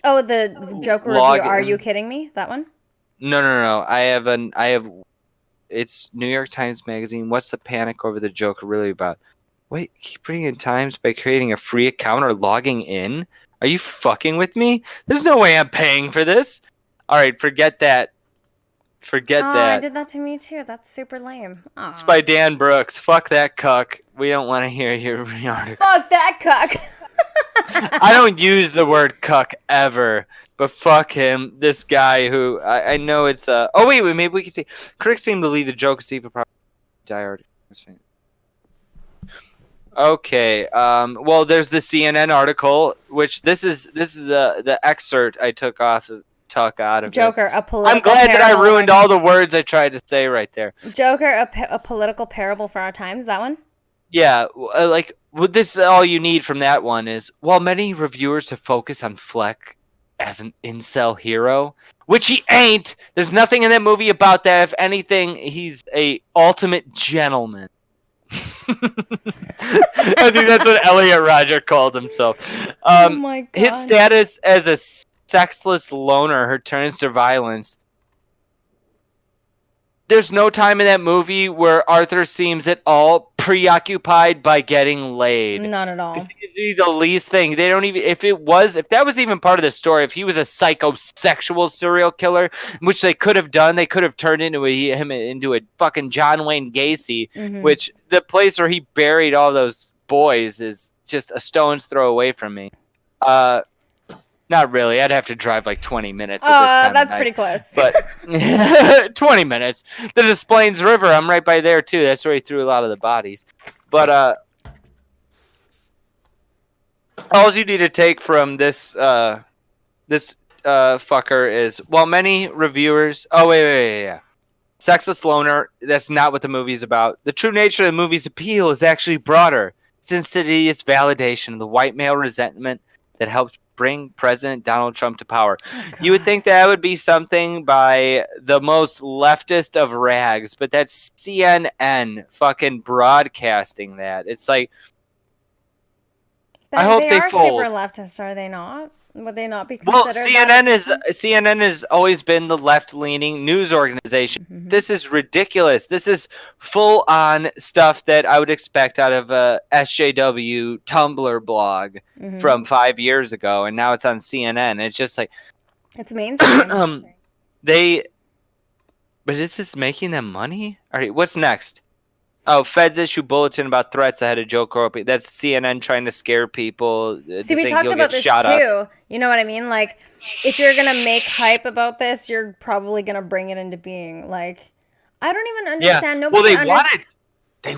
Oh, the Joker review. Log Are you in. kidding me? That one? No. It's New York Times Magazine. What's the panic over the Joker really about? Wait, keep reading in Times by creating a free account or logging in? Are you fucking with me? There's no way I'm paying for this. All right, forget that. Forget Oh, that. I did that to me too. That's super lame. It's Aw. by Dan Brooks. Fuck that cuck. We don't want to hear your article. Fuck that cuck. I don't use the word cuck ever, but fuck him. This guy who I know it's oh wait, maybe we can see. Critics seem to believe the joke is even probably die article. Okay. Well, there's the CNN article, which this is the excerpt I took out of Joker, it. a political I'm glad that I parable ruined all the words I tried to say right there. Joker, a political parable for our times. That one? Yeah, this is all you need from that one is, while many reviewers have focused on Fleck as an incel hero, which he ain't. There's nothing in that movie about that. If anything, he's a ultimate gentleman. I think that's what Elliot Rodger called himself. Oh my god. His status as a sexless loner who turns to violence. There's no time in that movie where Arthur seems at all preoccupied by getting laid. Not at all. It's the least thing. They don't even, if that was even part of the story, if he was a psychosexual serial killer, which they could have done, they could have turned him into a fucking John Wayne Gacy, which the place where he buried all those boys is just a stone's throw away from me. Not really. I'd have to drive like 20 minutes at this time. That's pretty close. But 20 minutes. The Des Plaines River, I'm right by there too. That's where he threw a lot of the bodies. But all you need to take from this fucker is, while many reviewers, yeah. Sexless loner, that's not what the movie's about. The true nature of the movie's appeal is actually broader. It's insidious validation of the white male resentment that helped bring President Donald Trump to power. You would think that would be something by the most leftist of rags, but that's CNN fucking broadcasting that. It's like, I hope they are fold. super leftist, are they not? Would they not be Well, considered? CNN has always been the left-leaning news organization. This is ridiculous. This is full-on stuff that I would expect out of a SJW Tumblr blog from 5 years ago, and now it's on CNN. It's just like, it's mainstream. But is this making them money? All right, what's next? Oh, feds issue bulletin about threats ahead of Joker. That's CNN trying to scare people. See, we talked about this too. You know what I mean? Like, if you're going to make hype about this, you're probably going to bring it into being. Like, I don't even understand. Yeah. Well, they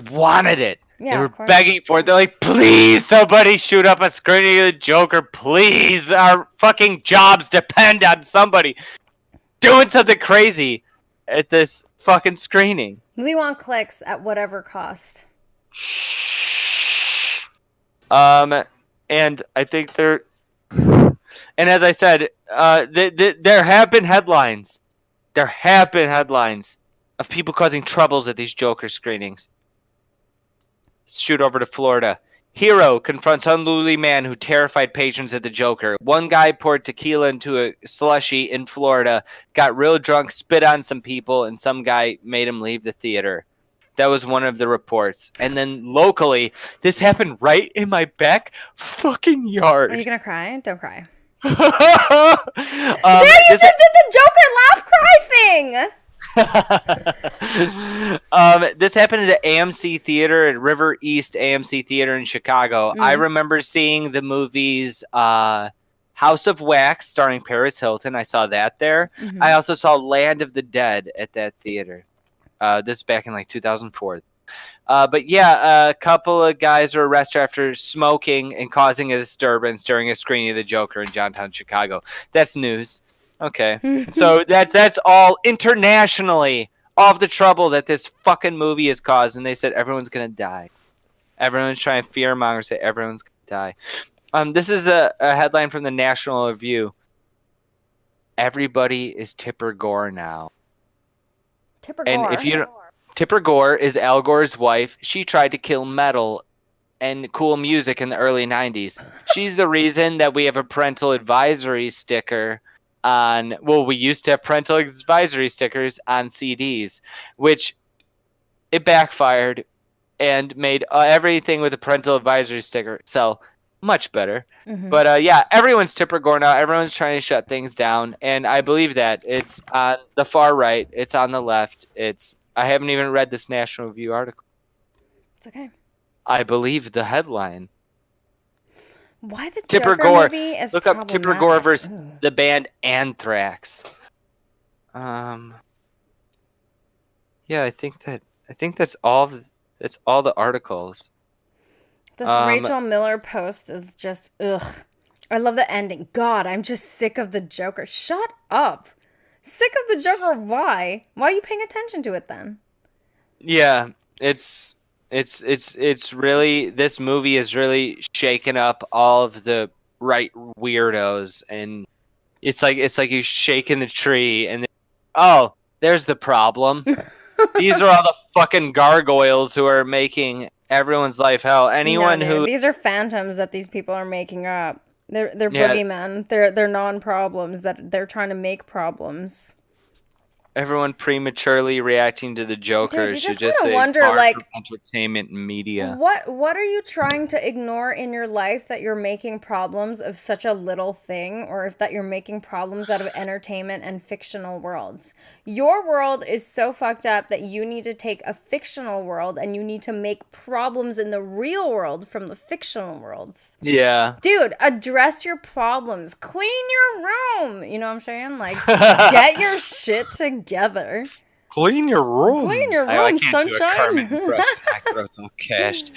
wanted it. Yeah, they were begging for it. They're like, please, somebody shoot up a screening of the Joker. Please, our fucking jobs depend on somebody doing something crazy at this fucking screening. We want clicks at whatever cost. And I think and as I said, there have been headlines. There have been headlines of people causing troubles at these Joker screenings. Shoot over to Florida. Hero confronts unruly man who terrified patrons at the Joker. One guy poured tequila into a slushie in Florida, got real drunk, spit on some people, and some guy made him leave the theater. That was one of the reports. And then locally, this happened right in my back fucking yard. Are you going to cry? Don't cry. You just did the Joker laugh cry thing! This happened at the AMC Theater at River East AMC Theater in Chicago. I remember seeing the movies House of Wax starring Paris Hilton. I saw that there. I also saw Land of the Dead at that theater. This is back in like 2004. But yeah, a couple of guys were arrested after smoking and causing a disturbance during a screening of The Joker in downtown Chicago. That's news. Okay. So that's all internationally of the trouble that this fucking movie has caused, and they said everyone's gonna die. Everyone's trying to fearmonger, say everyone's gonna die. This is a headline from the National Review. Everybody is Tipper Gore now. Tipper Gore. And if you don't, Tipper Gore is Al Gore's wife. She tried to kill metal and cool music in the early 90s. She's the reason that we have a parental advisory sticker on, well, we used to have parental advisory stickers on CDs, which it backfired and made everything with a parental advisory sticker sell much better. But yeah, everyone's Tipper Gore now. Everyone's trying to shut things down, and I believe that. It's on the far right. It's on the left. I haven't even read this National Review article. It's okay. I believe the headline. Why the Tipper Joker Gore. movie is Look up Tipper Gore versus Ooh. the band Anthrax. Yeah, I think that's all. That's all the articles. This Rachel Miller post is just ugh. I love the ending. God, I'm just sick of the Joker. Shut up. Sick of the Joker. Why? Why are you paying attention to it then? Yeah, it's really, this movie is really shaking up all of the right weirdos, and it's like you're shaking the tree, and oh, there's the problem. These are all the fucking gargoyles who are making everyone's life hell. Anyone who these are phantoms that these people are making up. They're boogeymen. They're non-problems that they're trying to make problems. Everyone prematurely reacting to the Joker should just say wonder, like, entertainment media. What are you trying to ignore in your life that you're making problems of such a little thing, or if that you're making problems out of entertainment and fictional worlds? Your world is so fucked up that you need to take a fictional world and you need to make problems in the real world from the fictional worlds. Yeah. Dude, address your problems. Clean your room. You know what I'm saying? Like, get your shit together. Clean your room. Clean your room, I can't sunshine. Do a Kermit impression. My throat's all cashed.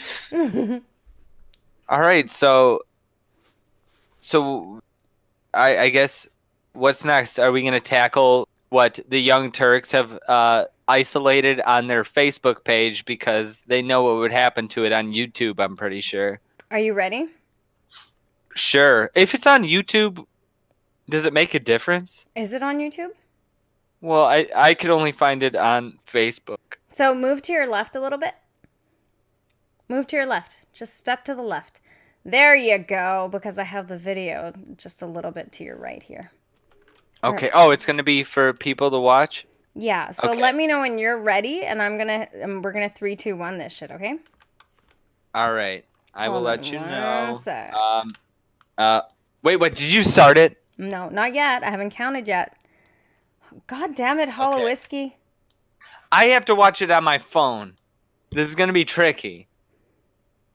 All right, so I guess what's next? Are we going to tackle what the Young Turks have isolated on their Facebook page, because they know what would happen to it on YouTube, I'm pretty sure. Are you ready? Sure. If it's on YouTube, does it make a difference? Is it on YouTube? Well, I could only find it on Facebook. So move to your left a little bit. Move to your left. Just step to the left. There you go, because I have the video just a little bit to your right here. Okay. Right. Oh, it's going to be for people to watch? Yeah. So let me know when you're ready, and we're going to 3, 2, 1 this shit, okay? All right. I will let you know. Sec. Wait, what? Did you start it? No, not yet. I haven't counted yet. God damn it, Hollow Whiskey. I have to watch it on my phone. This is going to be tricky.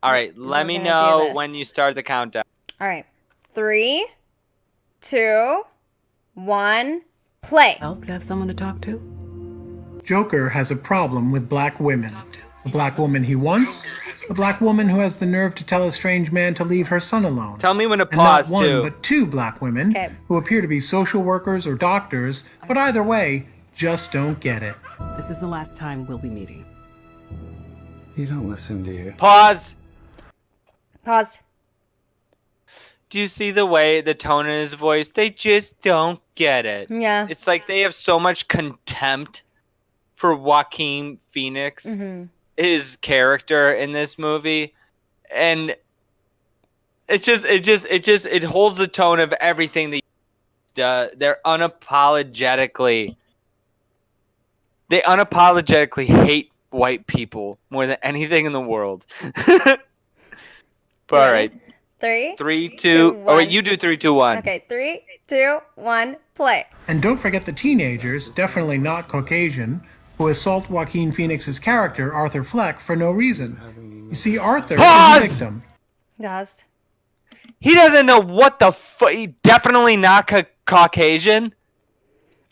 All right, let me know when you start the countdown. All right. 3, 2, 1, play. Help to have someone to talk to? Joker has a problem with black women. The black woman he wants, the black woman who has the nerve to tell a strange man to leave her son alone. Tell me when to and pause, not one, too. but 2 black women who appear to be social workers or doctors, but either way, just don't get it. This is the last time we'll be meeting. You don't listen, do you? Pause. Paused. Do you see the tone in his voice? They just don't get it. Yeah. It's like they have so much contempt for Joaquin Phoenix, his character in this movie, and it holds the tone of everything that they're unapologetically hate white people more than anything in the world. But all right. 3, 2, 1. Oh wait, you do 3, 2, 1. Okay, 3, 2, 1, play. And don't forget the teenagers, definitely not Caucasian, who assault Joaquin Phoenix's character, Arthur Fleck, for no reason. You see, Arthur is the victim. Paused. He doesn't know what the fuck. Definitely not Caucasian.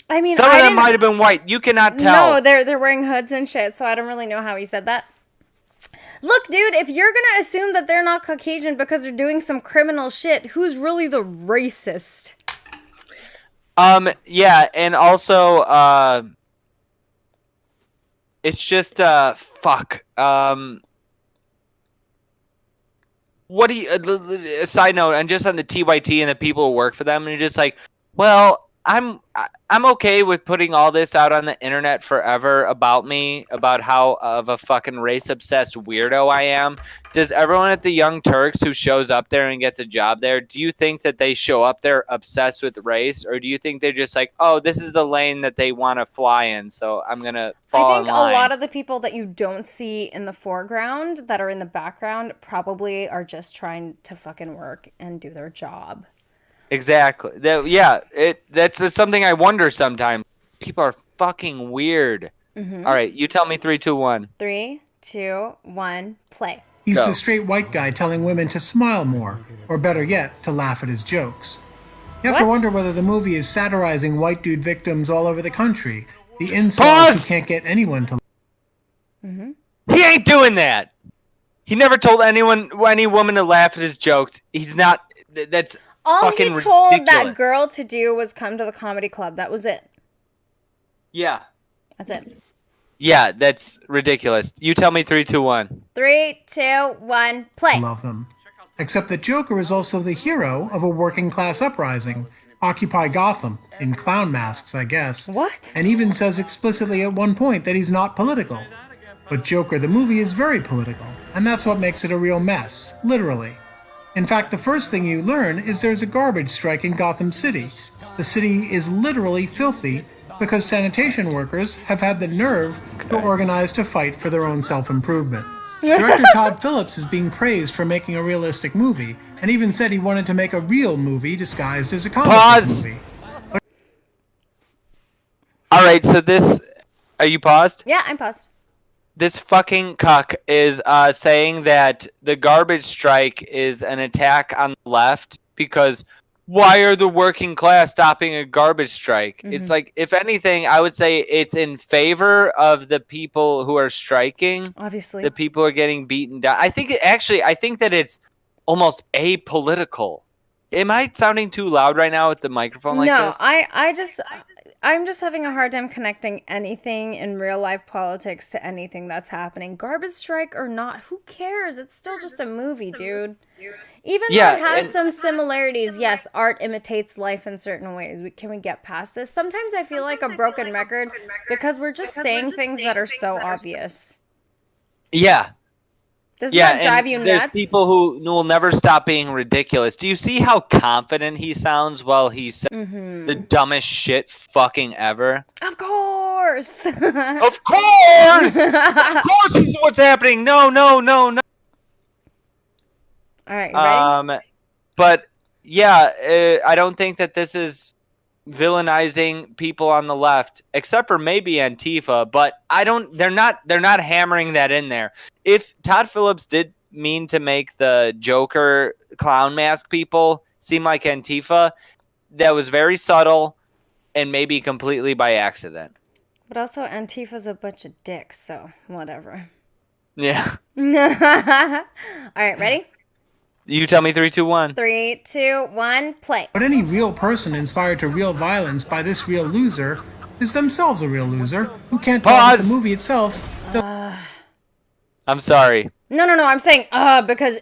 I mean, some of them might have been white. You cannot tell. No, they're wearing hoods and shit, so I don't really know how he said that. Look, dude, if you're gonna assume that they're not Caucasian because they're doing some criminal shit, who's really the racist? Yeah, and also, it's just, fuck. What do you, side note, and just on the TYT and the people who work for them, and you're just like, well, I'm okay with putting all this out on the internet forever about me, about how of a fucking race obsessed weirdo I am. Does everyone at the Young Turks who shows up there and gets a job there, do you think that they show up there obsessed with race, or do you think they're just like, oh, this is the lane that they want to fly in, so I'm gonna fall I in think line? a lot of the people that you don't see in the foreground that are in the background probably are just trying to fucking work and do their job. Exactly. That's something I wonder sometimes. People are fucking weird. Mm-hmm. All right, you tell me 3, 2, 1. 3, 2, 1, play. He's Go. the straight white guy telling women to smile more, or better yet, to laugh at his jokes. You have to What? wonder whether the movie is satirizing white dude victims all over the country, the incels Pause! who can't get anyone to. He ain't doing that. He never told any woman to laugh at his jokes. He's not. That's All he fucking told that ridiculous. girl to do was come to the comedy club. That was it. Yeah. That's it. Yeah, that's ridiculous. You tell me 3, 2, 1. 3, 2, 1, play. Love them. Except that Joker is also the hero of a working class uprising, Occupy Gotham, in clown masks, I guess. What? And even says explicitly at one point that he's not political. But Joker the movie is very political, and that's what makes it a real mess, literally. In fact, the first thing you learn is there's a garbage strike in Gotham City. The city is literally filthy because sanitation workers have had the nerve to organize to fight for their own self-improvement. Director Todd Phillips is being praised for making a realistic movie, and even said he wanted to make a real movie disguised as a comic book Pause. movie. All right, so this. Are you paused? Yeah, I'm paused. This fucking cuck is saying that the garbage strike is an attack on the left because why are the working class stopping a garbage strike? It's like, if anything, I would say it's in favor of the people who are striking. Obviously. The people are getting beaten down. I think that it's almost apolitical. Am I sounding too loud right now with the microphone like No, this? I'm just having a hard time connecting anything in real life politics to anything that's happening. Garbage strike or not, who cares? It's still just a movie, dude. Even though Yeah, it has and- some similarities, yes, art imitates life in certain ways. Can we get past this? Sometimes I feel like a broken record because we're just saying things that are so obvious. Yeah. Doesn't Yeah, that drive and you there's nuts? people who will never stop being ridiculous. Do you see how confident he sounds while he says the dumbest shit fucking ever? Of course. Of course! Of course this is what's happening. No. All right, you ready? But yeah, I don't think that this is villainizing people on the left, except for maybe Antifa, but they're not hammering that in there. If Todd Phillips did mean to make the Joker clown mask people seem like Antifa, that was very subtle and maybe completely by accident. But also, Antifa's a bunch of dicks, so whatever. Yeah. All right, ready? You tell me 3, 2, 1. 3, 2, 1, play. But any real person inspired to real violence by this real loser is themselves a real loser who can't tell that Pause. the movie itself. I'm sorry. No, I'm saying, because,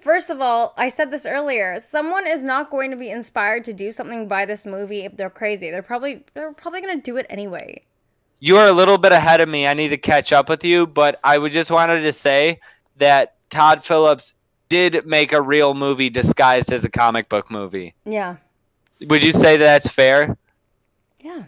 first of all, I said this earlier, someone is not going to be inspired to do something by this movie if they're crazy. They're probably going to do it anyway. You are a little bit ahead of me. I need to catch up with you, but I would just wanted to say that Todd Phillips did make a real movie disguised as a comic book movie. Yeah. Would you say that's fair? Yeah.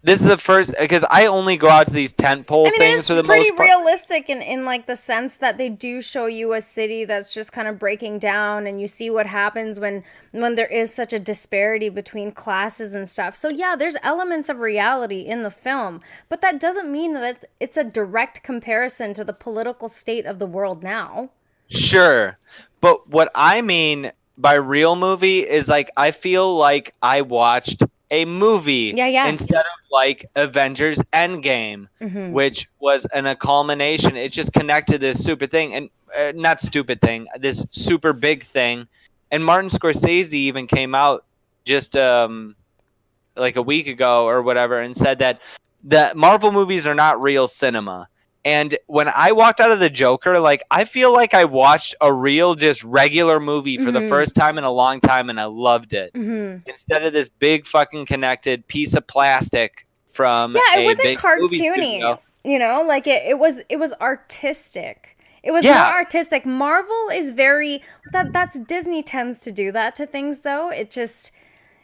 This is the first, because I only go out to these tentpole I mean, things it's for the pretty most part. realistic in like the sense that they do show you a city that's just kind of breaking down, and you see what happens when there is such a disparity between classes and stuff. So yeah, there's elements of reality in the film, but that doesn't mean that it's a direct comparison to the political state of the world now. Sure. But what I mean by real movie is like, I feel like I watched a movie Yeah. instead of like Avengers Endgame, which was a culmination. It just connected this super thing, and not stupid thing, this super big thing. And Martin Scorsese even came out just like a week ago or whatever and said that the Marvel movies are not real cinema. And when I walked out of the Joker, like I feel like I watched a real, just regular movie for the first time in a long time, and I loved it. Instead of this big fucking connected piece of plastic from Yeah, it a wasn't big movie studio. cartoony. You know, like it was artistic. It was more artistic. Marvel is very that's Disney tends to do that to things though.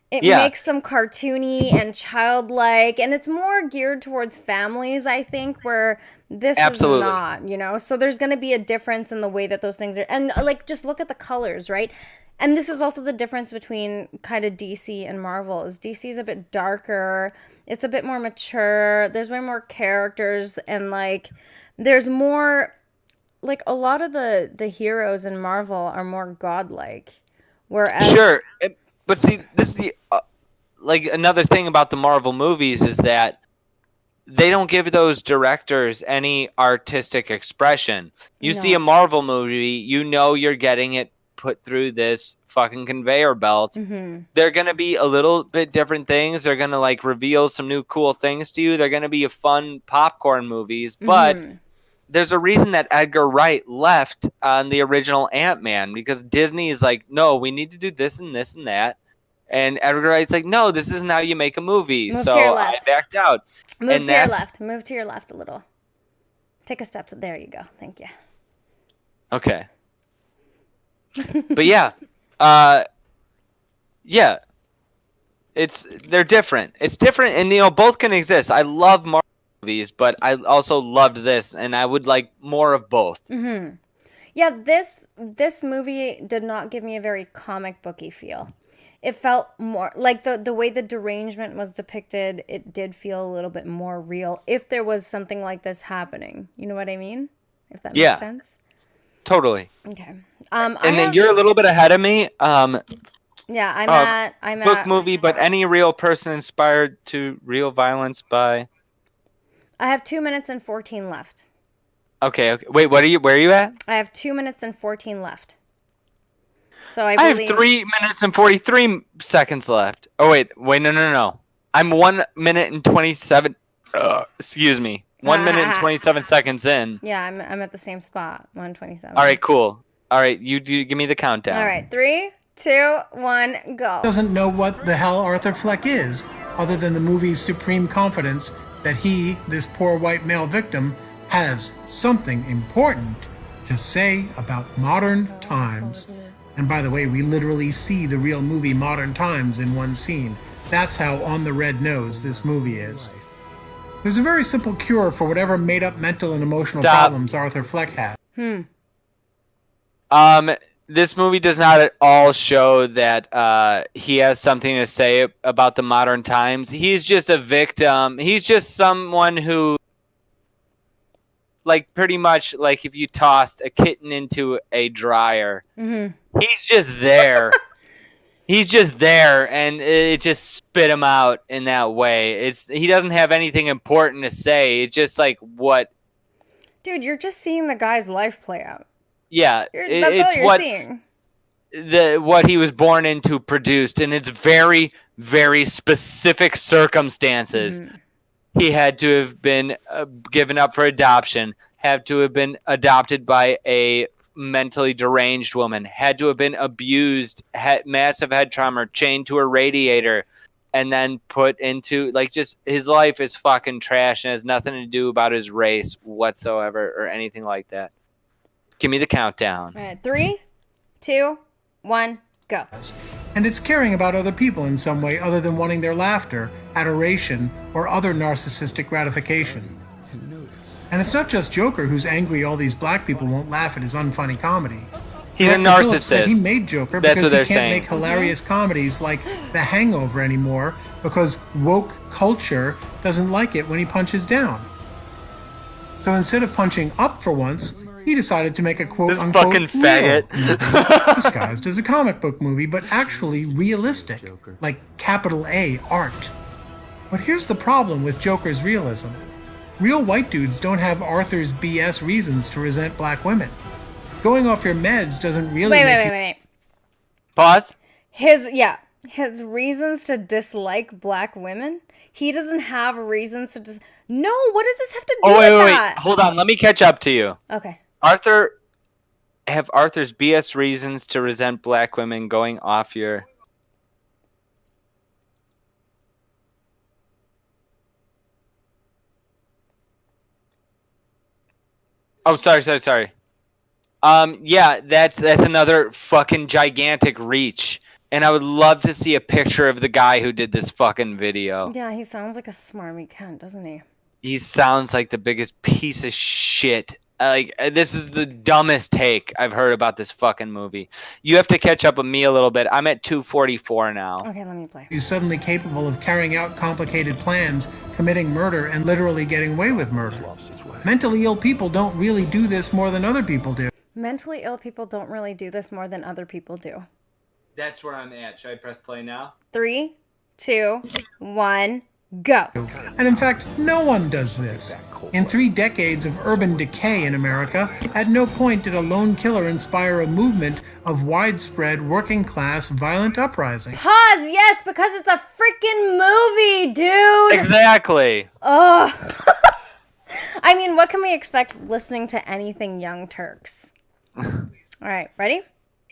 It makes them cartoony and childlike, and it's more geared towards families, I think, where this is not, you know? So there's going to be a difference in the way that those things are. And, like, just look at the colors, right? And this is also the difference between kind of DC and Marvel, is DC is a bit darker. It's a bit more mature. There's way more characters, and, like, there's more... Like, a lot of the heroes in Marvel are more godlike, whereas... Sure, but see, this is the like another thing about the Marvel movies is that they don't give those directors any artistic expression. You see a Marvel movie, you know you're getting it put through this fucking conveyor belt. They're going to be a little bit different things. They're going to like reveal some new cool things to you. They're going to be fun popcorn movies, but there's a reason that Edgar Wright left on the original Ant-Man, because Disney is like, no, we need to do this and this and that. And Edgar Wright's like, no, this isn't how you make a movie. Move so I backed out. Move to your left. Move to your left a little. Take a step to there you go. Thank you. Okay. But yeah. Yeah. They're different. It's different, and you know, both can exist. I love Marvel movies, but I also loved this, and I would like more of both. Yeah, this movie did not give me a very comic booky feel. It felt more like the way the derangement was depicted. It did feel a little bit more real if there was something like this happening. You know what I mean? If that makes sense. Totally. Okay. And then you're a little bit ahead of me. Yeah, I'm book at movie, but any real person inspired to real violence by. I have 2 minutes and 14 left. Okay. Wait, where are you at? I have 2 minutes and 14 left. So I have 3 minutes and 43 seconds left. Oh, wait, no. I'm 1 minute and 27. Excuse me. 1 minute and 27 seconds in. Yeah, I'm at the same spot. 127. All right, cool. All right, you do give me the countdown. All right, 3, 2, 1, go. Doesn't know what the hell Arthur Fleck is, other than the movie's supreme confidence that he, this poor white male victim, has something important to say about modern times. And by the way, we literally see the real movie Modern Times in one scene. That's how on the red nose this movie is. There's a very simple cure for whatever made-up mental and emotional problems Arthur Fleck had. This movie does not at all show that he has something to say about the modern times. He's just a victim. He's just someone who, like, pretty much like if you tossed a kitten into a dryer, he's just there. He's just there, and it just spit him out in that way. He doesn't have anything important to say. It's just like what. Dude, you're just seeing the guy's life play out. Yeah, that's all you're seeing. What he was born into produced, and it's very, very specific circumstances. He had to have been given up for adoption, had to have been adopted by a mentally deranged woman, had to have been abused, had massive head trauma, chained to a radiator, and then put into, like, just his life is fucking trash and has nothing to do about his race whatsoever or anything like that. Give me the countdown. All right, 3, 2, 1, go. And it's caring about other people in some way other than wanting their laughter, adoration, or other narcissistic gratification. And it's not just Joker who's angry all these black people won't laugh at his unfunny comedy. He's a narcissist. Said he made Joker That's because what he they're can't make hilarious comedies like The Hangover anymore because woke culture doesn't like it when he punches down. So instead of punching up for once, he decided to make a quote-unquote fucking faggot movie, disguised as a comic book movie, but actually realistic, like capital A art. But here's the problem with Joker's realism. Real white dudes don't have Arthur's BS reasons to resent black women. Going off your meds doesn't really Wait. Pause. His His reasons to dislike black women? He doesn't have reasons to No, what does this have to do Oh, with wait. that? Hold on. Let me catch up to you. Okay. Have Arthur's BS reasons to resent black women going off your... Oh, sorry. Yeah, that's another fucking gigantic reach. And I would love to see a picture of the guy who did this fucking video. Yeah, he sounds like a smarmy cunt, doesn't he? He sounds like the biggest piece of shit. Like, this is the dumbest take I've heard about this fucking movie. You have to catch up with me a little bit. I'm at 244 now. Okay, let me play. He's suddenly capable of carrying out complicated plans, committing murder, and literally getting away with murder. Mentally ill people don't really do this more than other people do. Mentally ill people don't really do this more than other people do. That's where I'm at. Should I press play now? 3, 2, 1, go. And in fact, no one does this. In 3 decades of urban decay in America, at no point did a lone killer inspire a movement of widespread working-class violent uprising. Pause, yes, because it's a freaking movie, dude. Exactly. Ugh. I mean, what can we expect listening to anything Young Turks? All right, ready?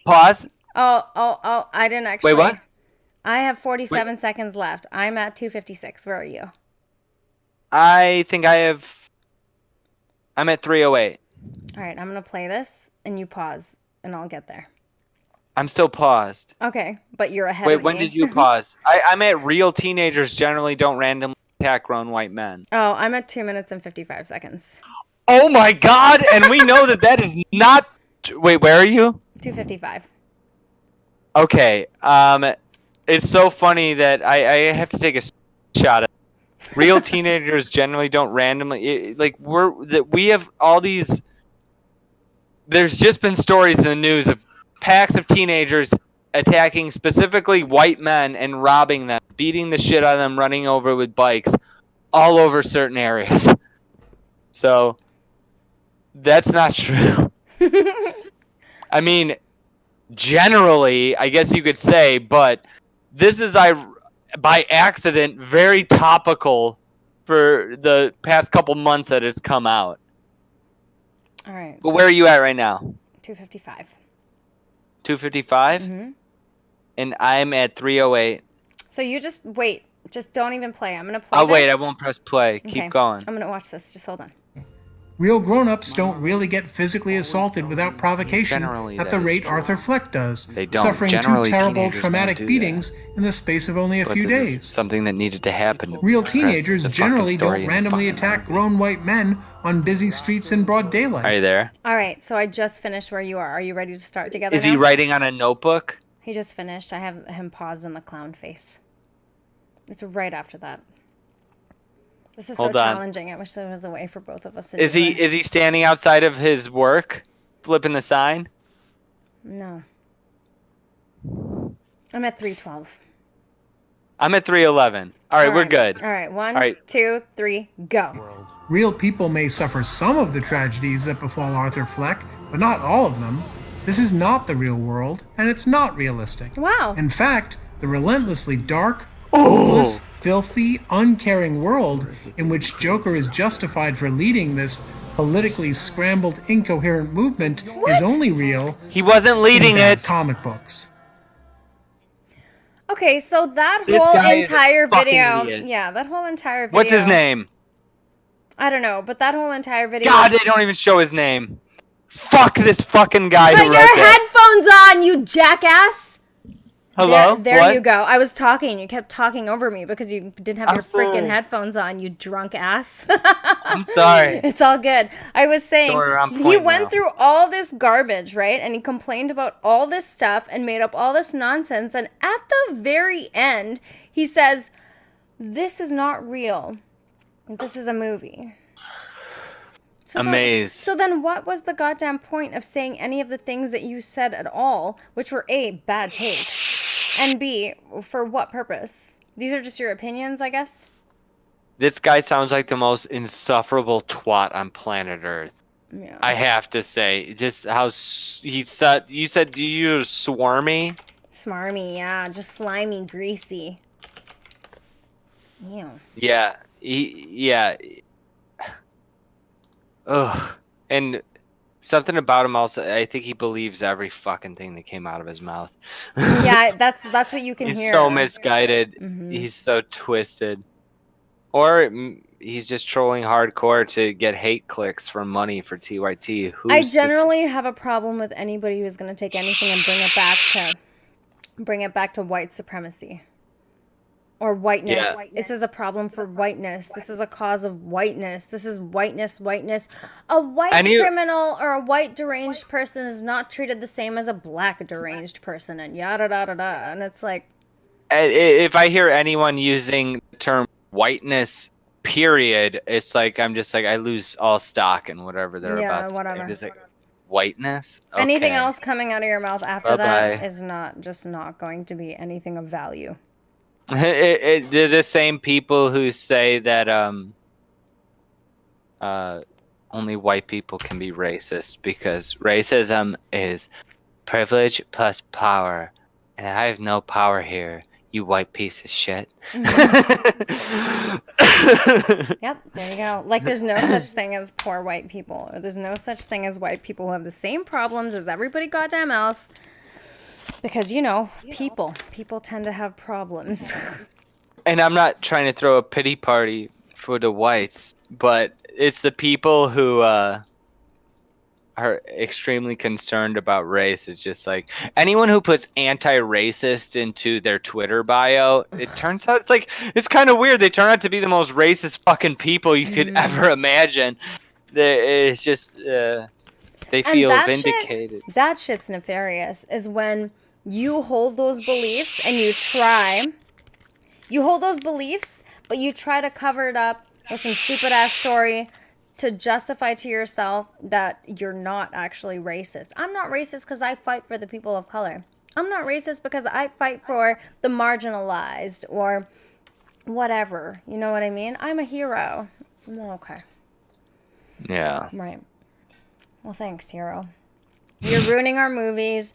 Pause. Oh, I didn't actually. Wait, what? I have 47 seconds left. I'm at 2:56. Where are you? I think I'm at 308. All right, I'm going to play this and you pause and I'll get there. I'm still paused. Okay, but you're ahead Wait, of me. when did you pause? I'm at real teenagers generally don't randomly attack grown white men. Oh, I'm at 2 minutes and 55 seconds. Oh my god, and we know that is not... Wait, where are you? 2:55. Okay, it's so funny that I have to take a shot at real teenagers generally don't randomly... we have all these... There's just been stories in the news of packs of teenagers attacking specifically white men and robbing them, beating the shit out of them, running over with bikes all over certain areas. So, that's not true. I mean, generally, I guess you could say, but this is, by accident, very topical for the past couple months that it's come out. All right. But where are you at right now? 2:55. 255? Mm-hmm. And I'm at 308. So you just wait. Just don't even play. I'm going to play I'll this. wait. I won't press play. Okay. Keep going. I'm going to watch this. Just hold on. Real grown-ups don't really get physically assaulted without provocation Generally, at that the is rate true. Arthur Fleck does, They don't. suffering Generally, 2 terrible teenagers traumatic don't do beatings in the space of only a But few this is days. something that needed to happen. Real to teenagers the fucking generally story don't in the randomly fucking attack movie. grown white men on busy streets in broad Are daylight. you there? All right. So I just finished where you are. Are you ready to start together Is now? he writing on a notebook? He just finished. I have him paused on the clown face. It's right after that. This is Hold so on. challenging. I wish there was a way for both of us to Is do he it. is he standing outside of his work, flipping the sign? No. I'm at 3:12. I'm at 311. All right, we're good. All right. 1, All right. 2, 3, go. Real people may suffer some of the tragedies that befall Arthur Fleck, but not all of them. This is not the real world, and it's not realistic. Wow. In fact, the relentlessly dark, hopeless, filthy, uncaring world in which Joker is justified for leading this politically scrambled, incoherent movement is only real He wasn't leading in bad it. comic books. Okay, so that This whole guy is a entire fucking video, idiot. yeah, that whole entire video. What's his name? I don't know, but that whole entire video. God, they don't even show his name. Fuck this fucking guy Put who your wrote that. headphones on, you jackass! Hello? There What? you go. I was talking. You kept talking over me because you didn't have I'm your freaking sorry. headphones on, you drunk ass. I'm sorry. It's all good. I was saying, So we're on he point went now. through all this garbage, right? And he complained about all this stuff and made up all this nonsense. And at the very end, he says, this is not real. This is a movie. So Amazed. so then what was the goddamn point of saying any of the things that you said at all, which were A, bad takes, and B, for what purpose? These are just your opinions, I guess? This guy sounds like the most insufferable twat on planet Earth. Yeah. I have to say, just how he said. You said you used swarmy. Smarmy, yeah, just slimy, greasy. Ew. Yeah. Yeah. Ugh. And something about him also, I think he believes every fucking thing that came out of his mouth. Yeah, that's what you can He's hear. so misguided. Mhm. He's so twisted. Or he's just trolling hardcore to get hate clicks for money for TYT. I generally have a problem with anybody who's going to take anything and bring it back to white supremacy or whiteness. Yeah. This is a problem for whiteness. This is a cause of whiteness. This is whiteness. A white criminal or a white deranged person is not treated the same as a black deranged person, and yada da da da. And it's like, if I hear anyone using the term whiteness, period, it's like I'm just like I lose all stock in whatever they're about to say. I'm just like, whiteness. Okay. Anything else coming out of your mouth after Bye-bye. that is not going to be anything of value. They're the same people who say that only white people can be racist because racism is privilege plus power, and I have no power here. You white piece of shit. Yep, there you go. Like, there's no such thing as poor white people, or there's no such thing as white people who have the same problems as everybody goddamn else. Because, people tend to have problems. And I'm not trying to throw a pity party for the whites, but it's the people who are extremely concerned about race. It's just like anyone who puts anti-racist into their Twitter bio, it turns out it's kind of weird. They turn out to be the most racist fucking people you could ever imagine. It's just they feel vindicated. That shit's nefarious. Is when you hold those beliefs and you hold those beliefs, but you try to cover it up with some stupid ass story to justify to yourself that you're not actually racist. I'm not racist because I fight for the people of color. I'm not racist because I fight for the marginalized or whatever. You know what I mean? I'm a hero. Okay. Yeah. Right. Well, thanks, hero. You're ruining our movies.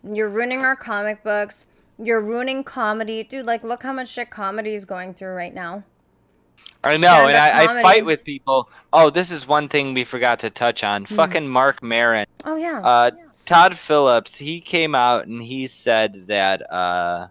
You're ruining our comic books. You're ruining comedy. Dude, like, look how much shit comedy is going through right now. I know, and I fight with people. Oh, this is one thing we forgot to touch on. Fucking Mark Maron. Oh, yeah. Todd Phillips, he came out and he said that, I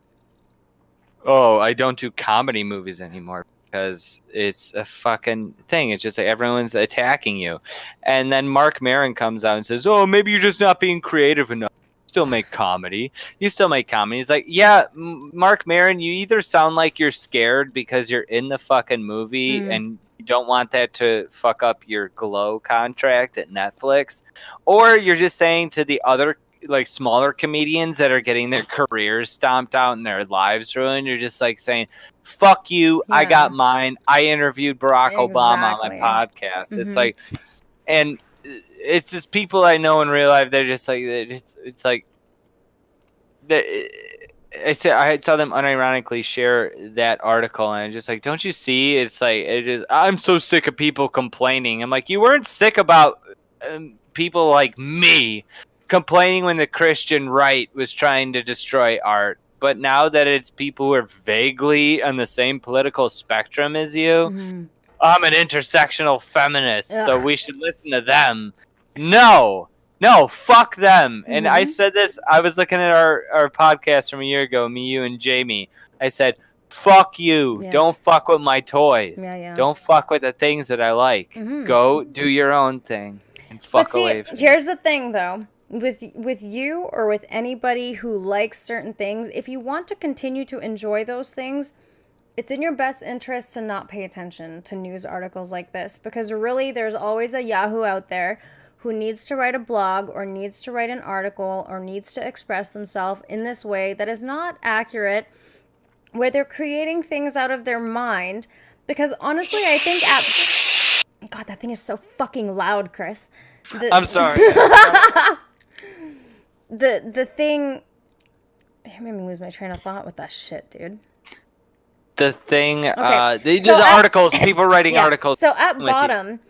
don't do comedy movies anymore because it's a fucking thing. It's just like everyone's attacking you. And then Mark Maron comes out and says, oh, maybe you're just not being creative enough. Still make comedy. You still make comedy. It's like, yeah, Mark Maron, you either sound like you're scared because you're in the fucking movie and you don't want that to fuck up your Glow contract at Netflix, or you're just saying to the other like smaller comedians that are getting their careers stomped out and their lives ruined, you're just like saying, fuck you, I got mine. I interviewed Barack Obama on my podcast. It's like, and it's just people I know in real life. They're just like it's like I saw them unironically share that article, and just like, don't you see? It's like I'm so sick of people complaining. I'm like, you weren't sick about people like me complaining when the Christian right was trying to destroy art, but now that it's people who are vaguely on the same political spectrum as you. I'm an intersectional feminist, so we should listen to them. No, fuck them. And I said this, I was looking at our podcast from a year ago, me, you, and Jamie. I said, fuck you. Yeah. Don't fuck with my toys. Don't fuck with the things that I like. Go do your own thing and fuck away from here's the thing, though. With you or with anybody who likes certain things, if you want to continue to enjoy those things, it's in your best interest to not pay attention to news articles like this, because really there's always a Yahoo out there who needs to write a blog or needs to write an article or needs to express themselves in this way that is not accurate, where they're creating things out of their mind. Because honestly, I think God, that thing is so fucking loud, Chris. I'm sorry. The thing... You made me lose my train of thought with that shit, dude. The thing, they do the articles, people writing articles. So at bottom,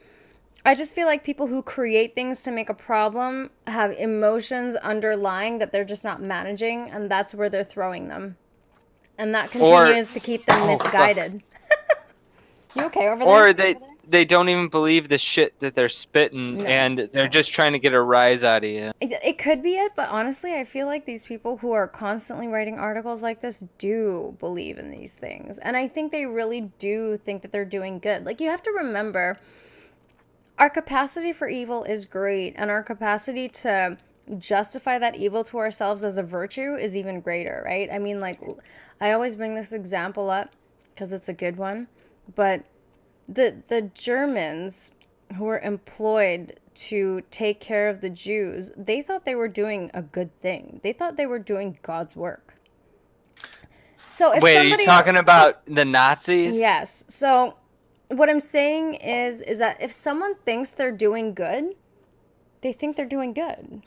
I just feel like people who create things to make a problem have emotions underlying that they're just not managing, and that's where they're throwing them. And that Or continues to keep them oh fuck. misguided. You okay over there? Or they don't even believe the shit that they're spitting, No. and they're just trying to get a rise out of you. It could be it, but honestly, I feel like these people who are constantly writing articles like this do believe in these things. And I think they really do think that they're doing good. Like, you have to remember, our capacity for evil is great, and our capacity to justify that evil to ourselves as a virtue is even greater, right? I mean, like, I always bring this example up because it's a good one, but the Germans who were employed to take care of the Jews, they thought they were doing a good thing. They thought they were doing God's work. So if Wait, somebody, are you talking about the Nazis? yes. So what I'm saying is that if someone thinks they're doing good, they think they're doing good.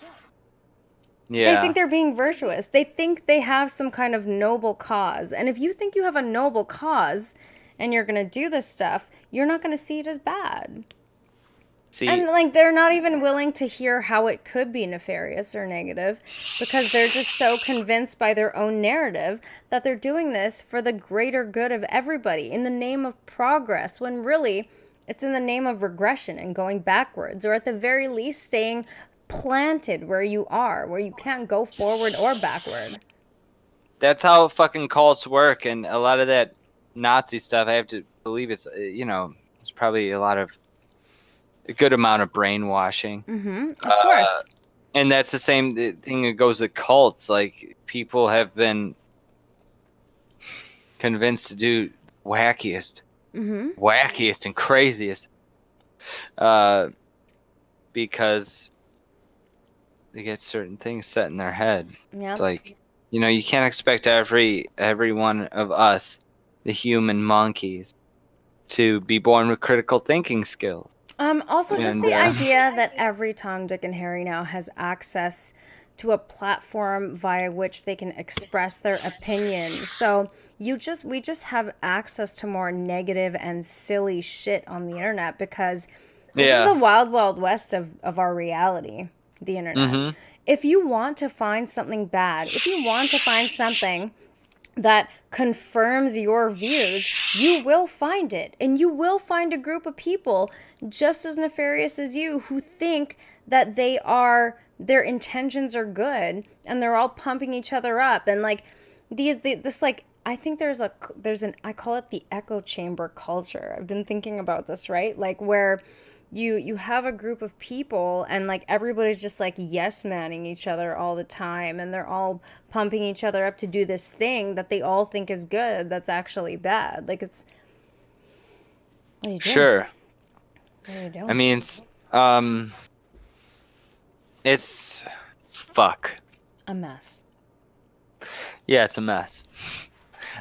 Yeah. They think they're being virtuous. They think they have some kind of noble cause. And if you think you have a noble cause and you're going to do this stuff, you're not going to see it as bad. See, And like, they're not even willing to hear how it could be nefarious or negative, because they're just so convinced by their own narrative that they're doing this for the greater good of everybody in the name of progress, when really it's in the name of regression and going backwards, or at the very least staying planted where you are, where you can't go forward or backward. that's how fucking cults work, and a lot of that Nazi stuff, I have to believe it's, it's probably a good amount of brainwashing. Of course. And that's the same thing that goes with cults. Like, people have been convinced to do wackiest and craziest, because they get certain things set in their head. Yeah. It's like, you can't expect every one of us, the human monkeys, to be born with critical thinking skills. Also, just And, the idea that every Tom, Dick, and Harry now has access to a platform via which they can express their opinion. So we just have access to more negative and silly shit on the internet, because this is the wild, wild west of our reality, the internet. If you want to find something bad, if you want to find something that confirms your views, you will find it. And you will find a group of people just as nefarious as you who think that their intentions are good, and they're all pumping each other up. And like I think there's an, I call it the echo chamber culture. I've been thinking about this, right? Like, where you have a group of people and like everybody's just like yes manning each other all the time, and they're all pumping each other up to do this thing that they all think is good that's actually bad. Like, it's, what are you doing? Sure. What are you doing? I mean, it's fuck. A mess. Yeah, it's a mess.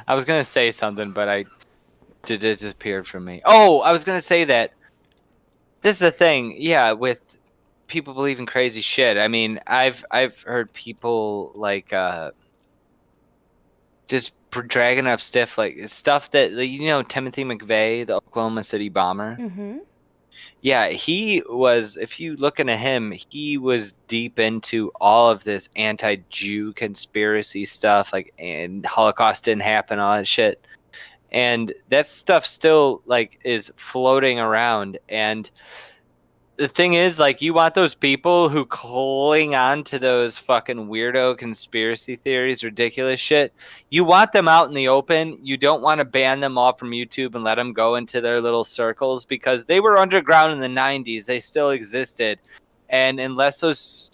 I was gonna say something, but it disappeared from me. Oh, I was gonna say that this is the thing, yeah, with people believing crazy shit. I mean, I've heard people like just dragging up stuff that, Timothy McVeigh, the Oklahoma City bomber. Yeah, he was, if you look into him, he was deep into all of this anti-Jew conspiracy stuff, like, and Holocaust didn't happen, all that shit. And that stuff still, like, is floating around. And the thing is, like, you want those people who cling on to those fucking weirdo conspiracy theories, ridiculous shit. You want them out in the open. You don't want to ban them all from YouTube and let them go into their little circles, because they were underground in the 90s. They still existed. And unless those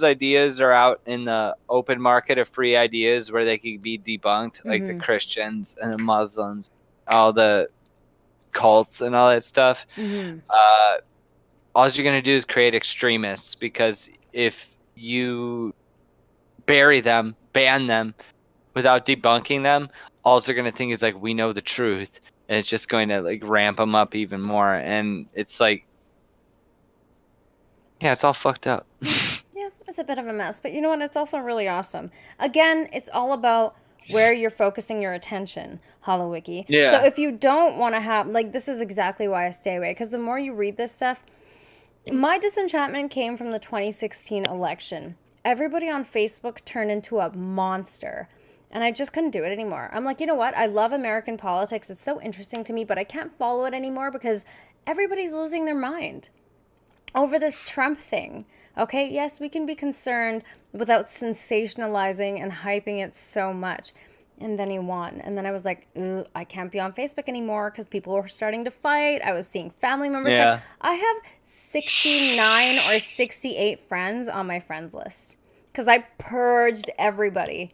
ideas are out in the open market of free ideas where they could be debunked, like the Christians and the Muslims, all the cults and all that stuff, all you're going to do is create extremists, because if you bury them, ban them without debunking them, all they're going to think is like, we know the truth, and it's just going to like ramp them up even more. And it's like, yeah, it's all fucked up. Yeah, it's a bit of a mess, but you know what? It's also really awesome. Again, it's all about where you're focusing your attention, HoloWiki. Yeah. So if you don't want to have, like, this is exactly why I stay away, because the more you read this stuff, my disenchantment came from the 2016 election. Everybody on Facebook turned into a monster. And I just couldn't do it anymore. I'm like, you know what? I love American politics. It's so interesting to me, but I can't follow it anymore because everybody's losing their mind over this Trump thing. Okay, yes, we can be concerned without sensationalizing and hyping it so much. And then he won. And then I was like, ooh, I can't be on Facebook anymore because people were starting to fight. I was seeing family members fight. I have 69 or 68 friends on my friends list because I purged everybody.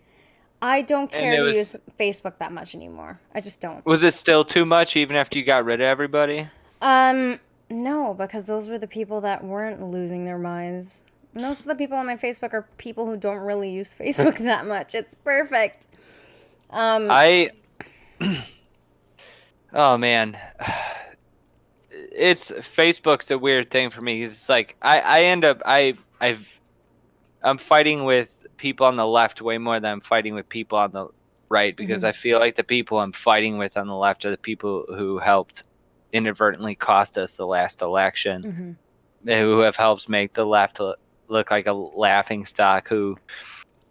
I don't care to use Facebook that much anymore. I just don't. Was it still too much even after you got rid of everybody? No, because those were the people that weren't losing their minds. Most of the people on my Facebook are people who don't really use Facebook that much. It's perfect. Oh man, Facebook's a weird thing for me. It's like I'm fighting with people on the left way more than I'm fighting with people on the right because I feel like the people I'm fighting with on the left are the people who helped inadvertently cost us the last election, who have helped make the left look like a laughing stock, who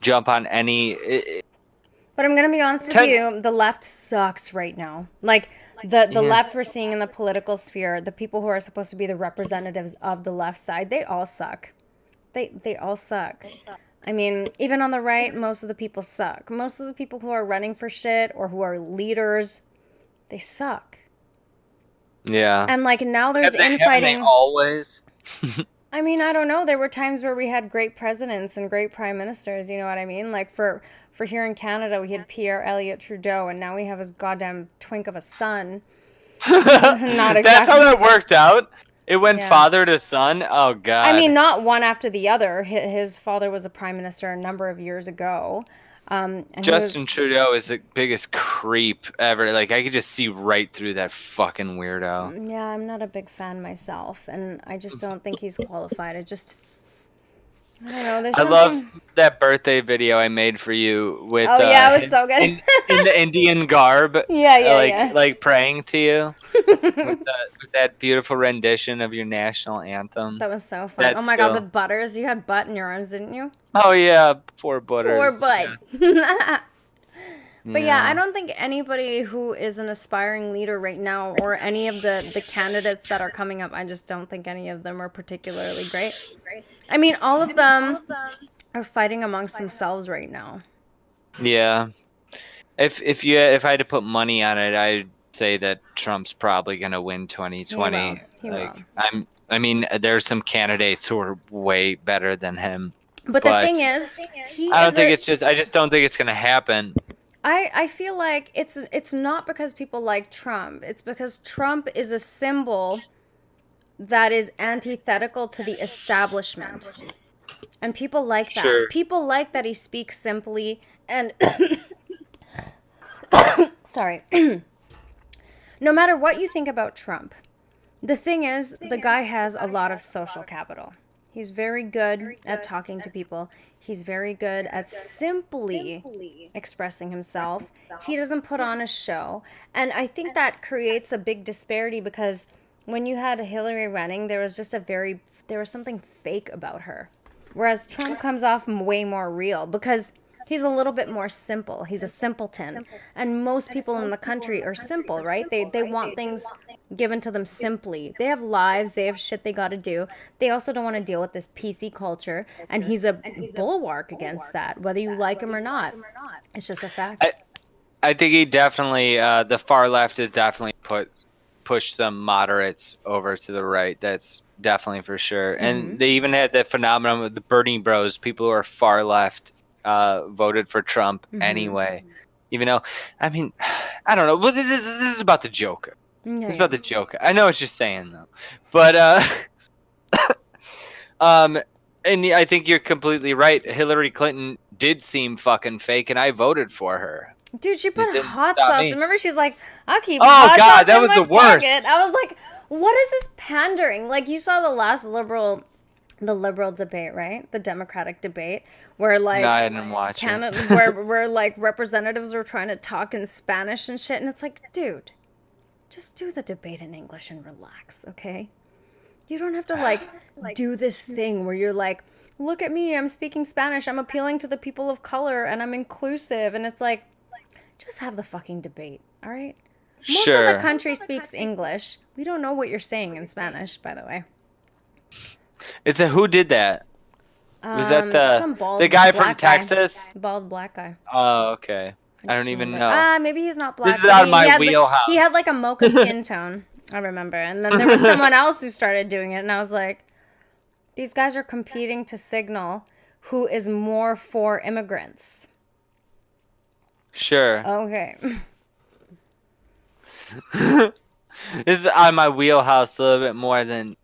jump on any. But I'm going to be honest with you, the left sucks right now. Like, the left we're seeing in the political sphere, the people who are supposed to be the representatives of the left side, they all suck. They all suck. I mean, even on the right, most of the people suck. Most of the people who are running for shit or who are leaders, they suck. Yeah. And, like, now there's infighting. Haven't they always? I mean, I don't know. There were times where we had great presidents and great prime ministers, you know what I mean? Like, for here in Canada, we had Pierre Elliott Trudeau, and now we have his goddamn twink of a son. Not exactly. That's how that worked out? It went father to son? Oh, God. I mean, not one after the other. His father was a prime minister a number of years ago. And Justin Trudeau is the biggest creep ever. Like, I could just see right through that fucking weirdo. Yeah, I'm not a big fan myself, and I just don't think he's qualified. I don't know. There's I love that birthday video I made for you with. Oh yeah, it was so good. in the Indian garb. Yeah. Like praying to you with that beautiful rendition of your national anthem. That was so fun. Oh my God, with Butters, you had Butt in your arms, didn't you? Oh yeah, poor Butters. Poor Butt. Yeah. But yeah, I don't think anybody who is an aspiring leader right now, or any of the candidates that are coming up, I just don't think any of them are particularly great. I mean, all of them are fighting amongst themselves right now. Yeah. If I had to put money on it, I'd say that Trump's probably gonna win 2020. He will. I mean, there's some candidates who are way better than him. But the thing is, I just don't think it's gonna happen. I feel like it's not because people like Trump. It's because Trump is a symbol that is antithetical to the establishment. And people like that. Sure. People like that he speaks simply and sorry. No matter what you think about Trump, the thing is, the guy has a lot of social capital. He's very good at talking to people. He's very good at simply expressing himself. He doesn't put on a show. And I think that creates a big disparity because when you had Hillary running, there was something fake about her. Whereas Trump comes off way more real because he's a little bit more simple. He's a simpleton. And most people in the country are simple, right? They want things given to them simply. They have lives. They have shit they got to do. They also don't want to deal with this PC culture. And he's a bulwark against that, whether you like him or not. It's just a fact. I think he definitely, the far left has definitely pushed some moderates over to the right. That's definitely for sure. And they even had that phenomenon with the Bernie Bros. People who are far left voted for Trump anyway. Even though, I mean, I don't know. Well, this is about the Joker. It's about the Joker. I know what you're saying though, but and I think you're completely right. Hillary Clinton did seem fucking fake, and I voted for her. Dude, she put hot sauce. Remember, she's like, "I'll keep." Oh hot God, sauce that in was my the worst. pocket." I was like, "What is this pandering?" Like, you saw the last liberal the liberal debate, right? The Democratic debate, where like No, I didn't watch Canada, it. where like representatives are trying to talk in Spanish and shit, and it's like, dude, just do the debate in English and relax, okay? You don't have to like do this thing where you're like, look at me, I'm speaking Spanish, I'm appealing to the people of color, and I'm inclusive, and it's like, just have the fucking debate, all right? Most Sure. of the country speaks English. We don't know what you're saying in Spanish, by the way. Is it who did that? Was that Some bald the guy from black guy. Texas? Bald black guy. Oh, okay. I don't just even remember. know. Maybe he's not black. This is but out of my had wheelhouse. He had like a mocha skin tone. I remember. And then there was someone else who started doing it, and I was like, these guys are competing to signal who is more for immigrants. Sure. Okay. This is out of my wheelhouse a little bit more than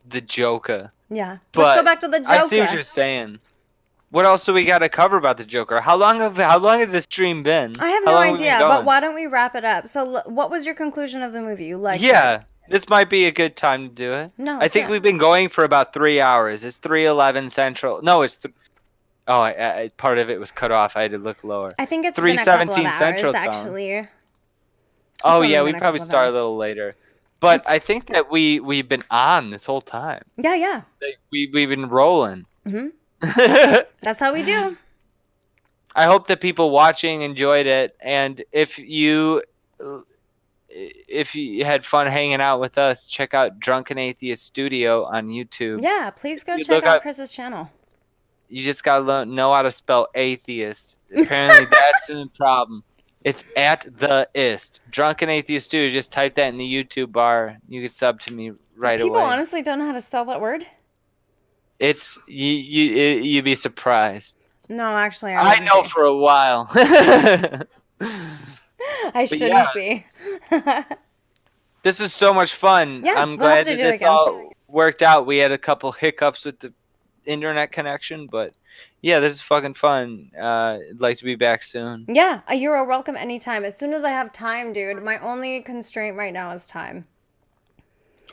the Joker. Yeah. But Let's go back to the Joker. I see what you're saying. What else do we got to cover about the Joker? How long has this stream been? I have How no long have we been idea, but going? why don't we wrap it up? So, what was your conclusion of the movie? You liked it? Yeah, this might be a good time to do it. No, I think we've been going for about 3 hours. It's 3:11 Central. No, it's part of it was cut off. I had to look lower. I think it's been a couple of 3:17 hours, Central Time. actually. Oh only yeah, we been a probably couple of started a hours. little later. But I think that we've been on this whole time. Yeah, yeah. Like, we've been rolling. hmm That's how we do. I hope that people watching enjoyed it, and if you had fun hanging out with us, check out Drunken Atheist Studio on YouTube. Yeah, please go You check look out up- Chris's channel. You just gotta know how to spell atheist. Apparently, that's the problem. It's at the ist. Drunken Atheist Studio. Just type that in the YouTube bar. You can sub to me right People away. honestly don't know how to spell that word. It's you'd be surprised. No, actually, I wouldn't know be. for a while. I shouldn't be. This was so much fun. Yeah, I'm we'll have glad to that do it this again. all worked out. We had a couple hiccups with the internet connection, but yeah, this is fucking fun. I'd like to be back soon. Yeah, you're welcome anytime. As soon as I have time, dude. My only constraint right now is time.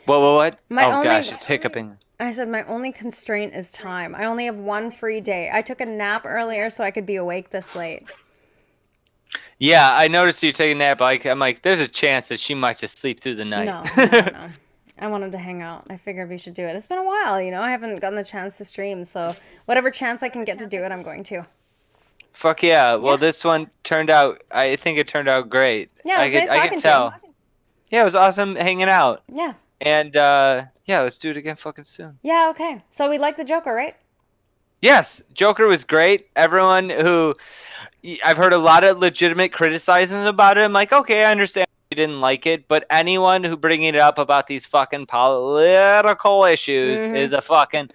What? My Oh only- gosh, it's hiccuping. I said my only constraint is time. I only have one free day. I took a nap earlier so I could be awake this late. Yeah, I noticed you taking a nap. I'm like, there's a chance that she might just sleep through the night. No. I wanted to hang out. I figured we should do it. It's been a while, you know. I haven't gotten the chance to stream, so whatever chance I can get to do it, I'm going to. Fuck yeah. Well, Yeah. this one turned out. I think it turned out great. Yeah, it was nice I talking could to you. tell. Yeah, it was awesome hanging out. Yeah. And yeah, let's do it again fucking soon. Yeah, okay. So we like the Joker, right? Yes, Joker was great. Everyone who I've heard a lot of legitimate criticisms about it. I'm like, okay, I understand you didn't like it, but anyone who bringing it up about these fucking political issues Mhm. is a fucking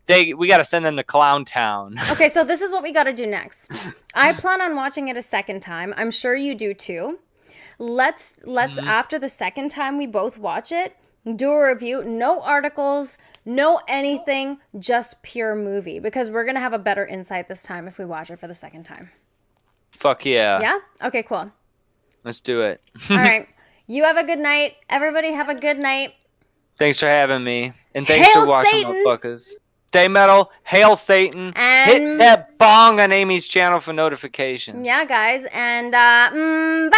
we got to send them to Clown Town. Okay, so this is what we got to do next. I plan on watching it a second time. I'm sure you do too. Let's after the second time we both watch it, do a review. No articles, no anything, just pure movie, because we're going to have a better insight this time if we watch it for the second time. Fuck yeah. Yeah? Okay, cool. Let's do it. All right. You have a good night. Everybody have a good night. Thanks for having me. And thanks Hail for watching, Satan! motherfuckers. Stay metal. Hail Satan. And- Hit that bong on Amy's channel for notifications. Yeah, guys. And bye.